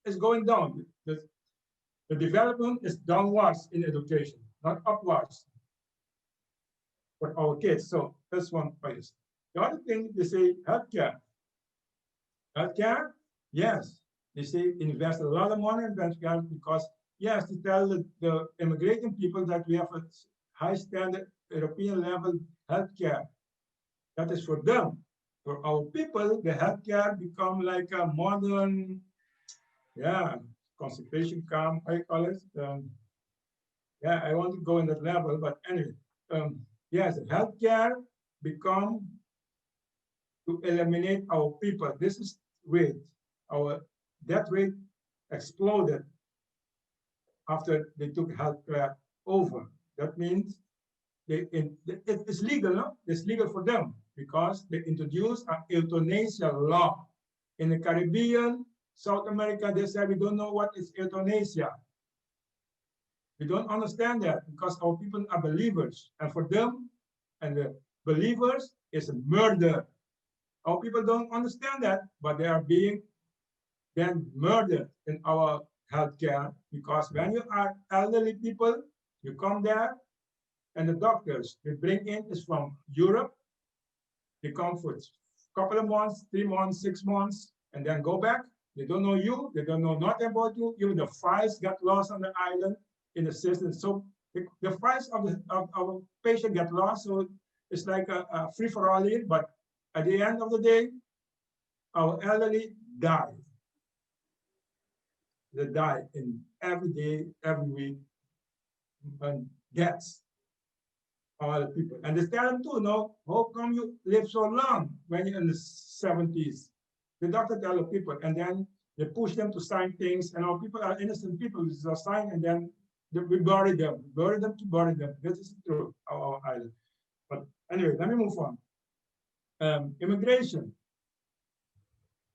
It's going down. The development is downwards in education, not upwards for our kids. So that's one place. The other thing, they say healthcare. Healthcare, yes. They say invest a lot of money in healthcare because, yes, to tell the immigrating people that we have a high standard European level healthcare. That is for them. For our people, the healthcare become like a modern, concentration camp, I call it. I want to go in that level, but anyway, yes, healthcare become to eliminate our people. This is rate. Our death rate exploded after they took healthcare over. That means it's legal, no? It's legal for them because they introduced an euthanasia law. In the Caribbean, South America, they say we don't know what is euthanasia. We don't understand that because our people are believers. And for them, and the believers is murder. Our people don't understand that, but they are being then murdered in our healthcare because when you are elderly people, you come there, and the doctors they bring in is from Europe. They come for a couple of months, 3 months, 6 months, and then go back. They don't know you. They don't know nothing about you. Even the files got lost on the island. in the system. So the price of our patient get lost. So it's like a free for all here. But at the end of the day, our elderly die. They die in every day, every week, and deaths. All the people. And they tell them too, no, how come you live so long when you're in the 70s? The doctor tell the people, and then they push them to sign things, and our people are innocent people. They just sign, and then we bury them. Bury them to bury them. This is true, our island. But anyway, let me move on. Immigration.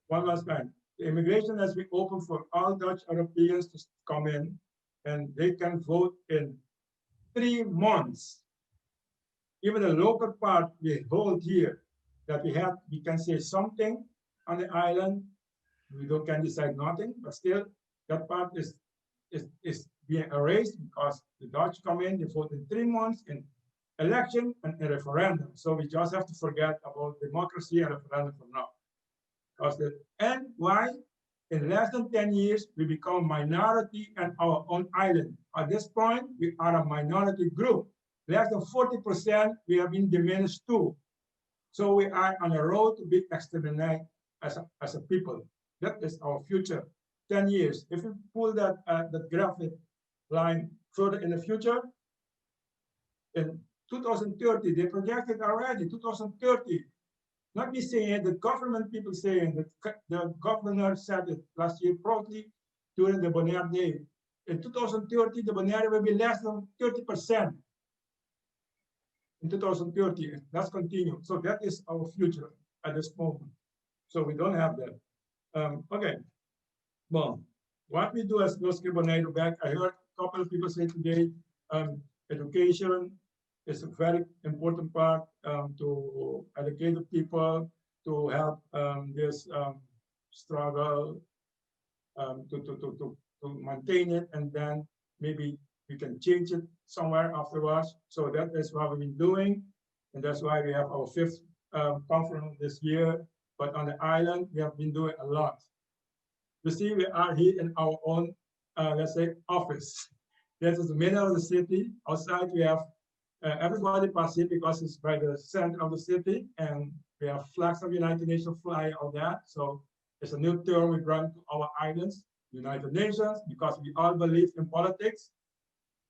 One last time. The immigration has been open for all Dutch Europeans to come in, and they can vote in 3 months. Even the local part we hold here, that we can say something on the island. We can decide nothing, but still that part is being erased because the Dutch come in, they vote in 3 months in election and a referendum. So we just have to forget about democracy and referendum from now. And why? In less than 10 years, we become a minority on our own island. At this point, we are a minority group. Less than 40%, we have been diminished too. So we are on a road to be exterminated as a people. That is our future, 10 years. If you pull that graphic line further in the future, in 2030, they projected already, 2030. Not me saying it, the government people saying that the governor said it last year proudly during the Bonaire Day. In 2030, the Bonaire will be less than 30%. In 2030, let's continue. So that is our future at this moment. So we don't have that. Okay. Well, what we do as Los Bonaire back, I heard a couple of people say today, education is a very important part to educate the people, to help this struggle, to maintain it, and then maybe we can change it somewhere afterwards. So that is what we've been doing. And that's why we have our 5th conference this year. But on the island, we have been doing a lot. You see, we are here in our own, let's say, office. This is the middle of the city. Outside, we have everybody passes because it's by the center of the city. And we have flags of the United Nations fly all that. So it's a new term we brought to our islands, United Nations, because we all believe in politics.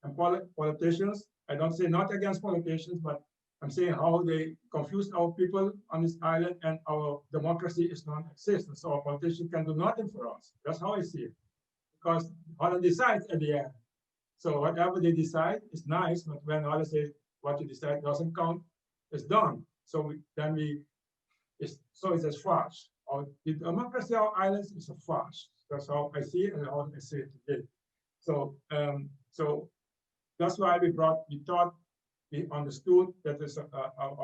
And politicians, I don't say not against politicians, but I'm saying how they confuse our people on this island, and our democracy is non-existent. So our politicians can do nothing for us. That's how I see it. Because Holland decides at the end. So whatever they decide is nice, but when others say what you decide doesn't count, it's done. So it's a farce. The democracy of our islands is a farce. That's how I see it, and how I see it today. So that's why we thought, we understood that there's a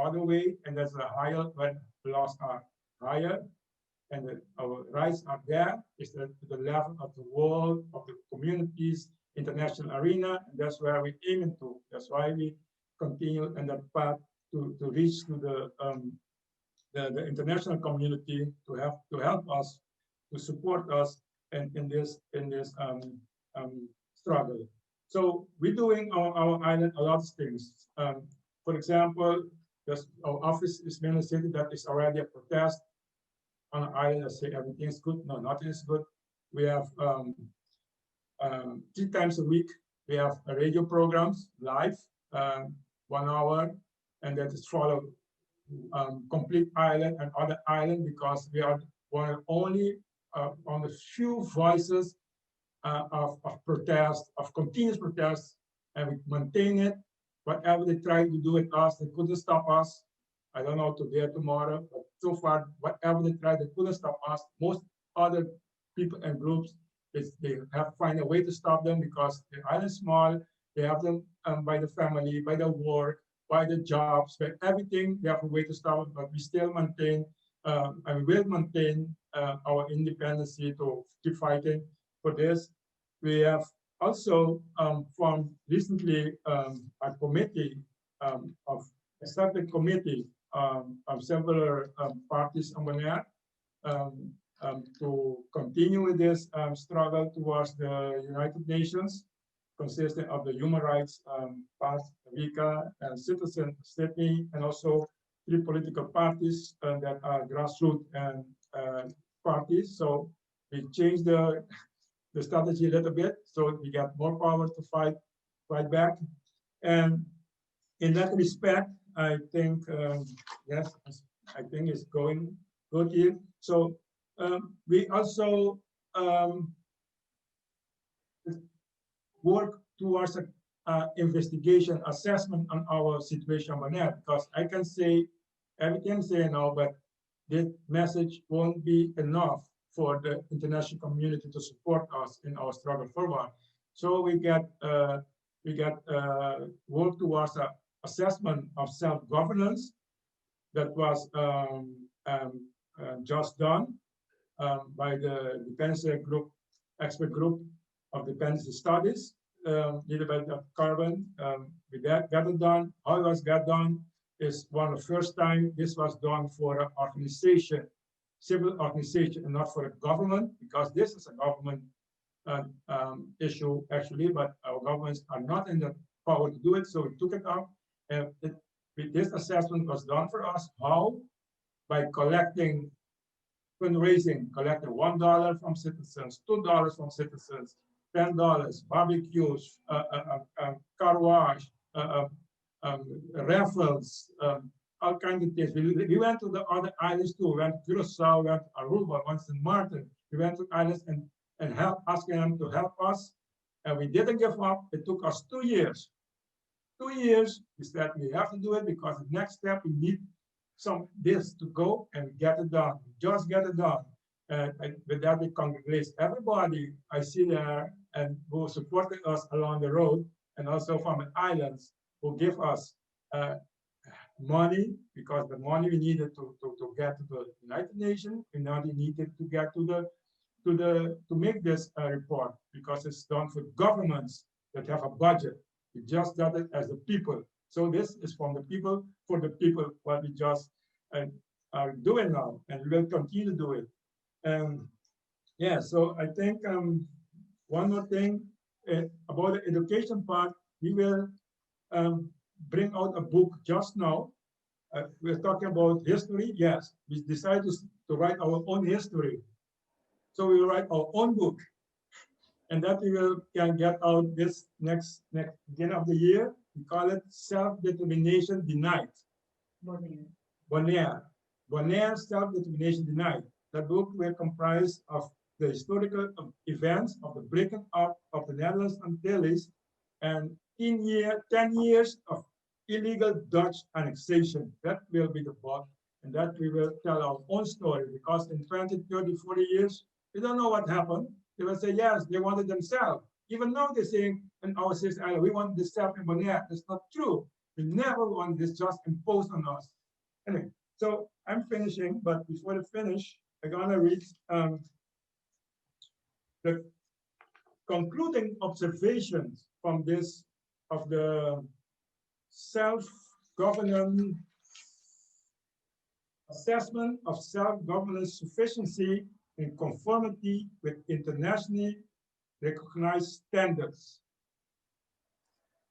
other way, and there's a higher, when laws are higher, and our rights are there, is the level of the world, of the communities, international arena, and that's where we're aiming to. That's why we continue in that path to reach to the international community to help us, to support us in this struggle. So we're doing on our island a lot of things. For example, our office is in a city that is already a protest on an island. I say everything is good. No, nothing is good. We have 3 times a week, we have radio programs live, 1 hour, and that is followed complete island and other island, because we are one of only on the few voices of protest, of continuous protest, and we maintain it. Whatever they try to do with us, they couldn't stop us. I don't know today or tomorrow, but so far, whatever they tried, they couldn't stop us. Most other people and groups, they have to find a way to stop them, because the island is small. They have them by the family, by the work, by the jobs, by everything. They have a way to stop it, but we still maintain and will maintain our independence to keep fighting for this. We have also formed recently a committee of a separate committee of several parties on Bonaire to continue with this struggle towards the United Nations. consisting of the human rights, Rica and citizen Sydney, and also 3 political parties that are grassroots and parties. So we changed the strategy a little bit, so we got more power to fight back. And in that respect, I think, yes, I think it's going good here. So we also work towards an investigation assessment on our situation on there, because I can say everything I'm saying now, but this message won't be enough for the international community to support us in our struggle forward. So we get work towards an assessment of self-governance that was just done by the dependency group, expert group of dependency studies, led by Dr. Carbon. We got it done. How it was got done is one of the first time this was done for an organization, civil organization, and not for a government, because this is a government issue actually, but our governments are not in the power to do it, so we took it up. And this assessment was done for us. How? By collecting fundraising, collecting $1 from citizens, $2 from citizens, $10, barbecues, car wash, raffles, all kinds of things. We went to the other islands too. We went to Curacao, we went to Aruba, once St. Martin. We went to islands and help, asking them to help us. And we didn't give up. It took us 2 years. 2 years, we said we have to do it because the next step we need this to go and get it done. Just get it done. And with that, we congratulate everybody I see there and who supported us along the road, and also from the islands who give us money, because the money we needed to get to the United Nations, and now we needed to get to make this report, because it's done for governments that have a budget. We just got it as the people. So this is from the people, for the people, what we just are doing now, and we will continue to do it. Yeah, so I think one more thing about the education part, we will bring out a book just now. We're talking about history. Yes, we decided to write our own history. So we will write our own book, and that we can get out this next beginning of the year. We call it Self-Determination Denied. Bonaire, Self-Determination Denied. That book will comprise of the historical events of the breaking up of the Netherlands Antilles and 10 years of illegal Dutch annexation. That will be the book, and that we will tell our own story, because in 20, 30, 40 years, we don't know what happened. They will say, yes, they wanted themselves. Even now they're saying in our sister island, we want this self in Bonaire. That's not true. We never want this just imposed on us. Anyway, so I'm finishing, but before I finish, I'm gonna read the concluding observations from this, of the self-governance assessment of self-governance sufficiency in conformity with internationally recognized standards.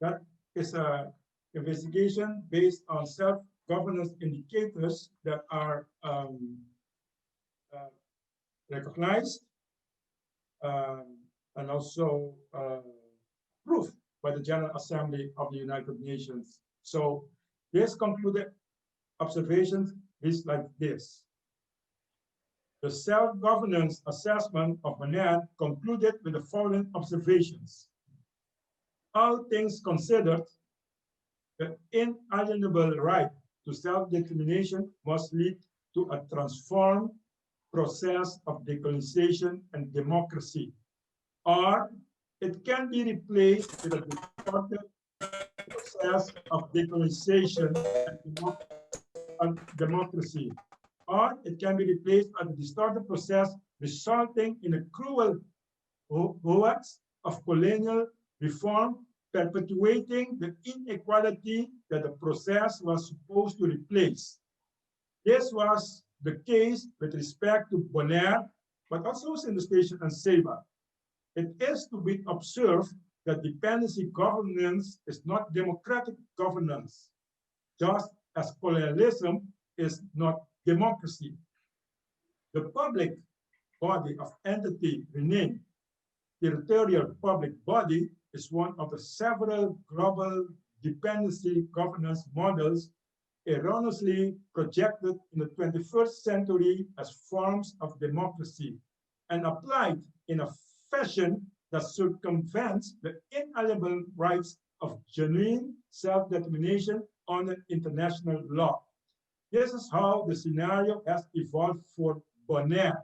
That is an investigation based on self-governance indicators that are recognized and also approved by the General Assembly of the United Nations. So this concluded observations is like this. The self-governance assessment of Bonaire concluded with the following observations. All things considered, the inalienable right to self-determination must lead to a transformed process of decolonization and democracy, or it can be replaced with a distorted process of decolonization and democracy, or it can be replaced by a distorted process resulting in a cruel hoax of colonial reform, perpetuating the inequality that the process was supposed to replace. This was the case with respect to Bonaire, but also in the station and Saba. It is to be observed that dependency governance is not democratic governance, just as colonialism is not democracy. The public body of entity renamed territorial public body is one of the several global dependency governance models erroneously projected in the 21st century as forms of democracy and applied in a fashion that circumvents the inalienable rights of genuine self-determination under international law. This is how the scenario has evolved for Bonaire.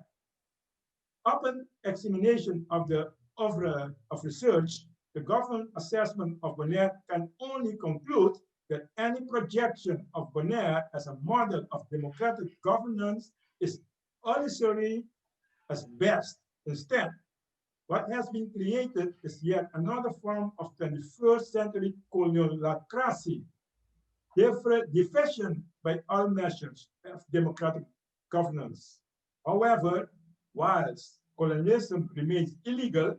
Upon examination of the oeuvre of research, the government assessment of Bonaire can only conclude that any projection of Bonaire as a model of democratic governance is illusory as best. Instead, what has been created is yet another form of 21st century colonialocracy, deficient by all measures of democratic governance. However, whilst colonialism remains illegal,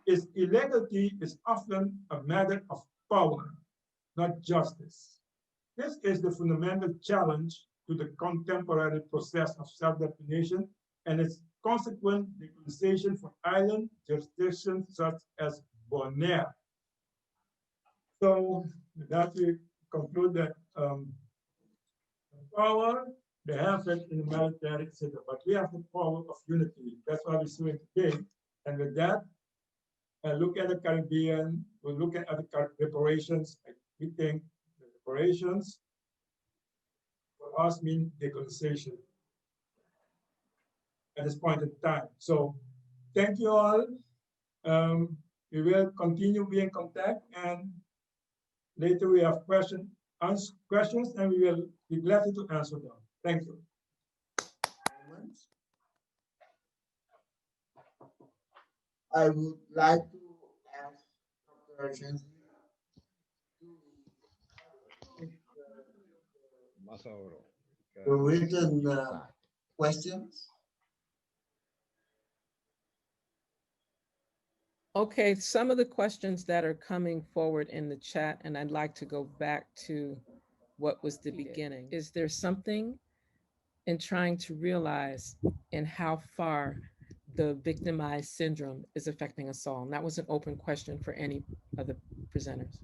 its illegality is often a matter of power, not justice. This is the fundamental challenge to the contemporary process of self-determination and its consequent decolonization for island jurisdictions such as Bonaire. So with that, we conclude that power, they have it in the military, etc. But we have the power of unity. That's why we're doing today. And with that, look at the Caribbean, we'll look at the reparations. We think the reparations for us mean decolonization at this point in time. So thank you all. We will continue being in contact, and later we have questions, and we will be glad to answer them. Thank you. I would like to ask Dr. Shenzi the written questions. Okay, some of the questions that are coming forward in the chat, and I'd like to go back to what was the beginning. Is there something in trying to realize in how far the victimized syndrome is affecting us all? And that was an open question for any of the presenters.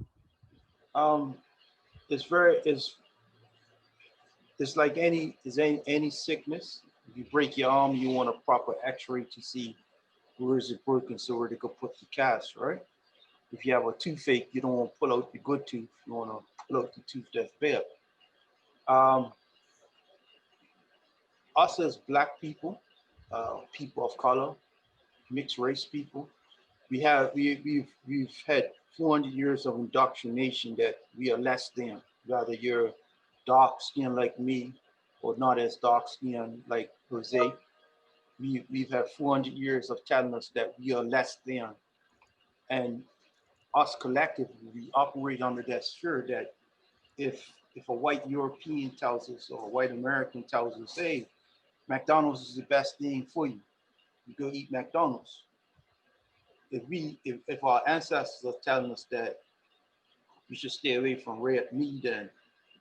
It's like any sickness. If you break your arm, you want a proper x-ray to see where is it broken so where they could put the cast, right? If you have a toothache, you don't want to pull out the good tooth, you want to pull out the tooth that's bad. Us as Black people, people of color, mixed race people, we've had 400 years of indoctrination that we are less than, whether you're dark skinned like me or not as dark skinned like Jose. We've had 400 years of telling us that we are less than. And us collectively, we operate under that sphere that if a white European tells us or a white American tells us, hey, McDonald's is the best thing for you, you go eat McDonald's. If our ancestors are telling us that we should stay away from red meat and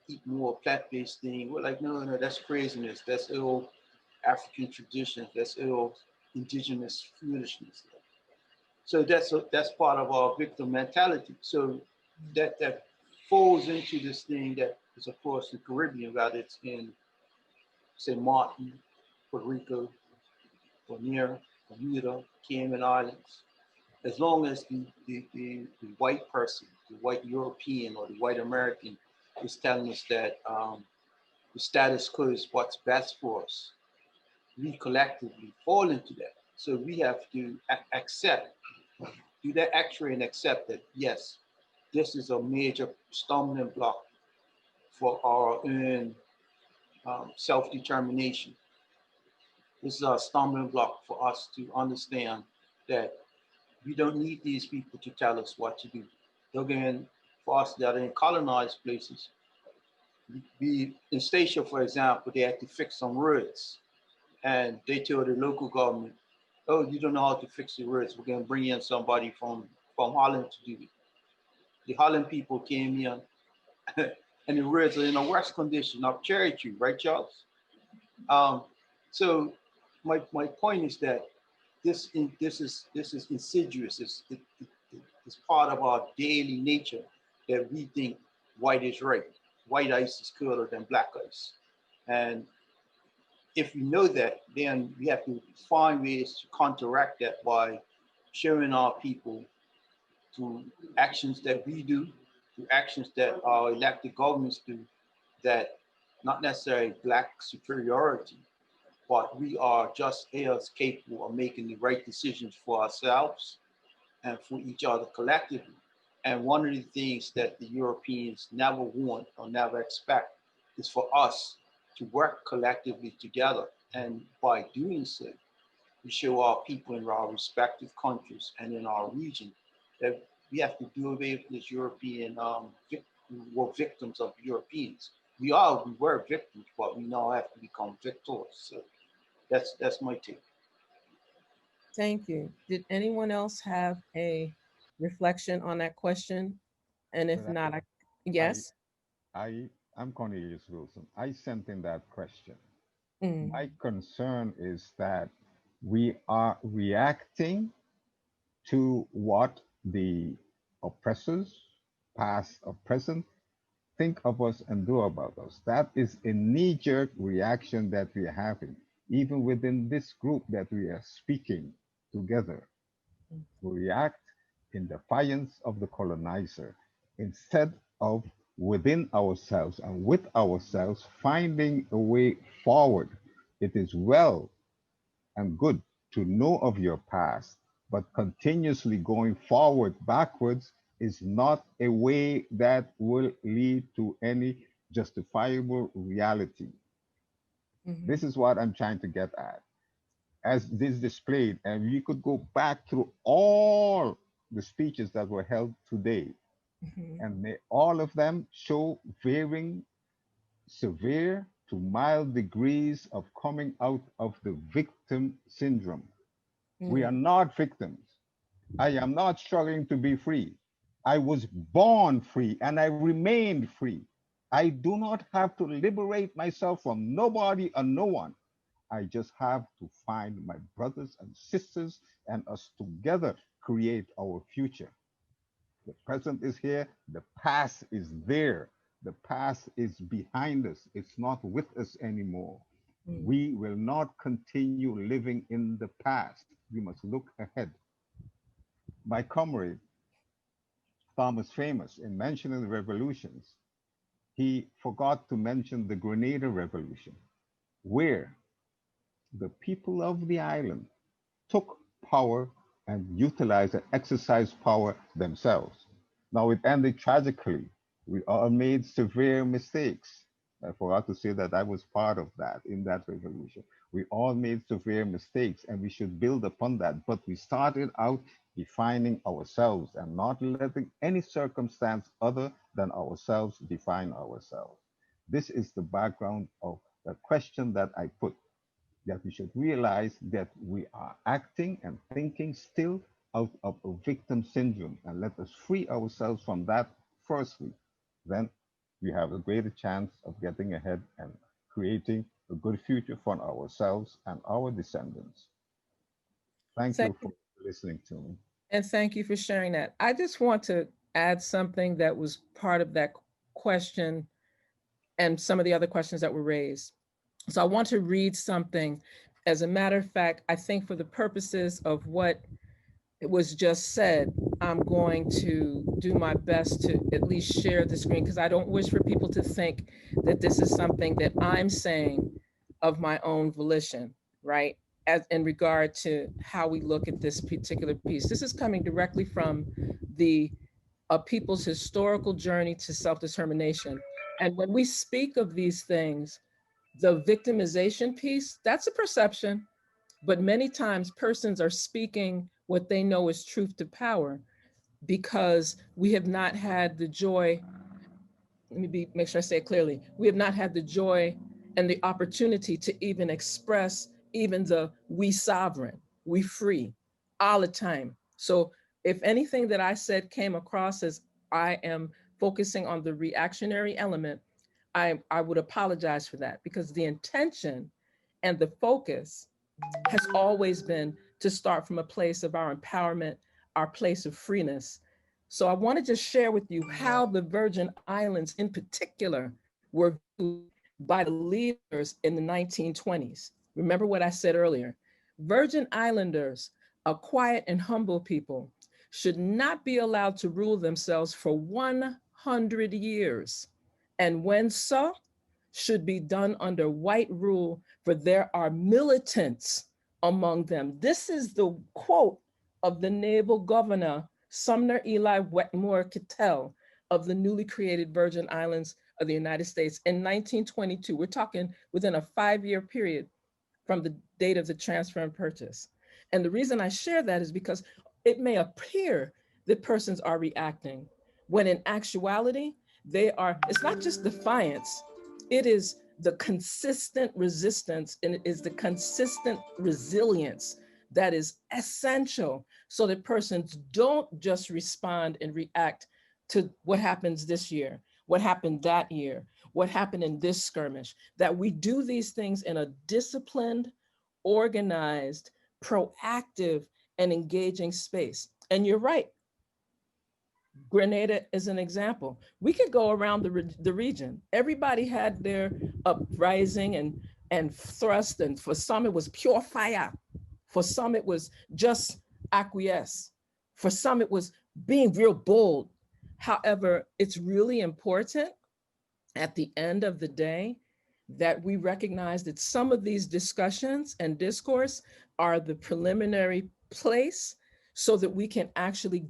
eat more plant-based thing, we're like, no, that's craziness. That's ill African tradition. That's ill indigenous foolishness. So that's part of our victim mentality. So that falls into this thing that is, of course, the Caribbean, whether it's in, say, Martin, Puerto Rico, Bonaire, Bermuda, Cayman Islands. As long as the white person, the white European or the white American is telling us that the status quo is what's best for us, we collectively fall into that. So we have to accept, do that x-ray and accept that, yes, this is a major stumbling block for our own self-determination. This is a stumbling block for us to understand that we don't need these people to tell us what to do. Again, for us that are in colonized places, in Statia, for example, they had to fix some roads. And they told the local government, oh, you don't know how to fix the roads. We're going to bring in somebody from from Holland to do it. The Holland people came here and the roots are in a worse condition of cherry tree, right, Charles? So my point is that this is insidious. It's part of our daily nature that we think white is right. White ice is cooler than black ice. And if we know that, then we have to find ways to counteract that by showing our people through actions that we do, through actions that our elected governments do, that not necessarily black superiority, but we are just as capable of making the right decisions for ourselves and for each other collectively. And one of the things that the Europeans never want or never expect is for us to work collectively together. And by doing so, we show our people in our respective countries and in our region that we have to do away with this European, we were victims of Europeans. We were victims, but we now have to become victors. So that's my take. Thank you. Did anyone else have a reflection on that question? And if But not, I, yes? I'm Cornelius Wilson. I sent in that question. Mm, My concern is that we are reacting to what the oppressors, past or present, think of us and do about us. That is a knee-jerk reaction that we are having, even within this group that we are speaking together. We react in defiance of the colonizer instead of within ourselves and with ourselves finding a way forward. It is well and good to know of your past, but continuously going forward backwards is not a way that will lead to any justifiable reality. mhm, This is what I'm trying to get at. As this displayed, and you could go back through all the speeches that were held today, mhm, and all of them show varying severe to mild degrees of coming out of the victim syndrome. We are mm, not victims. I am not struggling to be free. I was born free and I remained free. I do not have to liberate myself from nobody or no one. I just have to find my brothers and sisters and us together create our future. The present is here, the past is there. The past is behind us, it's not with us anymore. mm, We will not continue living in the past. We must look ahead. My comrade, Thomas Famous, in mentioning the revolutions, he forgot to mention the Grenada Revolution, where the people of the island took power and utilized and exercised power themselves. Now it ended tragically. We all made severe mistakes. I forgot to say that I was part of that in that revolution. We all made severe mistakes and we should build upon that. But we started out defining ourselves and not letting any circumstance other than ourselves define ourselves. This is the background of the question that I put, that we should realize that we are acting and thinking still out of a victim syndrome, and let us free ourselves from that firstly. Then we have a greater chance of getting ahead and creating a good future for ourselves and our descendants. Thank Thank you you, for listening to me. and thank you for sharing that. I just want to add something that was part of that question and some of the other questions that were raised. So I want to read something. As a matter of fact, I think for the purposes of what it was just said, I'm going to do my best to at least share the screen, because I don't wish for people to think that this is something that I'm saying of my own volition, right? As in regard to how we look at this particular piece. This is coming directly from the a people's historical journey to self-determination. And when we speak of these things, the victimization piece, that's a perception, but many times persons are speaking what they know is truth to power, because we have not had the joy, make sure I say it clearly, we have not had the joy and the opportunity to even express even the we sovereign, we free all the time. So if anything that I said came across as I am focusing on the reactionary element, I would apologize for that, because the intention and the focus has always been to start from a place of our empowerment, our place of freeness. So I want to just share with you how the Virgin Islands in particular were viewed by the leaders in the 1920s. Remember what I said earlier. Virgin Islanders, a quiet and humble people, should not be allowed to rule themselves for 100 years. And when so, should be done under white rule, for there are militants among them. This is the quote of the naval governor, Sumner Eli Wetmore Cattell, of the newly created Virgin Islands of the United States in 1922. We're talking within a 5-year period from the date of the transfer and purchase. And the reason I share that is because it may appear that persons are reacting, when in actuality, they are, it's not just defiance, it is the consistent resistance, and it is the consistent resilience that is essential, so that persons don't just respond and react to what happens this year, what happened that year, what happened in this skirmish, that we do these things in a disciplined, organized, proactive, and engaging space. And you're right, Grenada is an example. We could go around the region. Everybody had their uprising and thrust, and for some it was pure fire. For some it was just acquiesce. For some it was being real bold. However, it's really important at the end of the day that we recognize that some of these discussions and discourse are the preliminary place, so that we can actually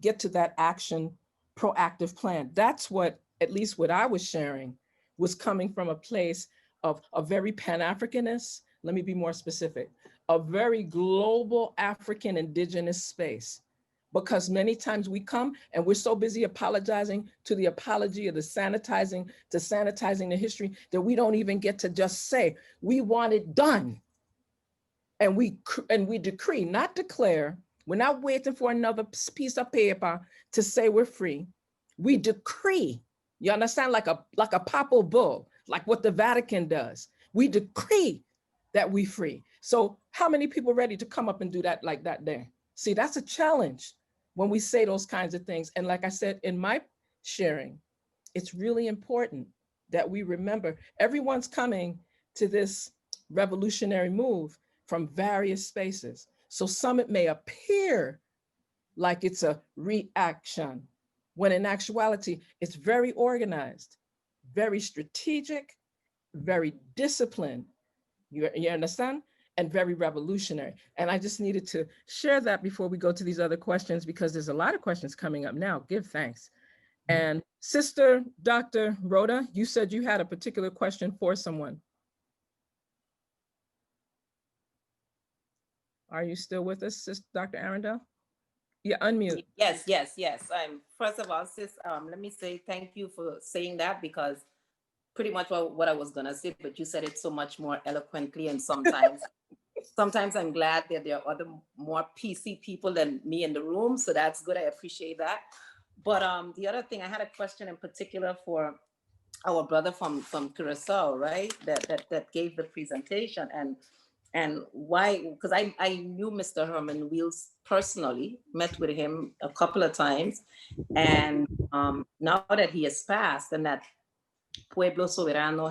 get to that action proactive plan. That's what, at least what I was sharing, was coming from a place of a very Pan-Africanist, let me be more specific, a very global African indigenous space. Because many times we come and we're so busy apologizing to the apology of the sanitizing, to sanitizing the history, that we don't even get to just say, we want it done. And we decree, not declare. We're not waiting for another piece of paper to say we're free. We decree, you understand, like a papal bull, like what the Vatican does. We decree that we free. So how many people ready to come up and do that like that there? See, that's a challenge when we say those kinds of things. And like I said in my sharing, it's really important that we remember everyone's coming to this revolutionary move from various spaces. So some it may appear like it's a reaction, when in actuality, it's very organized, very strategic, very disciplined, you understand? And very revolutionary. And I just needed to share that before we go to these other questions, because there's a lot of questions coming up now. Give thanks. And Sister Dr. Rhoda, you said you had a particular question for someone. Are you still with us, Sister Dr. Arundel? Yeah, unmute. Yes. First of all, sis, let me say thank you for saying that, because pretty much what I was gonna say, but you said it so much more eloquently, and sometimes I'm glad that there are other more PC people than me in the room, so that's good. I appreciate that. But the other thing, I had a question in particular for our brother from Curacao, right? That gave the presentation, and why? Because I knew Mr. Herman Wheels personally, met with him a couple of times, and now that he has passed, and that Pueblo Soberano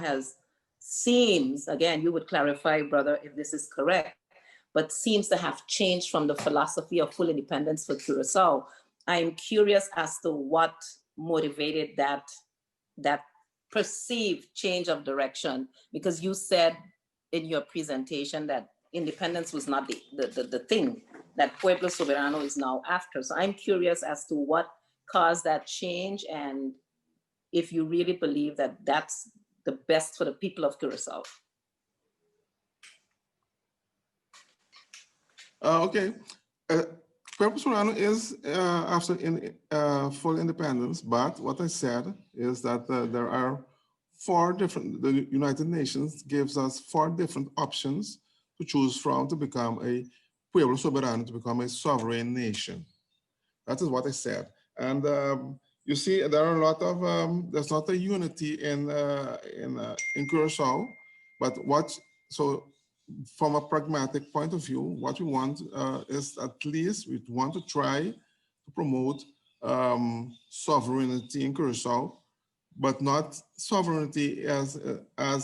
seems, again, you would clarify, brother, if this is correct, but seems to have changed from the philosophy of full independence for Curacao. I'm curious as to what motivated that perceived change of direction, because you said in your presentation that independence was not the thing, that Pueblo Soberano is now after. So I'm curious as to what caused that change, and if you really believe that that's the best for the people of Curacao. Okay. Pueblo Soberano is after full independence, but what I said is that there are the United Nations gives us 4 different options to choose from to become a Pueblo Soberano, to become a sovereign nation. That is what I said. And you see, there are a lot of, there's not a unity in Curacao, but so from a pragmatic point of view, what we want is at least we want to try to promote sovereignty in Curacao, but not sovereignty as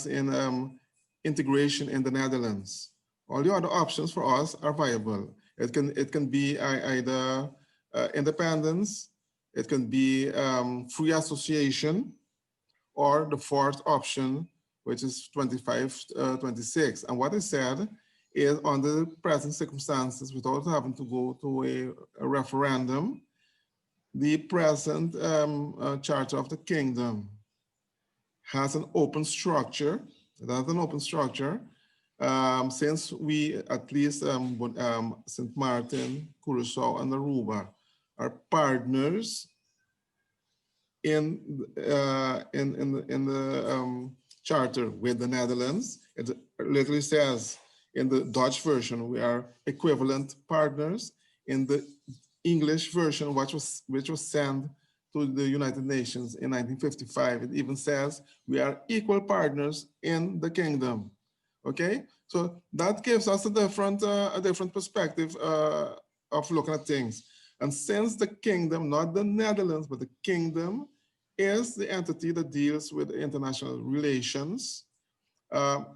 in integration in the Netherlands. All the other options for us are viable. It can be either independence, it can be free association, or the fourth option, which is 25-26. And what I said is under the present circumstances, without having to go to a referendum, the present Charter of the Kingdom has an open structure. That's an open structure. Since we, at least St. Martin, Curacao, and Aruba are partners in the charter with the Netherlands. It literally says in the Dutch version, we are equivalent partners. In the English version, which was sent to the United Nations in 1955, it even says we are equal partners in the kingdom. Okay, so that gives us a different perspective of looking at things. And since the kingdom, not the Netherlands, but the kingdom is the entity that deals with international relations,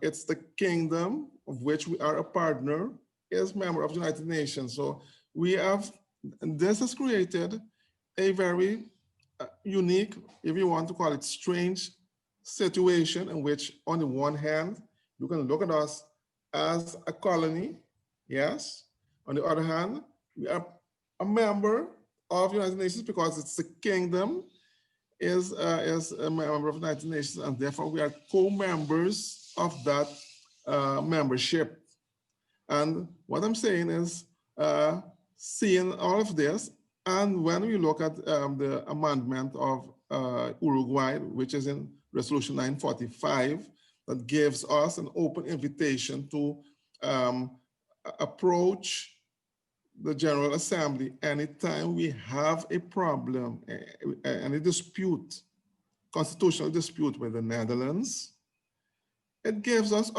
it's the kingdom of which we are a partner, is member of the United Nations. So we have, and this has created a very unique, if you want to call it strange, situation in which on the one hand, you can look at us as a colony, yes. On the other hand, we are a member of the United Nations because it's the kingdom is a member of the United Nations, and therefore we are co-members of that membership. And what I'm saying is, seeing all of this, and when we look at the amendment of Uruguay, which is in Resolution 945, that gives us an open invitation to approach the General Assembly anytime we have a problem, any dispute, constitutional dispute with the Netherlands. It gives us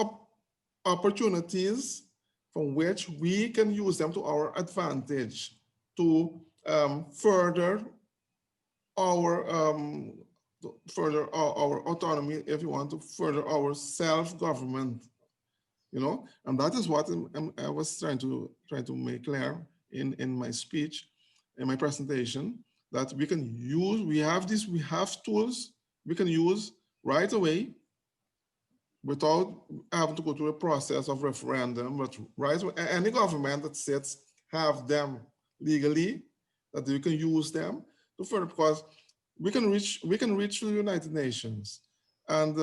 opportunities from which we can use them to our advantage to further our autonomy, if you want to further our self-government, you know, and that is what I was trying to make clear in my speech, in my presentation, that we can use, we have tools we can use right away without having to go through a process of referendum, but right away, any government that sits have them legally, that you can use them to further, because we can reach the United Nations and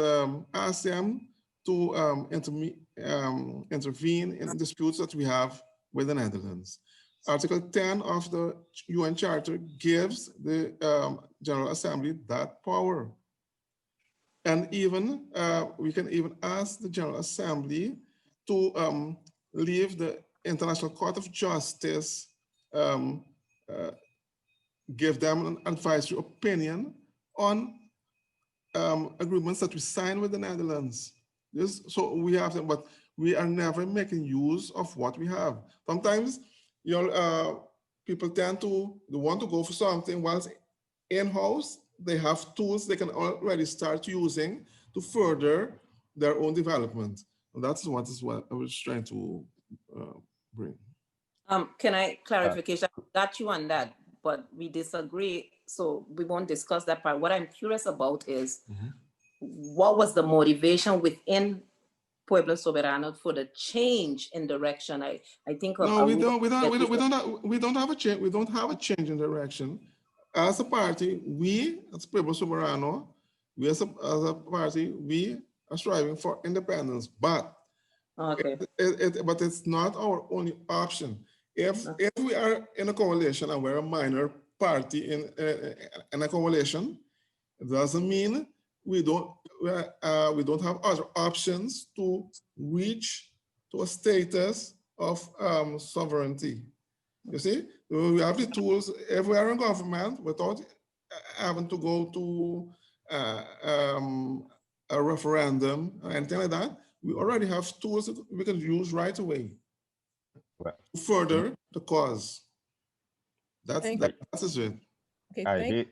ask them to intervene in disputes that we have with the Netherlands. Article 10 of the UN Charter gives the General Assembly that power. And even, we can even ask the General Assembly to leave the International Court of Justice, give them an advisory opinion on agreements that we sign with the Netherlands. So we have them, but we are never making use of what we have. Sometimes, you know, people tend to want to go for something whilst in-house, they have tools they can already start using to further their own development. And that's what I was trying to bring. Can I clarification? I got you on that, but we disagree, so we won't discuss that part. What I'm curious about is what was the motivation within Pueblo Soberano for the change in direction? I think of no, we don't have a change. We don't have a change in direction. As a party, we as Pueblo Soberano, we as a party, we are striving for independence. But but it's not our only option. If we are in a coalition and we're a minor party in a coalition, it doesn't mean we don't have other options to reach to a status of sovereignty. You see, we have the tools everywhere in government without having to go to a referendum or anything like that. We already have tools that we can use right away to further the cause. That's it. Okay, I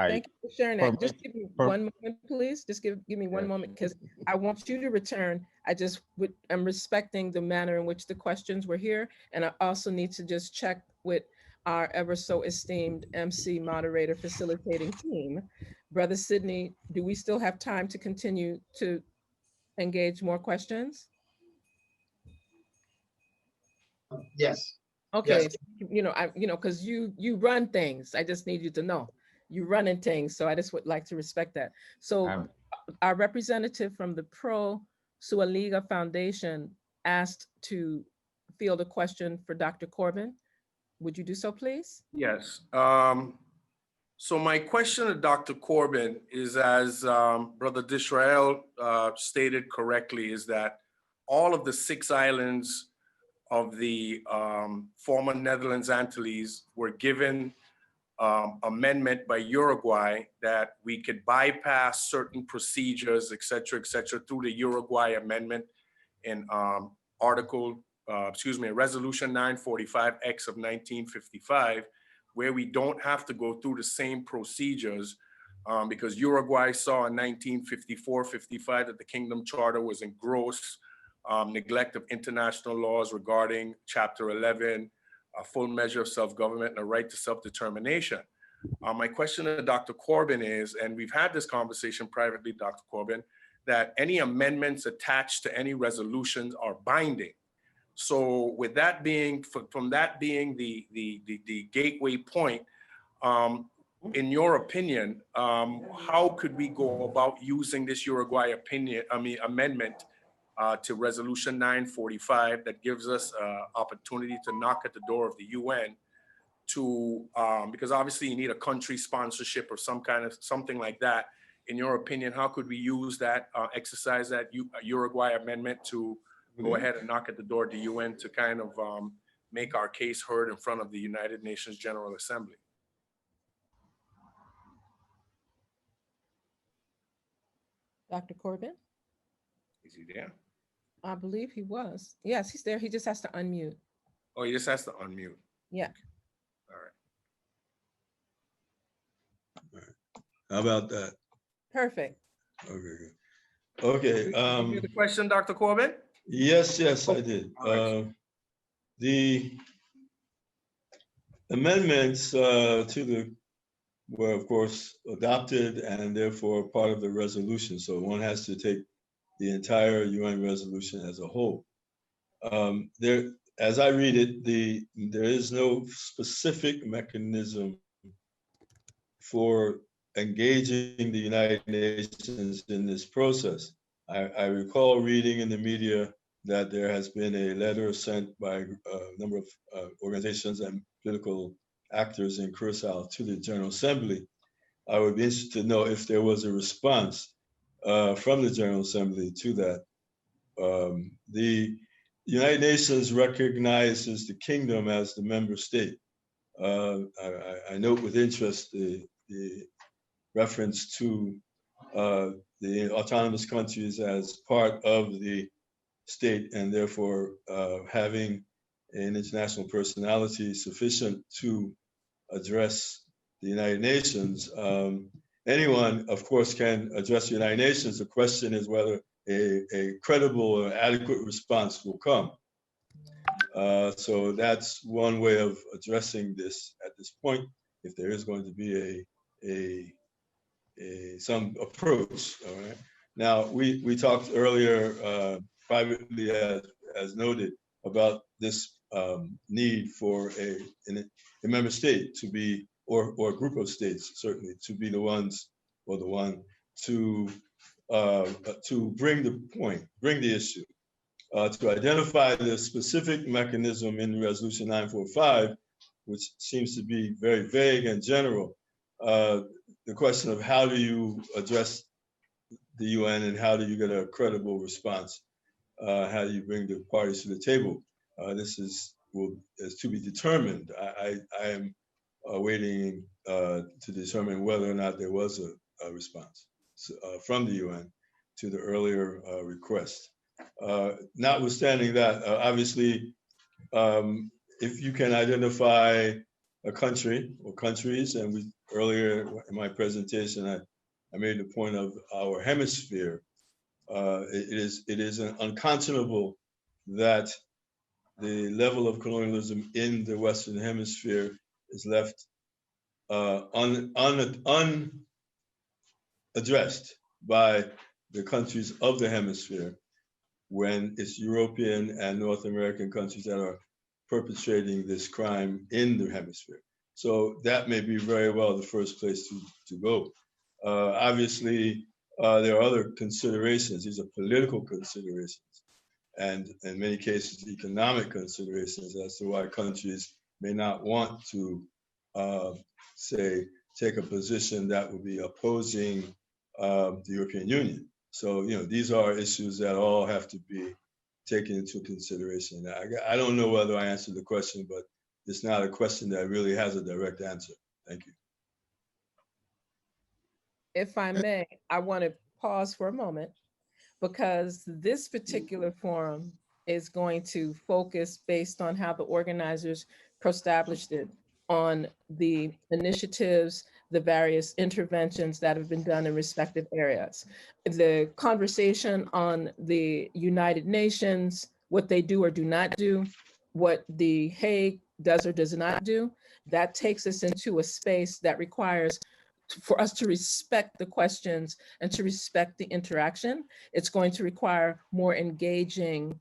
thank you for sharing that. Just give me one moment, please. Just give me one moment, because I want you to return. I'm respecting the manner in which the questions were here. And I also need to just check with our ever so esteemed MC moderator facilitating team. Brother Sidney, do we still have time to continue to engage more questions? Yes. Okay, Yes. because you run things. I just need you to know you running things. So I just would like to respect that. So our representative from the Pro Sualiga Foundation asked to field a question for Dr. Corbin. Would you do so, please? Yes. So my question to Dr. Corbin is, as Brother Disrael stated correctly, is that all of the 6 islands of the former Netherlands Antilles were given amendment by Uruguay that we could bypass certain procedures, et cetera, through the Uruguay amendment in Resolution 945X of 1955, where we don't have to go through the same procedures because Uruguay saw in 1954-55 that the Kingdom Charter was in gross neglect of international laws regarding Chapter 11, a full measure of self-government and a right to self-determination. My question to Dr. Corbin is, and we've had this conversation privately, Dr. Corbin, that any amendments attached to any resolutions are binding. So with that being, from that being the gateway point, in your opinion, how could we go about using this Uruguay amendment to Resolution 945 that gives us opportunity to knock at the door of the UN to, because obviously you need a country sponsorship or something like that. In your opinion, how could we use that, exercise that Uruguay amendment to go ahead and knock at the door of the UN to kind of make our case heard in front of the United Nations General Assembly? Dr. Corbin? Is he there? I believe he was. Yes, he's there. He just has to unmute. Oh, he just has to unmute. Yeah. All right. How about that? Perfect. Okay, good. Okay. Did you hear the question, Dr. Corbin? Yes, I did. The amendments were of course adopted and therefore part of the resolution. So one has to take the entire UN resolution as a whole. As I read it, there is no specific mechanism for engaging the United Nations in this process. I recall reading in the media that there has been a letter sent by a number of organizations and political actors in Curacao to the General Assembly. I would be interested to know if there was a response from the General Assembly to that. The United Nations recognizes the kingdom as the member state. I note with interest the reference to the autonomous countries as part of the state and therefore having an international personality sufficient to address the United Nations. Anyone, of course, can address the United Nations. The question is whether a credible or adequate response will come. So that's one way of addressing this at this point, if there is going to be some approach. All right. Now we talked earlier privately, as noted, about this need for a member state to be, or a group of states certainly, to be the ones or the one to bring the issue, to identify the specific mechanism in Resolution 945, which seems to be very vague and general. The question of how do you address the UN and how do you get a credible response? How do you bring the parties to the table? This is is to be determined. I am waiting to determine whether or not there was a response from the UN to the earlier request. Notwithstanding that, obviously, if you can identify a country or countries, and we earlier in my presentation, I made the point of our hemisphere. It is unconscionable that the level of colonialism in the Western Hemisphere is left unaddressed by the countries of the hemisphere, when it's European and North American countries that are perpetrating this crime in the hemisphere. So that may be very well the first place to go. Obviously, there are other considerations. These are political considerations, and in many cases, economic considerations as to why countries may not want to, say, take a position that would be opposing the European Union. So, these are issues that all have to be taken into consideration. I don't know whether I answered the question, but it's not a question that really has a direct answer. Thank you. If I may, I want to pause for a moment, because this particular forum is going to focus based on how the organizers established it, on the initiatives, the various interventions that have been done in respective areas. The conversation on the United Nations, what they do or do not do, what the Hague does or does not do, that takes us into a space that requires for us to respect the questions and to respect the interaction. It's going to require more engaging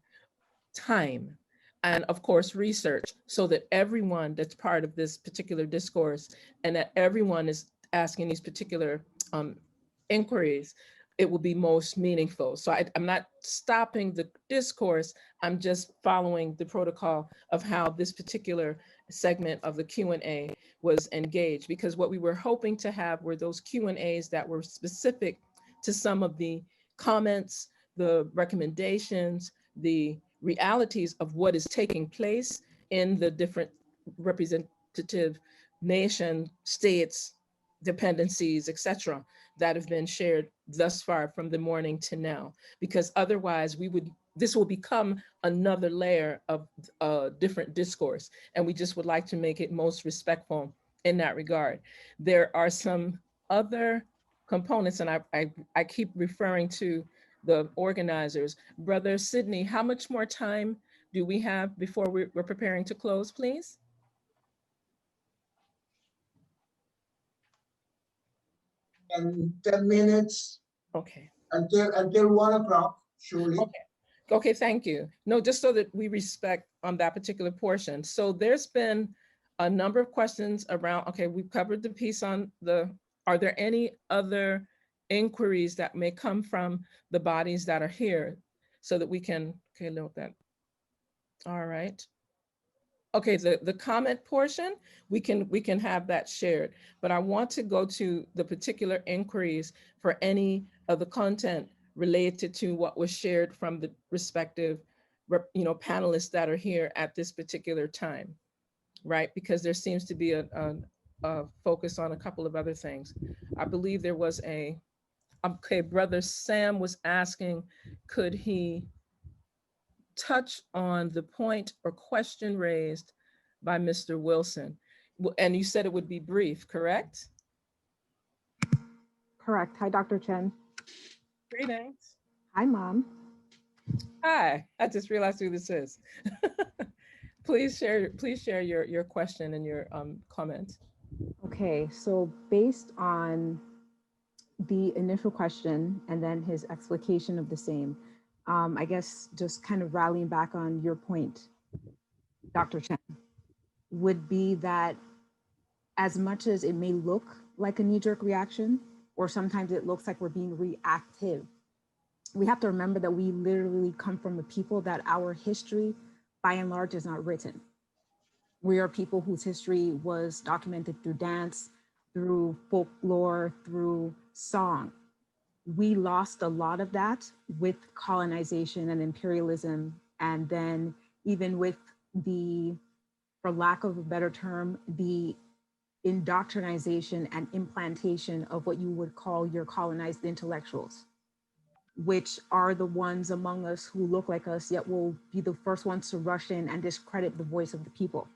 time and, of course, research, so that everyone that's part of this particular discourse and that everyone is asking these particular inquiries, it will be most meaningful. So I'm not stopping the discourse, I'm just following the protocol of how this particular segment of the Q&A was engaged, because what we were hoping to have were those Q&As that were specific to some of the comments, the recommendations, the realities of what is taking place in the different representative nation, states, dependencies, etc., that have been shared thus far from the morning to now. Because otherwise this will become another layer of different discourse, and we just would like to make it most respectful in that regard. There are some other components, and I keep referring to the organizers. Brother Sidney, how much more time do we have before we're preparing to close, please? And 10 minutes. Okay. Until 1 o'clock, surely. Okay. Okay, thank you. No, just so that we respect on that particular portion. So there's been a number of questions around, okay, we've covered the piece on are there any other inquiries that may come from the bodies that are here, so that we can, okay, note that. All right. Okay, the comment portion, we can have that shared, but I want to go to the particular inquiries for any of the content related to what was shared from the respective, panelists that are here at this particular time, right? Because there seems to be a focus on a couple of other things. I believe there was okay, Brother Sam was asking, could he touch on the point or question raised by Mr. Wilson? And you said it would be brief, correct? Correct. Hi, Dr. Chen. Greetings. Hi, Mom. Hi, I just realized who this is. Please share your question and your comment. Okay, so based on the initial question and then his explication of the same, I guess just kind of rallying back on your point, Dr. Chen, would be that as much as it may look like a knee-jerk reaction, or sometimes it looks like we're being reactive, we have to remember that we literally come from a people that our history, by and large, is not written. We are people whose history was documented through dance, through folklore, through song. We lost a lot of that with colonization and imperialism, and then even with for lack of a better term, the indoctrination and implantation of what you would call your colonized intellectuals, which are the ones among us who look like us, yet will be the first ones to rush in and discredit the voice of the people.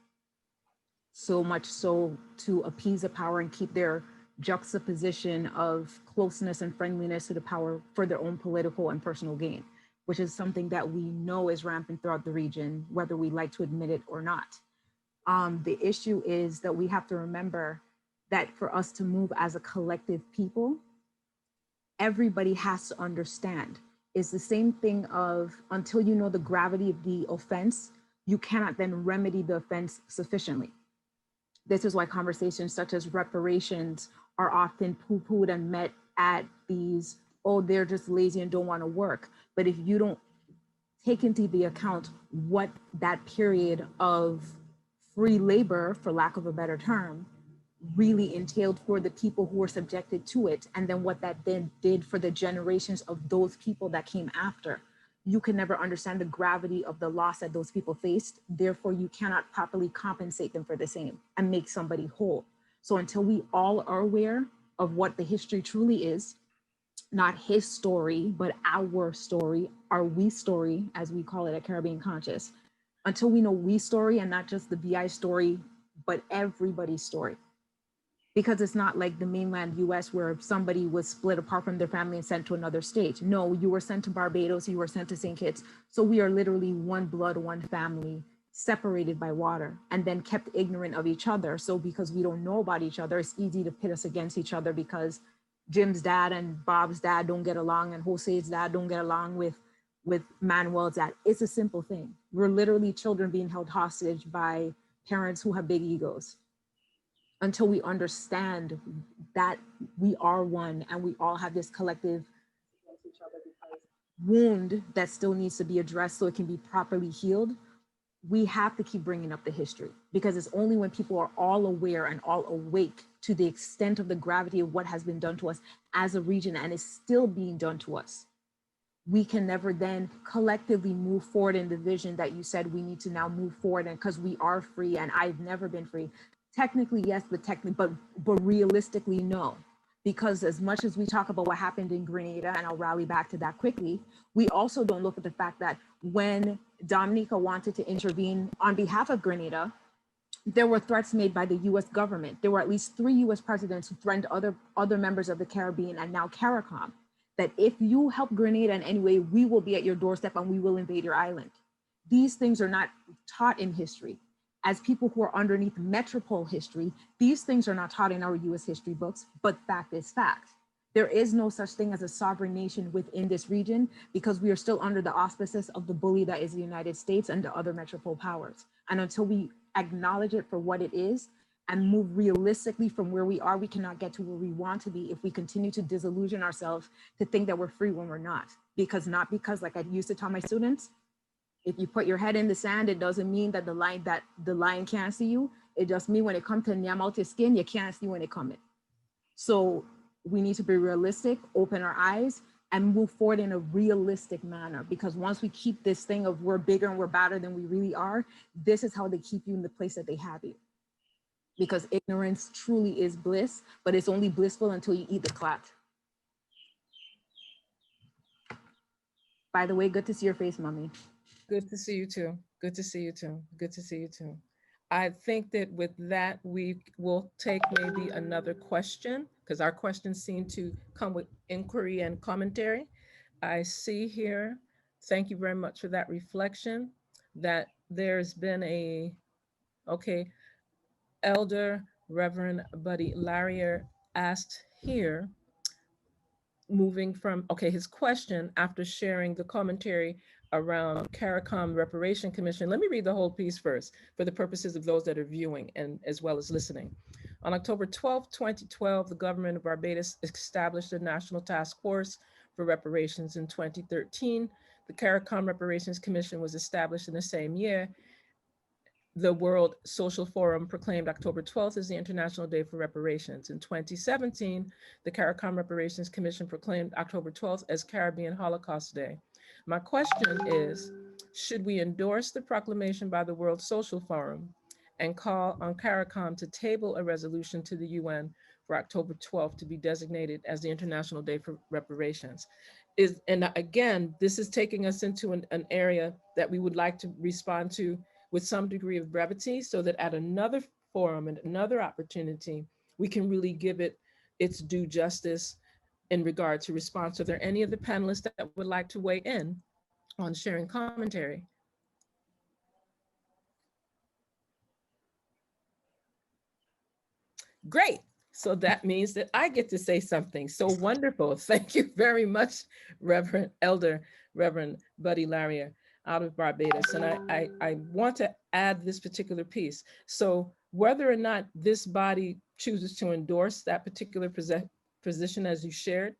So much so to appease the power and keep their juxtaposition of closeness and friendliness to the power for their own political and personal gain, which is something that we know is rampant throughout the region, whether we like to admit it or not. The issue is that we have to remember that for us to move as a collective people, everybody has to understand. It's the same thing of until you know the gravity of the offense, you cannot then remedy the offense sufficiently. This is why conversations such as reparations are often poo-pooed and met at these, oh, they're just lazy and don't want to work. But if you don't take into the account what that period of free labor, for lack of a better term, really entailed for the people who were subjected to it, and then what that then did for the generations of those people that came after, you can never understand the gravity of the loss that those people faced. Therefore, you cannot properly compensate them for the same and make somebody whole. So until we all are aware of what the history truly is, not his story, but our story, our we story, as we call it at Caribbean Conscious, until we know we story and not just the BI story, but everybody's story. Because it's not like the mainland US where somebody was split apart from their family and sent to another state. No, you were sent to Barbados, you were sent to St. Kitts. So we are literally one blood, one family, separated by water, and then kept ignorant of each other. So because we don't know about each other, it's easy to pit us against each other because Jim's dad and Bob's dad don't get along and Jose's dad don't get along with Manuel's dad. It's a simple thing. We're literally children being held hostage by parents who have big egos. Until we understand that we are one and we all have this collective wound that still needs to be addressed so it can be properly healed, we have to keep bringing up the history, because it's only when people are all aware and all awake to the extent of the gravity of what has been done to us as a region and is still being done to us, we can never then collectively move forward in the vision that you said we need to now move forward. And because we are free, and I've never been free. Technically, yes, but realistically, no. Because as much as we talk about what happened in Grenada, and I'll rally back to that quickly, we also don't look at the fact that when Dominica wanted to intervene on behalf of Grenada, there were threats made by the US government. There were at least 3 US presidents who threatened other members of the Caribbean and now CARICOM, that if you help Grenada in any way, we will be at your doorstep and we will invade your island. These things are not taught in history. As people who are underneath metropole history, these things are not taught in our US history books, but fact is fact. There is no such thing as a sovereign nation within this region because we are still under the auspices of the bully that is the United States and the other metropole powers. And until we acknowledge it for what it is and move realistically from where we are, we cannot get to where we want to be if we continue to disillusion ourselves to think that we're free when we're not. Because like I used to tell my students, if you put your head in the sand, it doesn't mean that the lion can't see you. It just means when it comes to nyam out your skin, you can't see when it comes. So we need to be realistic, open our eyes, and move forward in a realistic manner. Because once we keep this thing of we're bigger and we're badder than we really are, this is how they keep you in the place that they have you. Because ignorance truly is bliss, but it's only blissful until you eat the clot. By the way, good to see your face, mommy. Good to see you too. Good to see you too. Good to see you too. I think that with that, we will take maybe another question because our questions seem to come with inquiry and commentary. I see here, thank you very much for that reflection, that there's been okay, Elder Reverend Buddy Larrier asked here, moving from, his question after sharing the commentary around CARICOM Reparation Commission. Let me read the whole piece first for the purposes of those that are viewing and as well as listening. On October 12, 2012, the government of Barbados established a National Task Force for Reparations. In 2013, the CARICOM Reparations Commission was established in the same year. The World Social Forum proclaimed October 12th as the International Day for Reparations. In 2017, the CARICOM Reparations Commission proclaimed October 12th as Caribbean Holocaust Day. My question is, should we endorse the proclamation by the World Social Forum and call on CARICOM to table a resolution to the UN for October 12th to be designated as the International Day for Reparations? And again, this is taking us into an area that we would like to respond to with some degree of brevity, so that at another forum and another opportunity, we can really give it its due justice in regard to response. Are there any of the panelists that would like to weigh in on sharing commentary? Great. So that means that I get to say something. So wonderful. Thank you very much, Reverend Buddy Larrier out of Barbados. And I want to add this particular piece. So whether or not this body chooses to endorse that particular position as you shared,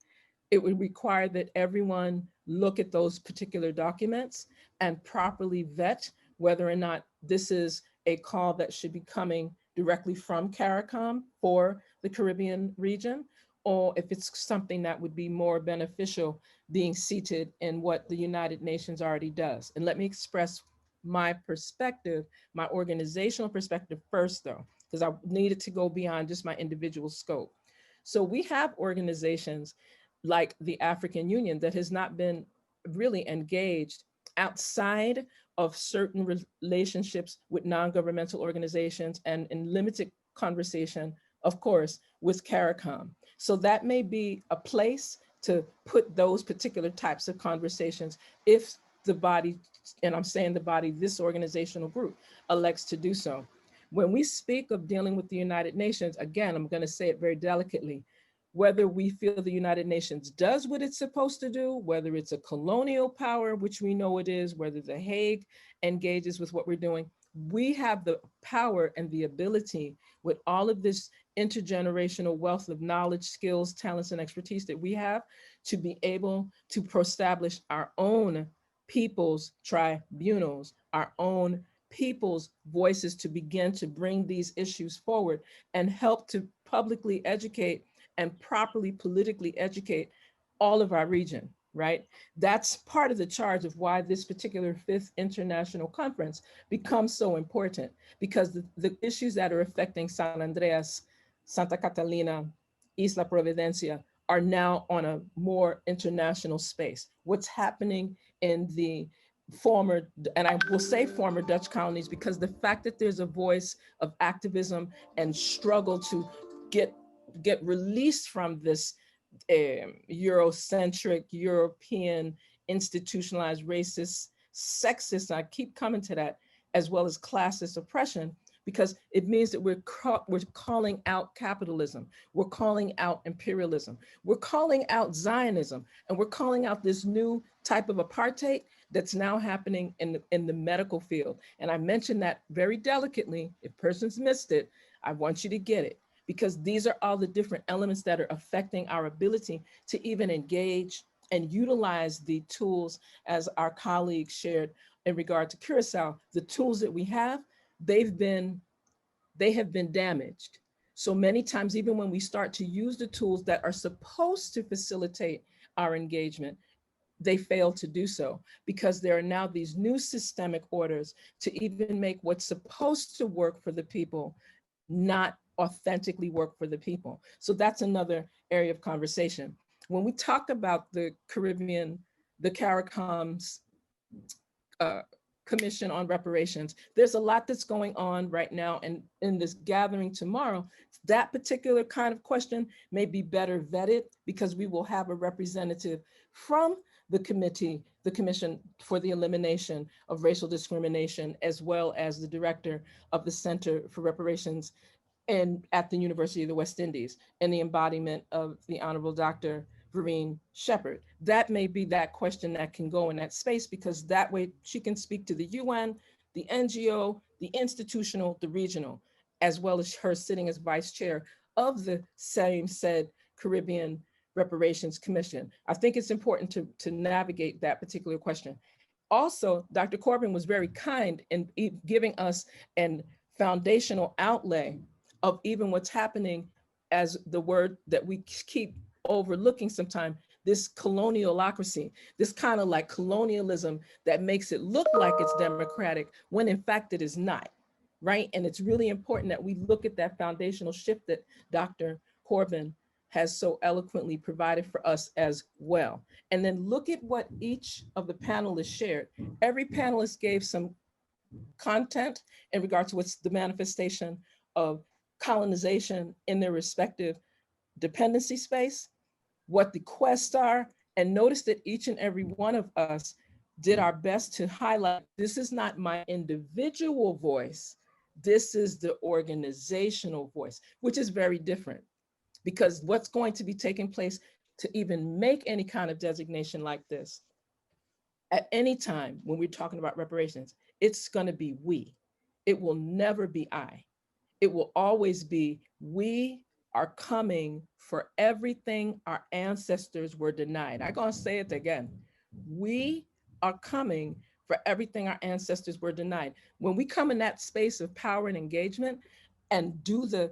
it would require that everyone look at those particular documents and properly vet whether or not this is a call that should be coming directly from CARICOM for the Caribbean region, or if it's something that would be more beneficial being seated in what the United Nations already does. And let me express my perspective, my organizational perspective first though, because I needed to go beyond just my individual scope. So we have organizations like the African Union that has not been really engaged outside of certain relationships with non-governmental organizations and in limited conversation, of course, with CARICOM. So that may be a place to put those particular types of conversations if the body, and I'm saying the body, this organizational group elects to do so. When we speak of dealing with the United Nations, again, I'm going to say it very delicately, whether we feel the United Nations does what it's supposed to do, whether it's a colonial power, which we know it is, whether The Hague engages with what we're doing, we have the power and the ability with all of this intergenerational wealth of knowledge, skills, talents, and expertise that we have to be able to establish our own people's tribunals, our own people's voices to begin to bring these issues forward and help to publicly educate and properly politically educate all of our region, right? That's part of the charge of why this particular 5th International Conference becomes so important, because the issues that are affecting San Andreas, Santa Catalina, Isla Providencia are now on a more international space. What's happening in the former, and I will say former Dutch colonies, because the fact that there's a voice of activism and struggle to get released from this Eurocentric, European, institutionalized, racist, sexist, I keep coming to that, as well as classist oppression, because it means that we're calling out capitalism, we're calling out imperialism, we're calling out Zionism, and we're calling out this new type of apartheid that's now happening in the medical field. And I mentioned that very delicately. If persons missed it, I want you to get it, because these are all the different elements that are affecting our ability to even engage and utilize the tools, as our colleagues shared in regard to Curacao. The tools that we have, they have been damaged. So many times, even when we start to use the tools that are supposed to facilitate our engagement, they fail to do so, because there are now these new systemic orders to even make what's supposed to work for the people not authentically work for the people. So that's another area of conversation. When we talk about the Caribbean, the CARICOM's Commission on Reparations, there's a lot that's going on right now, and in this gathering tomorrow, that particular kind of question may be better vetted, because we will have a representative from the Commission for the Elimination of Racial Discrimination, as well as the director of the Center for Reparations and at the University of the West Indies, and the embodiment of the Honorable Dr. Vereen Shepherd. That may be that question that can go in that space, because that way she can speak to the UN, the NGO, the institutional, the regional, as well as her sitting as vice chair of the same said Caribbean Reparations Commission. I think it's important to navigate that particular question. Also, Dr. Corbin was very kind in giving us an foundational outlay of even what's happening, as the word that we keep overlooking sometimes, this colonialocracy, this kind of like colonialism that makes it look like it's democratic when in fact it is not, right? And it's really important that we look at that foundational shift that Dr. Corbin has so eloquently provided for us as well. And then look at what each of the panelists shared. Every panelist gave some content in regard to what's the manifestation of colonization in their respective dependency space, what the quests are, and notice that each and every one of us did our best to highlight, this is not my individual voice, this is the organizational voice, which is very different, because what's going to be taking place to even make any kind of designation like this at any time when we're talking about reparations, it's going to be we. It will never be I. It will always be we are coming for everything our ancestors were denied. I'm going to say it again. We are coming for everything our ancestors were denied. When we come in that space of power and engagement and do the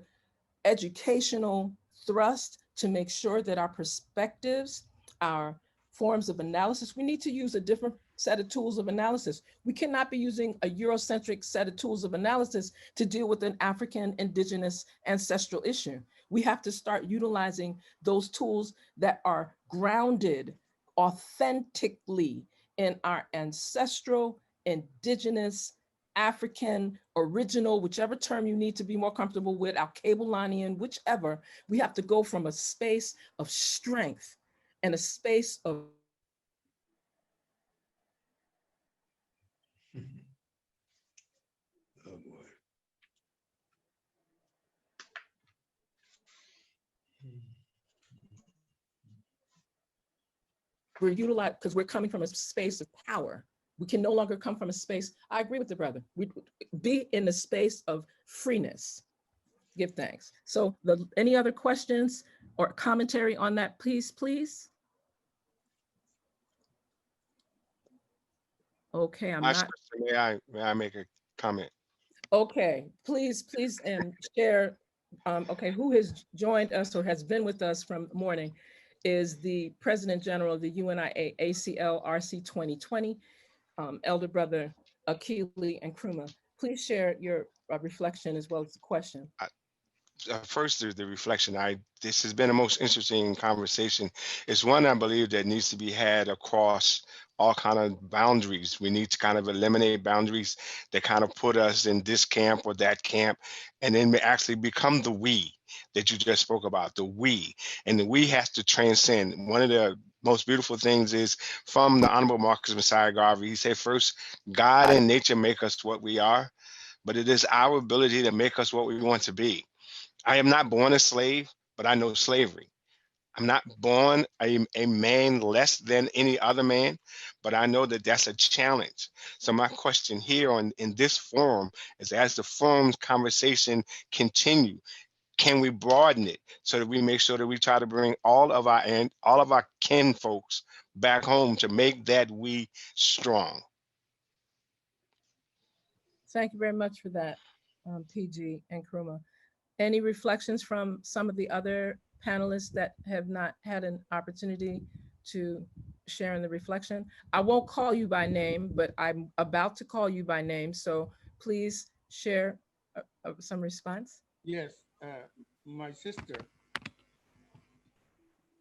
educational thrust to make sure that our perspectives, our forms of analysis, we need to use a different set of tools of analysis. We cannot be using a Eurocentric set of tools of analysis to deal with an African, indigenous, ancestral issue. We have to start utilizing those tools that are grounded authentically in our ancestral, indigenous, African, original, whichever term you need to be more comfortable with, Al-Kablanian, whichever. We have to go from a space of strength and a space of Oh boy. we're utilizing, because we're coming from a space of power. We can no longer come from a space, I agree with the brother, we be in the space of freeness. Give thanks. So any other questions or commentary on that, please? Okay, I'm not. May I make a comment? Okay, please, and share. Okay, who has joined us or has been with us from morning is the President General of the UNIA ACL RC 2020, Elder Brother Akili Nkrumah. Please share your reflection as well as the question. First, the reflection. This has been the most interesting conversation. It's one I believe that needs to be had across all kind of boundaries. We need to kind of eliminate boundaries that kind of put us in this camp or that camp, and then actually become the we that you just spoke about, the we. And the we has to transcend. One of the most beautiful things is from the Honorable Marcus Messiah Garvey. He said, first, God and nature make us what we are, but it is our ability to make us what we want to be. I am not born a slave, but I know slavery. I'm not born a man less than any other man, but I know that that's a challenge. So my question here in this forum is, as the forum's conversation continue, can we broaden it so that we make sure that we try to bring all of our kin folks back home to make that we strong? Thank you very much for that, PG and Nkrumah. Any reflections from some of the other panelists that have not had an opportunity to share in the reflection? I won't call you by name, but I'm about to call you by name. So please share some response. Yes, my sister.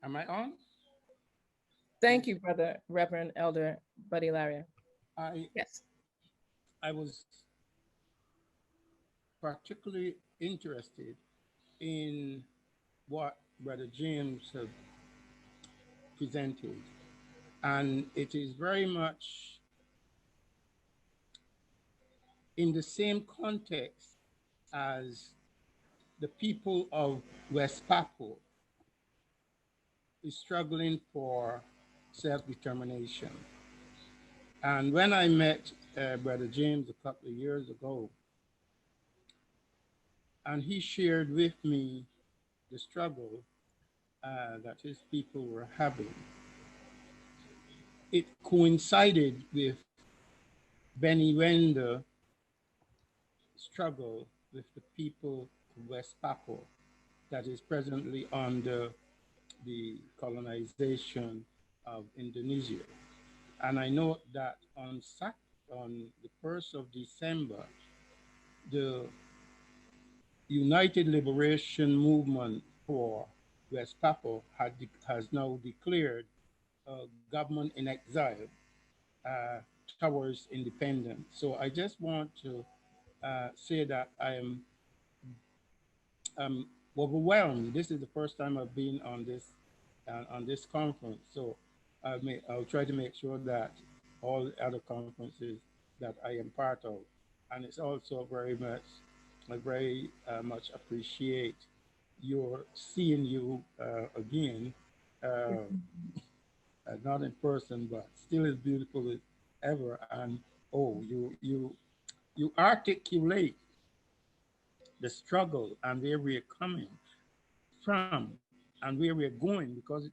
Am I on? Thank you, Brother Reverend Elder Buddy Laria. Yes. I was particularly interested in what Brother James had presented. And it is very much in the same context as the people of West Papua is struggling for self-determination. And when I met Brother James a couple of years ago, and he shared with me the struggle that his people were having, it coincided with Benny Wender's struggle with the people of West Papua that is presently under the colonization of Indonesia. And I know that on the 1st of December, the United Liberation Movement for West Papua has now declared government in exile uh, towards independence. So I just want to say that I am overwhelmed. This is the first time I've been on this conference. So I'll try to make sure that all the other conferences that I am part of, and it's also I very much appreciate your seeing you again, not in person, but still as beautiful as ever. And oh, you articulate the struggle and where we're coming from and where we're going, because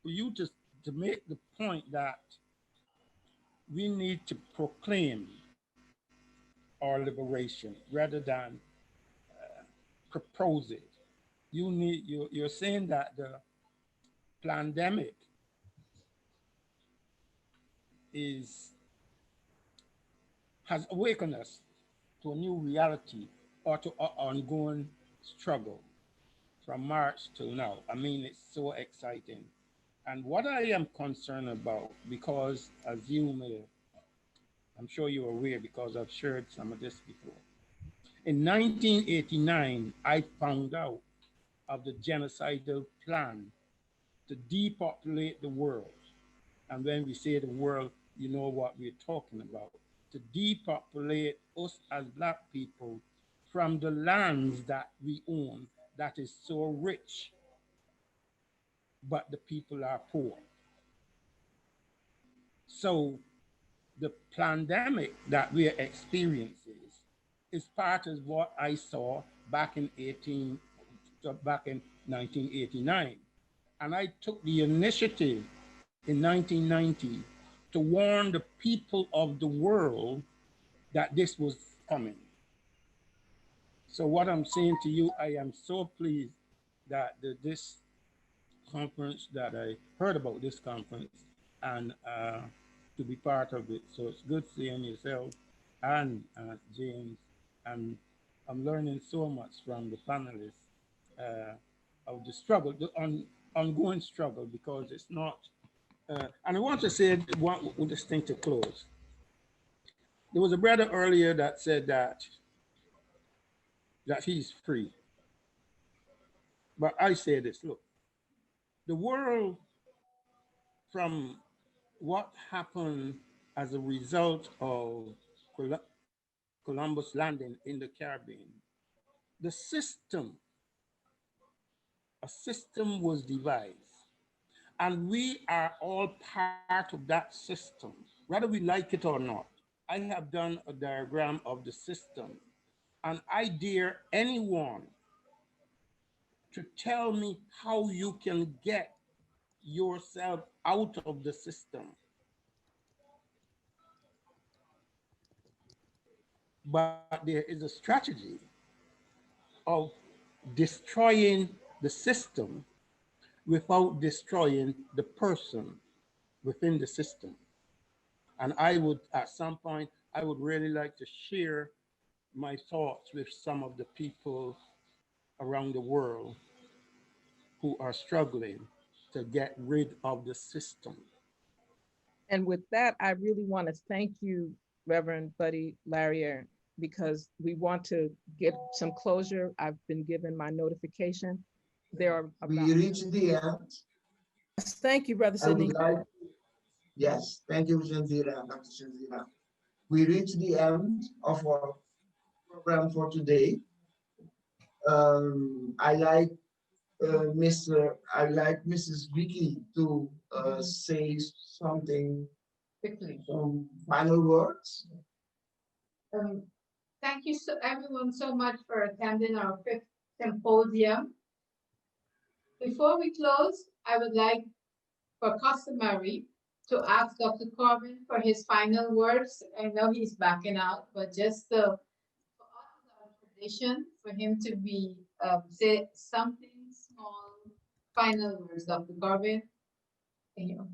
for you to make the point that we need to proclaim our liberation rather than propose it. You're saying that the pandemic is has awakened us to a new reality or to an ongoing struggle from March till now. I mean, it's so exciting. And what I am concerned about, because as you may, I'm sure you're aware because I've shared some of this before. In 1989, I found out of the genocidal plan to depopulate the world. And when we say the world, you know what we're talking about. To depopulate us as Black people from the lands that we own that is so rich, but the people are poor. So the pandemic that we are experiencing is part of what I saw back in 1989. And I took the initiative in 1990 to warn the people of the world that this was coming. So what I'm saying to you, I am so pleased that this conference, that I heard about this conference and to be part of it. So it's good seeing yourself and James. And I'm learning so much from the panelists of the struggle, the ongoing struggle, because it's not. And I want to say one with this thing to close. There was a brother earlier that said that he's free. But I say this, look, the world, from what happened as a result of Columbus landing in the Caribbean, the system, a system was devised. And we are all part of that system, whether we like it or not. I have done a diagram of the system, and I dare anyone to tell me how you can get yourself out of the system. But there is a strategy of destroying the system without destroying the person within the system. And I would, at some point, I would really like to share my thoughts with some of the people around the world who are struggling to get rid of the system. And with that, I really want to thank you, Reverend Buddy Larrier, because we want to get some closure. I've been given my notification. There are about— We reached the end. Thank you, Brother Sidney. Yes, thank you, Shanzira, Dr. Shanzira. We reached the end of our program for today. I like Mrs. Vicky to say something, some final words. Thank you everyone so much for attending our 5th symposium. Before we close, I would like, for customary, to ask Dr. Corbin for his final words. I know he's backing out, but just for us as our tradition, for him to be say something small Final words, Dr. Garvin. Thank you.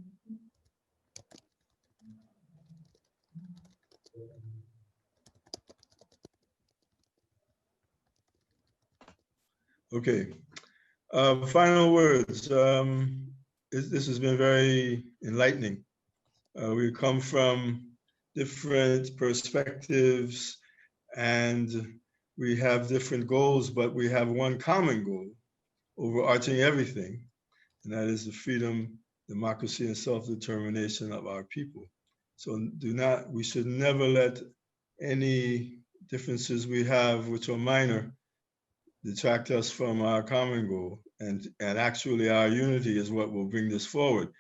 Okay. Final words. This has been very enlightening. We come from different perspectives and we have different goals, but we have one common goal, overarching everything, and that is the freedom, democracy, and self-determination of our people. So we should never let any differences we have, which are minor, detract us from our common goal. And actually our unity is what will bring this forward.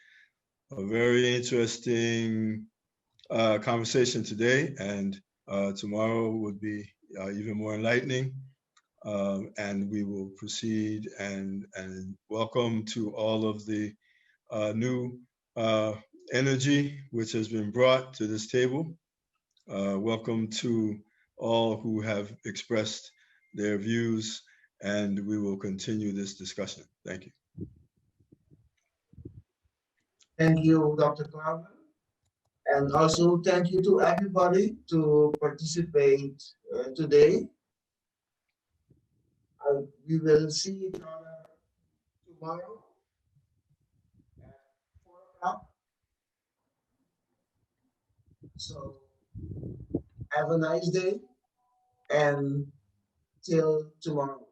A very interesting conversation today, and tomorrow would be even more enlightening. And we will proceed and welcome to all of the new energy which has been brought to this table. Welcome to all who have expressed their views, and we will continue this discussion. Thank you. Thank you, Dr. Clark. And also thank you to everybody to participate today. We will see each other tomorrow at 4 o'clock. So have a nice day and till tomorrow.